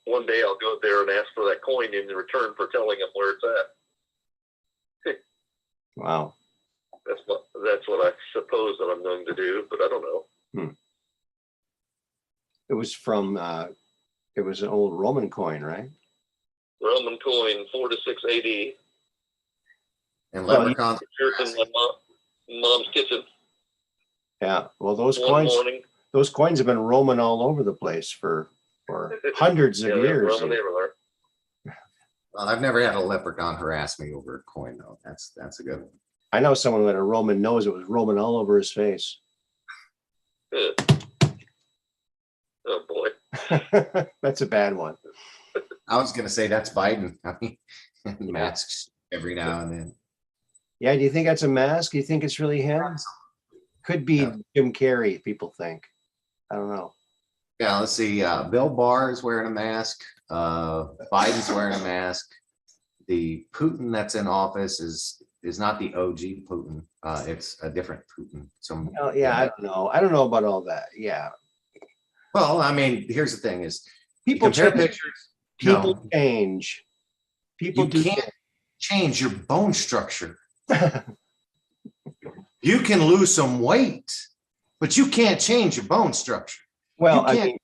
Speaker 2: one day I'll go there and ask for that coin in return for telling them where it's at.
Speaker 1: Wow.
Speaker 2: That's what I suppose that I'm going to do, but I don't know.
Speaker 1: It was from, it was an old Roman coin, right?
Speaker 2: Roman coin, 4 to 6 AD.
Speaker 3: And leprechauns.
Speaker 2: In my mom's kitchen.
Speaker 1: Yeah. Well, those
Speaker 2: One
Speaker 1: coins,
Speaker 2: morning.
Speaker 1: those coins have been roaming all over the place for hundreds of years.
Speaker 2: Roaming everywhere.
Speaker 3: Well, I've never had a leprechaun harass me over a coin though. That's a good one.
Speaker 1: I know someone with a Roman nose. It was roaming all over his face.
Speaker 2: Yeah. Oh boy.
Speaker 1: That's a bad one.
Speaker 3: I was gonna say that's Biden. I mean, masks every now and then.
Speaker 1: Yeah. Do you think that's a mask? Do you think it's really him? Could be Jim Carrey, people think. I don't know.
Speaker 3: Yeah, let's see. Bill Barr is wearing a mask. Biden's wearing a mask. The Putin that's in office is not the OG Putin. It's a different Putin.
Speaker 1: Oh, yeah, I don't know. I don't know about all that. Yeah.
Speaker 3: Well, I mean, here's the thing: is
Speaker 1: People
Speaker 3: compare
Speaker 1: change.
Speaker 3: pictures.
Speaker 1: People
Speaker 3: No,
Speaker 1: change. People
Speaker 3: you
Speaker 1: do.
Speaker 3: can't change your bone structure. You can lose some weight, but you can't change your bone structure.
Speaker 1: Well,
Speaker 3: You
Speaker 1: I
Speaker 3: can't
Speaker 1: mean,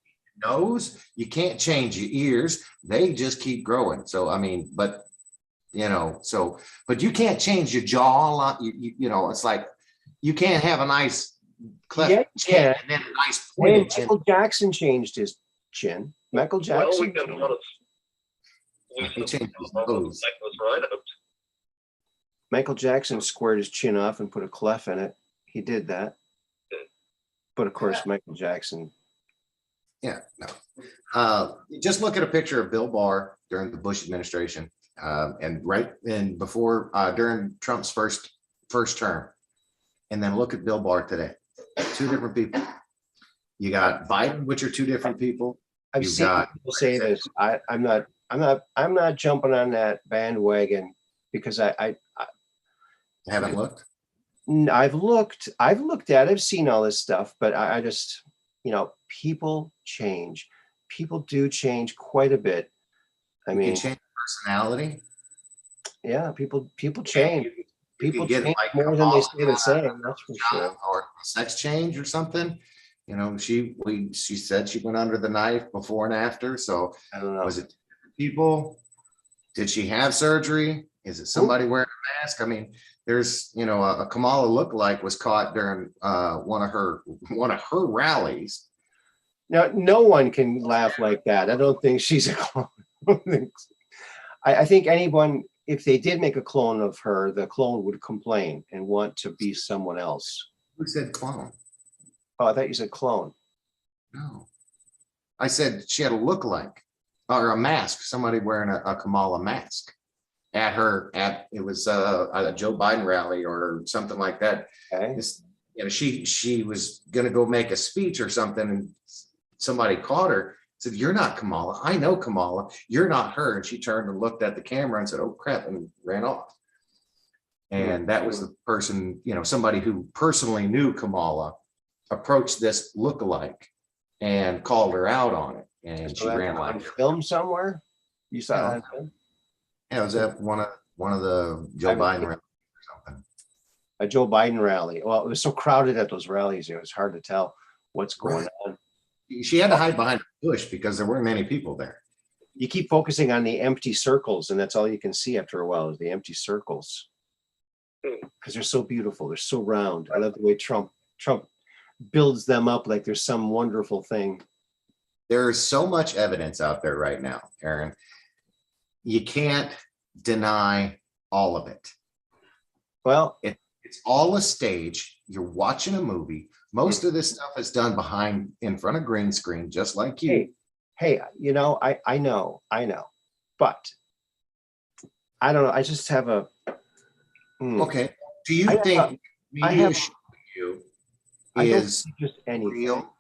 Speaker 3: nose, you can't change your ears. They just keep growing. So, I mean, but you know, so, but you can't change your jaw a lot. You know, it's like, you can't have a nice cleft
Speaker 1: Yeah,
Speaker 3: chin
Speaker 1: yeah.
Speaker 3: and then a nice
Speaker 1: hey,
Speaker 3: pointed chin.
Speaker 1: Michael Jackson changed his chin. Michael
Speaker 2: Well,
Speaker 1: Jackson.
Speaker 2: we got a lot of.
Speaker 3: He changed his
Speaker 2: Necklace
Speaker 3: nose.
Speaker 2: rhinos.
Speaker 1: Michael Jackson squared his chin off and put a clef in it. He did that. But of course, Michael Jackson.
Speaker 3: Yeah, no. Just look at a picture of Bill Barr during the Bush administration, and before during Trump's first term, and then look at Bill Barr today. Two different people. You got Biden, which are two different people.
Speaker 1: I've
Speaker 3: You've
Speaker 1: seen
Speaker 3: got
Speaker 1: people say this. I'm not jumping on that bandwagon because I
Speaker 3: haven't looked.
Speaker 1: I've looked at it, I've seen all this stuff, but I just, people change. People do change quite a bit. I
Speaker 3: You can
Speaker 1: mean,
Speaker 3: change personality.
Speaker 1: yeah, people
Speaker 3: You
Speaker 1: change.
Speaker 3: can
Speaker 1: People
Speaker 3: get
Speaker 1: change
Speaker 3: like
Speaker 1: more than they
Speaker 3: Kamala
Speaker 1: say the same, that's for sure.
Speaker 3: or sex change or something. She said she went under the knife before and after. So
Speaker 1: I don't know.
Speaker 3: was it people? Did she have surgery? Is it somebody wearing a mask? I mean, there's a Kamala lookalike was caught during one of her rallies.
Speaker 1: Now, no one can laugh like that. I don't think she's a clone. I think anyone, if they did make a clone of her, the clone would complain and want to be someone else.
Speaker 3: Who said clone?
Speaker 1: Oh, I thought you said clone.
Speaker 3: No, I said she had a lookalike or a mask. Somebody wearing a Kamala mask it was a Joe Biden rally or something like that.
Speaker 1: Okay.
Speaker 3: She was gonna go make a speech or something, and somebody caught her. Said, "You're not Kamala. I know Kamala. You're not her." And she turned and looked at the camera and said, "Oh crap," and ran off. And that was the person, somebody who personally knew Kamala approached this lookalike and called her out on it. And
Speaker 1: So
Speaker 3: she
Speaker 1: that's
Speaker 3: ran
Speaker 1: on
Speaker 3: like
Speaker 1: film somewhere? You saw that on film?
Speaker 3: Yeah, it was at one of the Joe Biden rallies or something.
Speaker 1: A Joe Biden rally. Well, it was so crowded at those rallies, it was hard to tell what's going on.
Speaker 3: She had to hide behind a bush because there weren't many people there.
Speaker 1: You keep focusing on the empty circles, and that's all you can see after a while is the empty circles. Because they're so beautiful, they're so round. I love the way Trump builds them up like there's some wonderful thing.
Speaker 3: There is so much evidence out there right now, Aaron. You can't deny all of it.
Speaker 1: Well,
Speaker 3: It's all a stage. You're watching a movie. Most of this stuff is done in front of green screen, just like you.
Speaker 1: Hey, I know, but I don't know. I just have a.
Speaker 3: Okay. Do you think media showing you is
Speaker 1: just anything.
Speaker 3: real?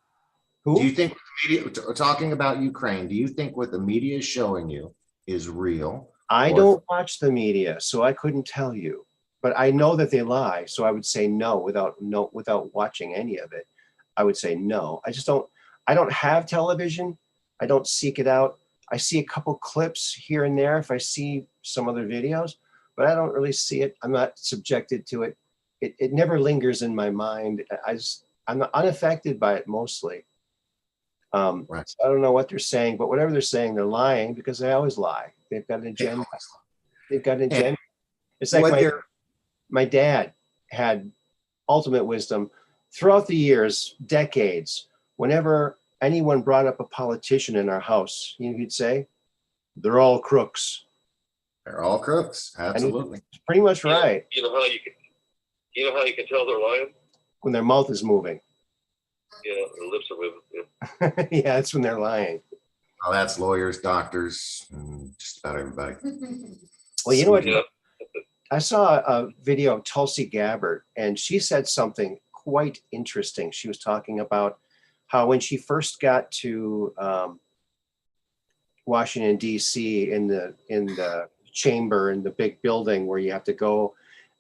Speaker 1: Who?
Speaker 3: Do you think media, talking about Ukraine, do you think what the media is showing you is real?
Speaker 1: I don't watch the media, so I couldn't tell you. But I know that they lie, so I would say no without watching any of it. I would say no. I don't have television. I don't seek it out. I see a couple clips here and there if I see some other videos, but I don't really see it. I'm not subjected to it. It never lingers in my mind. I'm unaffected by it mostly.
Speaker 3: Right.
Speaker 1: So I don't know what they're saying, but whatever they're saying, they're lying because they always lie. They've got an agenda. They've got an agenda. It's like my dad had ultimate wisdom throughout the years, decades. Whenever anyone brought up a politician in our house, he'd say, "They're all crooks."
Speaker 3: They're all crooks. Absolutely.
Speaker 1: It's pretty much right.
Speaker 2: You know how you can tell they're lying?
Speaker 1: When their mouth is moving.
Speaker 2: Yeah, their lips are moving. Yeah.
Speaker 1: Yeah, that's when they're lying.
Speaker 3: Oh, that's lawyers, doctors, and just about everybody.
Speaker 1: Well, you know what?
Speaker 2: Yeah.
Speaker 1: I saw a video of Tulsi Gabbard, and she said something quite interesting. She was talking about how when she first got to Washington, D.C., in the chamber, in the big building where you have to go,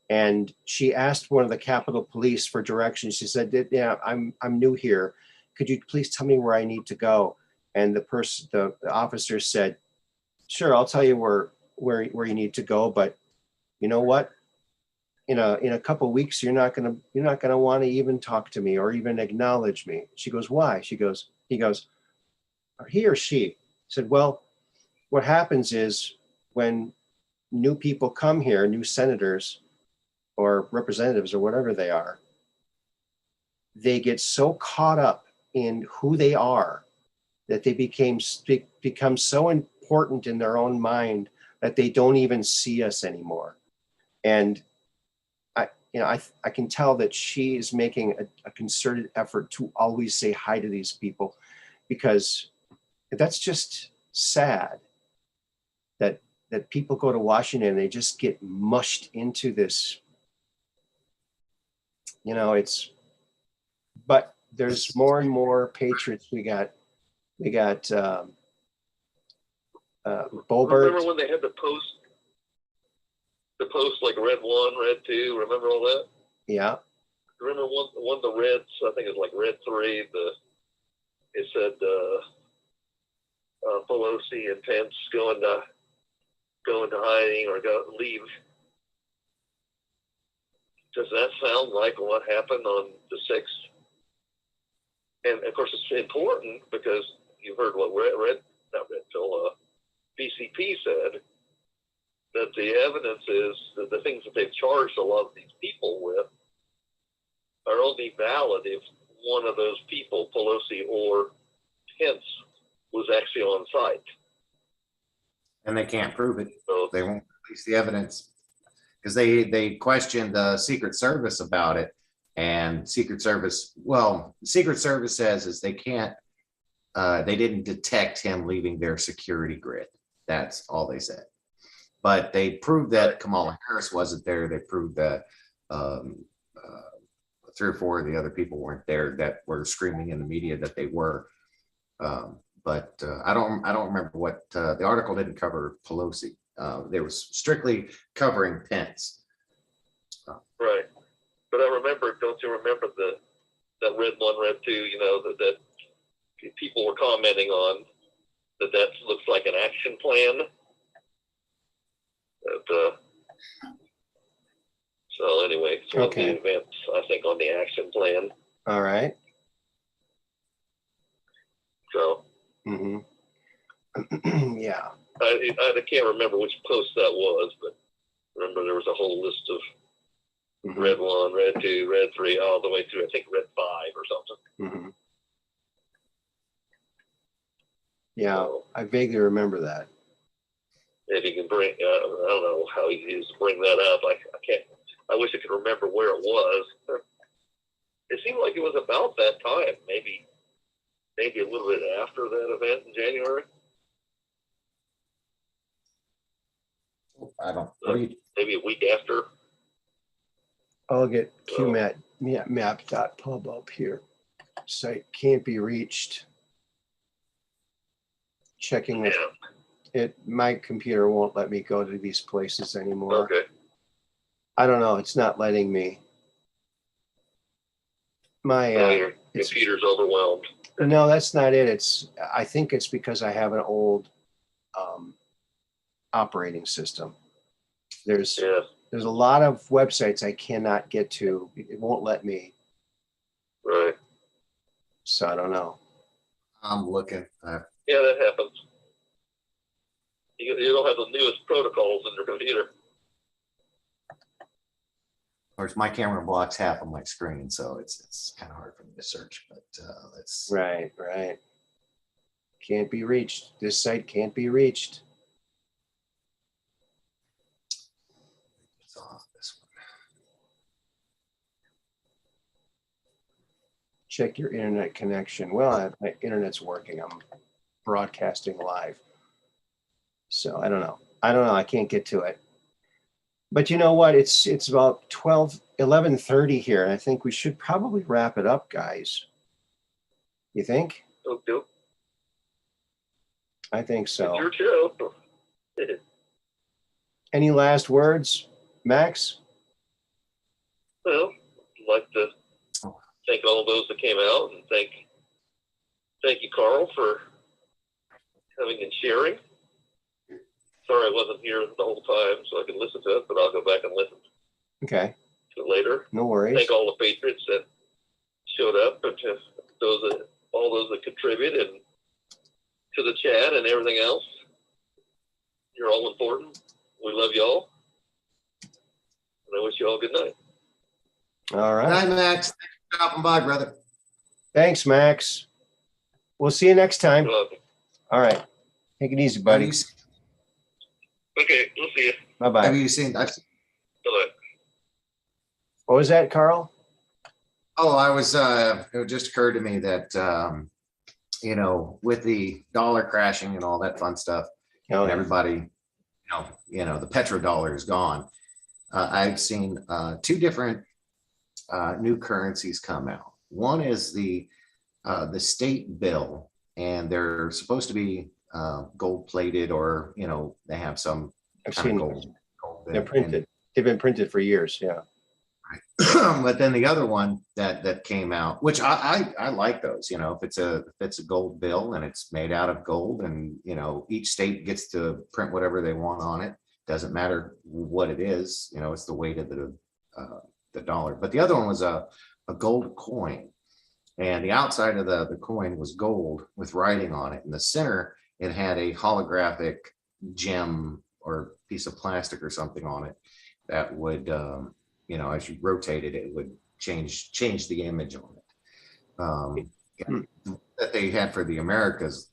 Speaker 1: and she asked one of the Capitol Police for directions. She said, "Yeah, I'm new here. Could you please tell me where I need to go?" And the officer said, "Sure, I'll tell you where you need to go, but you know what? In a couple of weeks, you're not gonna want to even talk to me or even acknowledge me." She goes, "Why?" He goes, he or she said, "Well, what happens is when new people come here, new senators or representatives or whatever they are, they get so caught up in who they are that they become so important in their own mind that they don't even see us anymore." And I can tell that she is making a concerted effort to always say hi to these people, because that's just sad that people go to Washington and they just get mushed into this. But there's more and more patriots. We got Bobert.
Speaker 2: Remember when they had the post like red 1, red 2? Remember all that?
Speaker 1: Yeah.
Speaker 2: Remember one of the Reds, I think it's like Red 3, it said Pelosi and Pence going to hiding or leave. Does that sound like what happened on the 6th? And of course, it's important because you heard what BCP said, that the evidence is that the things that they've charged a lot of these people with are only valid if one of those people, Pelosi or Pence, was actually on site.
Speaker 3: And they can't prove it.
Speaker 2: So
Speaker 3: They won't release the evidence because they questioned the Secret Service about it. And Secret Service says is they can't, they didn't detect him leaving their security grid. That's all they said. But they proved that Kamala Harris wasn't there. They proved that 3 or 4 of the other people weren't there that were screaming in the media that they were. But I don't remember what the article didn't cover Pelosi. They was strictly covering Pence.
Speaker 2: right, but don't you remember that Red 1, Red 2? You know that people were commenting on that looks like an action plan. So anyway, it's one of the events, I think, on the action plan.
Speaker 1: All right.
Speaker 2: So
Speaker 1: yeah.
Speaker 2: I can't remember which post that was, but remember there was a whole list of Red 1, Red 2, Red 3, all the way through, I think, Red 5 or something.
Speaker 1: Yeah,
Speaker 2: So,
Speaker 1: I vaguely remember that.
Speaker 2: if you can bring, I don't know how easy it is to bring that up. I can't. I wish I could remember where it was. It seemed like it was about that time, maybe a little bit after that event in January.
Speaker 3: I don't.
Speaker 2: Maybe a week after.
Speaker 1: I'll get qmap.pub up here. Site can't be reached. Checking with it. My computer won't let me go to these places anymore.
Speaker 2: Okay.
Speaker 1: I don't know. It's not letting me.
Speaker 2: Your computer's overwhelmed.
Speaker 1: No, that's not it. I think it's because I have an old operating system. There's a lot of websites I cannot get to. It won't let me.
Speaker 2: Right.
Speaker 1: So I don't know.
Speaker 3: I'm looking.
Speaker 2: Yeah, that happens. You don't have the newest protocols in your computer.
Speaker 3: Of course, my camera blocks half of my screen, so it's kind of hard for me to search. But let's.
Speaker 1: Right. Can't be reached. This site can't be reached.
Speaker 3: It's off this one.
Speaker 1: Check your internet connection. Well, my internet's working. I'm broadcasting live. So I don't know. I can't get to it. But you know what? It's about 11:30 here, and I think we should probably wrap it up, guys. You think?
Speaker 2: Okay.
Speaker 1: I think so.
Speaker 2: It's your show.
Speaker 1: Any last words, Max?
Speaker 2: Well, I'd like to thank all of those that came out, and thank you, Carl, for coming and sharing. Sorry I wasn't here the whole time, so I can listen to it, but I'll go back and listen
Speaker 1: Okay.
Speaker 2: to it later.
Speaker 1: No worries.
Speaker 2: Thank all the patriots that showed up, and to all those that contributed, and to the chat and everything else. You're all important. We love you all, and I wish you all good night.
Speaker 1: All right.
Speaker 3: Good night, Max. Thanks for dropping by, brother.
Speaker 1: Thanks, Max. We'll see you next time.
Speaker 2: You're welcome.
Speaker 1: All right. Take it easy, buddy.
Speaker 2: Okay, we'll see you.
Speaker 1: Bye-bye.
Speaker 3: Have you seen?
Speaker 2: Bye-bye.
Speaker 1: What was that, Carl?
Speaker 3: Oh, I was. It just occurred to me that with the dollar crashing and all that fun stuff, and everybody, the petrodollar is gone. I've seen 2 different new currencies come out. One is the state bill, and they're supposed to be gold plated, or they have some
Speaker 1: I've
Speaker 3: kind
Speaker 1: seen
Speaker 3: of gold.
Speaker 1: they're printed. They've been printed for years. Yeah.
Speaker 3: But then the other one that came out, which I like those, you know, if it's a gold bill and it's made out of gold, and you know, each state gets to print whatever they want on it. Doesn't matter what it is, you know, it's the weight of the dollar. But the other one was a gold coin, and the outside of the coin was gold with writing on it. In the center, it had a holographic gem or piece of plastic or something on it that would, you know, as you rotated it, it would change the image on it. That they had for the Americas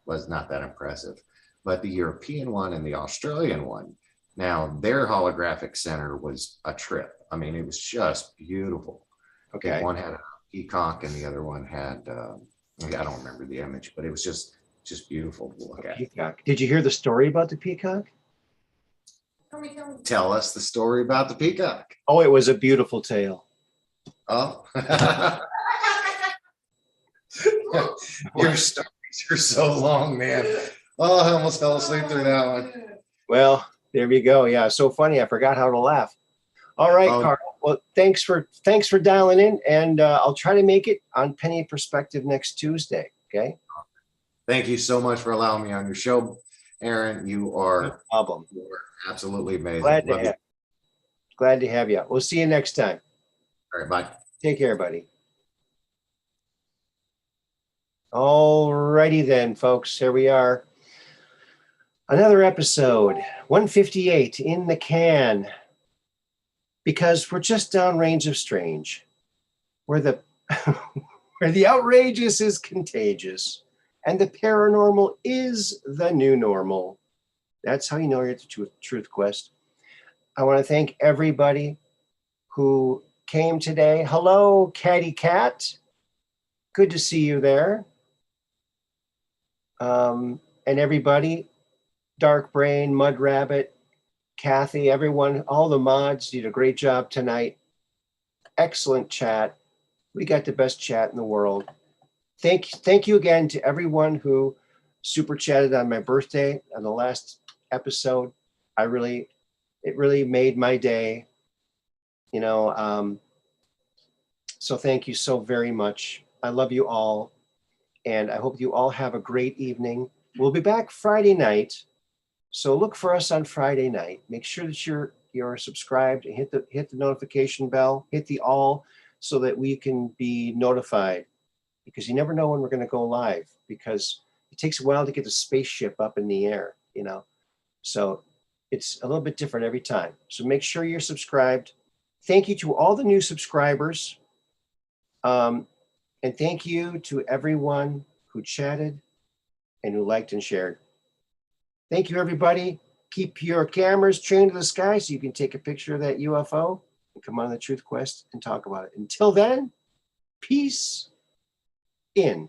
Speaker 3: was not that impressive, but the European one and the Australian one, now their holographic center was a trip. I mean, it was just beautiful.
Speaker 1: Okay.
Speaker 3: One had a peacock and the other one had, I don't remember the image, but it was just beautiful to look at.
Speaker 1: Peacock. Did you hear the story about the peacock?
Speaker 3: Tell us the story about the peacock.
Speaker 1: Oh, it was a beautiful tale.
Speaker 3: Oh, your stories are so long, man. Oh, I almost fell asleep through that one.
Speaker 1: Well, there we go. Yeah, so funny. I forgot how to laugh. All right,
Speaker 3: Oh.
Speaker 1: Carl. Well, thanks for dialing in, and I'll try to make it on Penny Perspective next Tuesday. Okay.
Speaker 3: Thank you so much for allowing me on your show, Aaron. You
Speaker 1: No
Speaker 3: are
Speaker 1: problem.
Speaker 3: absolutely amazing.
Speaker 1: Glad to have you. We'll see you next time.
Speaker 3: All right, bye.
Speaker 1: Take care, buddy. All righty then, folks. Here we are. Another episode, 158 in the can. Because we're just downrange of strange, where the where the outrageous is contagious, and the paranormal is the new normal. That's how you know you're at the Truth Quest. I want to thank everybody who came today. Hello, Catty Cat. Good to see you there. And everybody, Dark Brain, Mud Rabbit, Kathy, everyone, all the mods did a great job tonight. Excellent chat. We got the best chat in the world. Thank you again to everyone who super chatted on my birthday on the last episode. It really made my day. You know, so thank you so very much. I love you all, and I hope you all have a great evening. We'll be back Friday night. So look for us on Friday night. Make sure that you're subscribed and hit the notification bell, hit the all, so that we can be notified, because you never know when we're going to go live, because it takes a while to get the spaceship up in the air, you know. So it's a little bit different every time. So make sure you're subscribed. Thank you to all the new subscribers. And thank you to everyone who chatted and who liked and shared. Thank you, everybody. Keep your cameras trained to the sky so you can take a picture of that UFO and come on the Truth Quest and talk about it. Until then, peace in.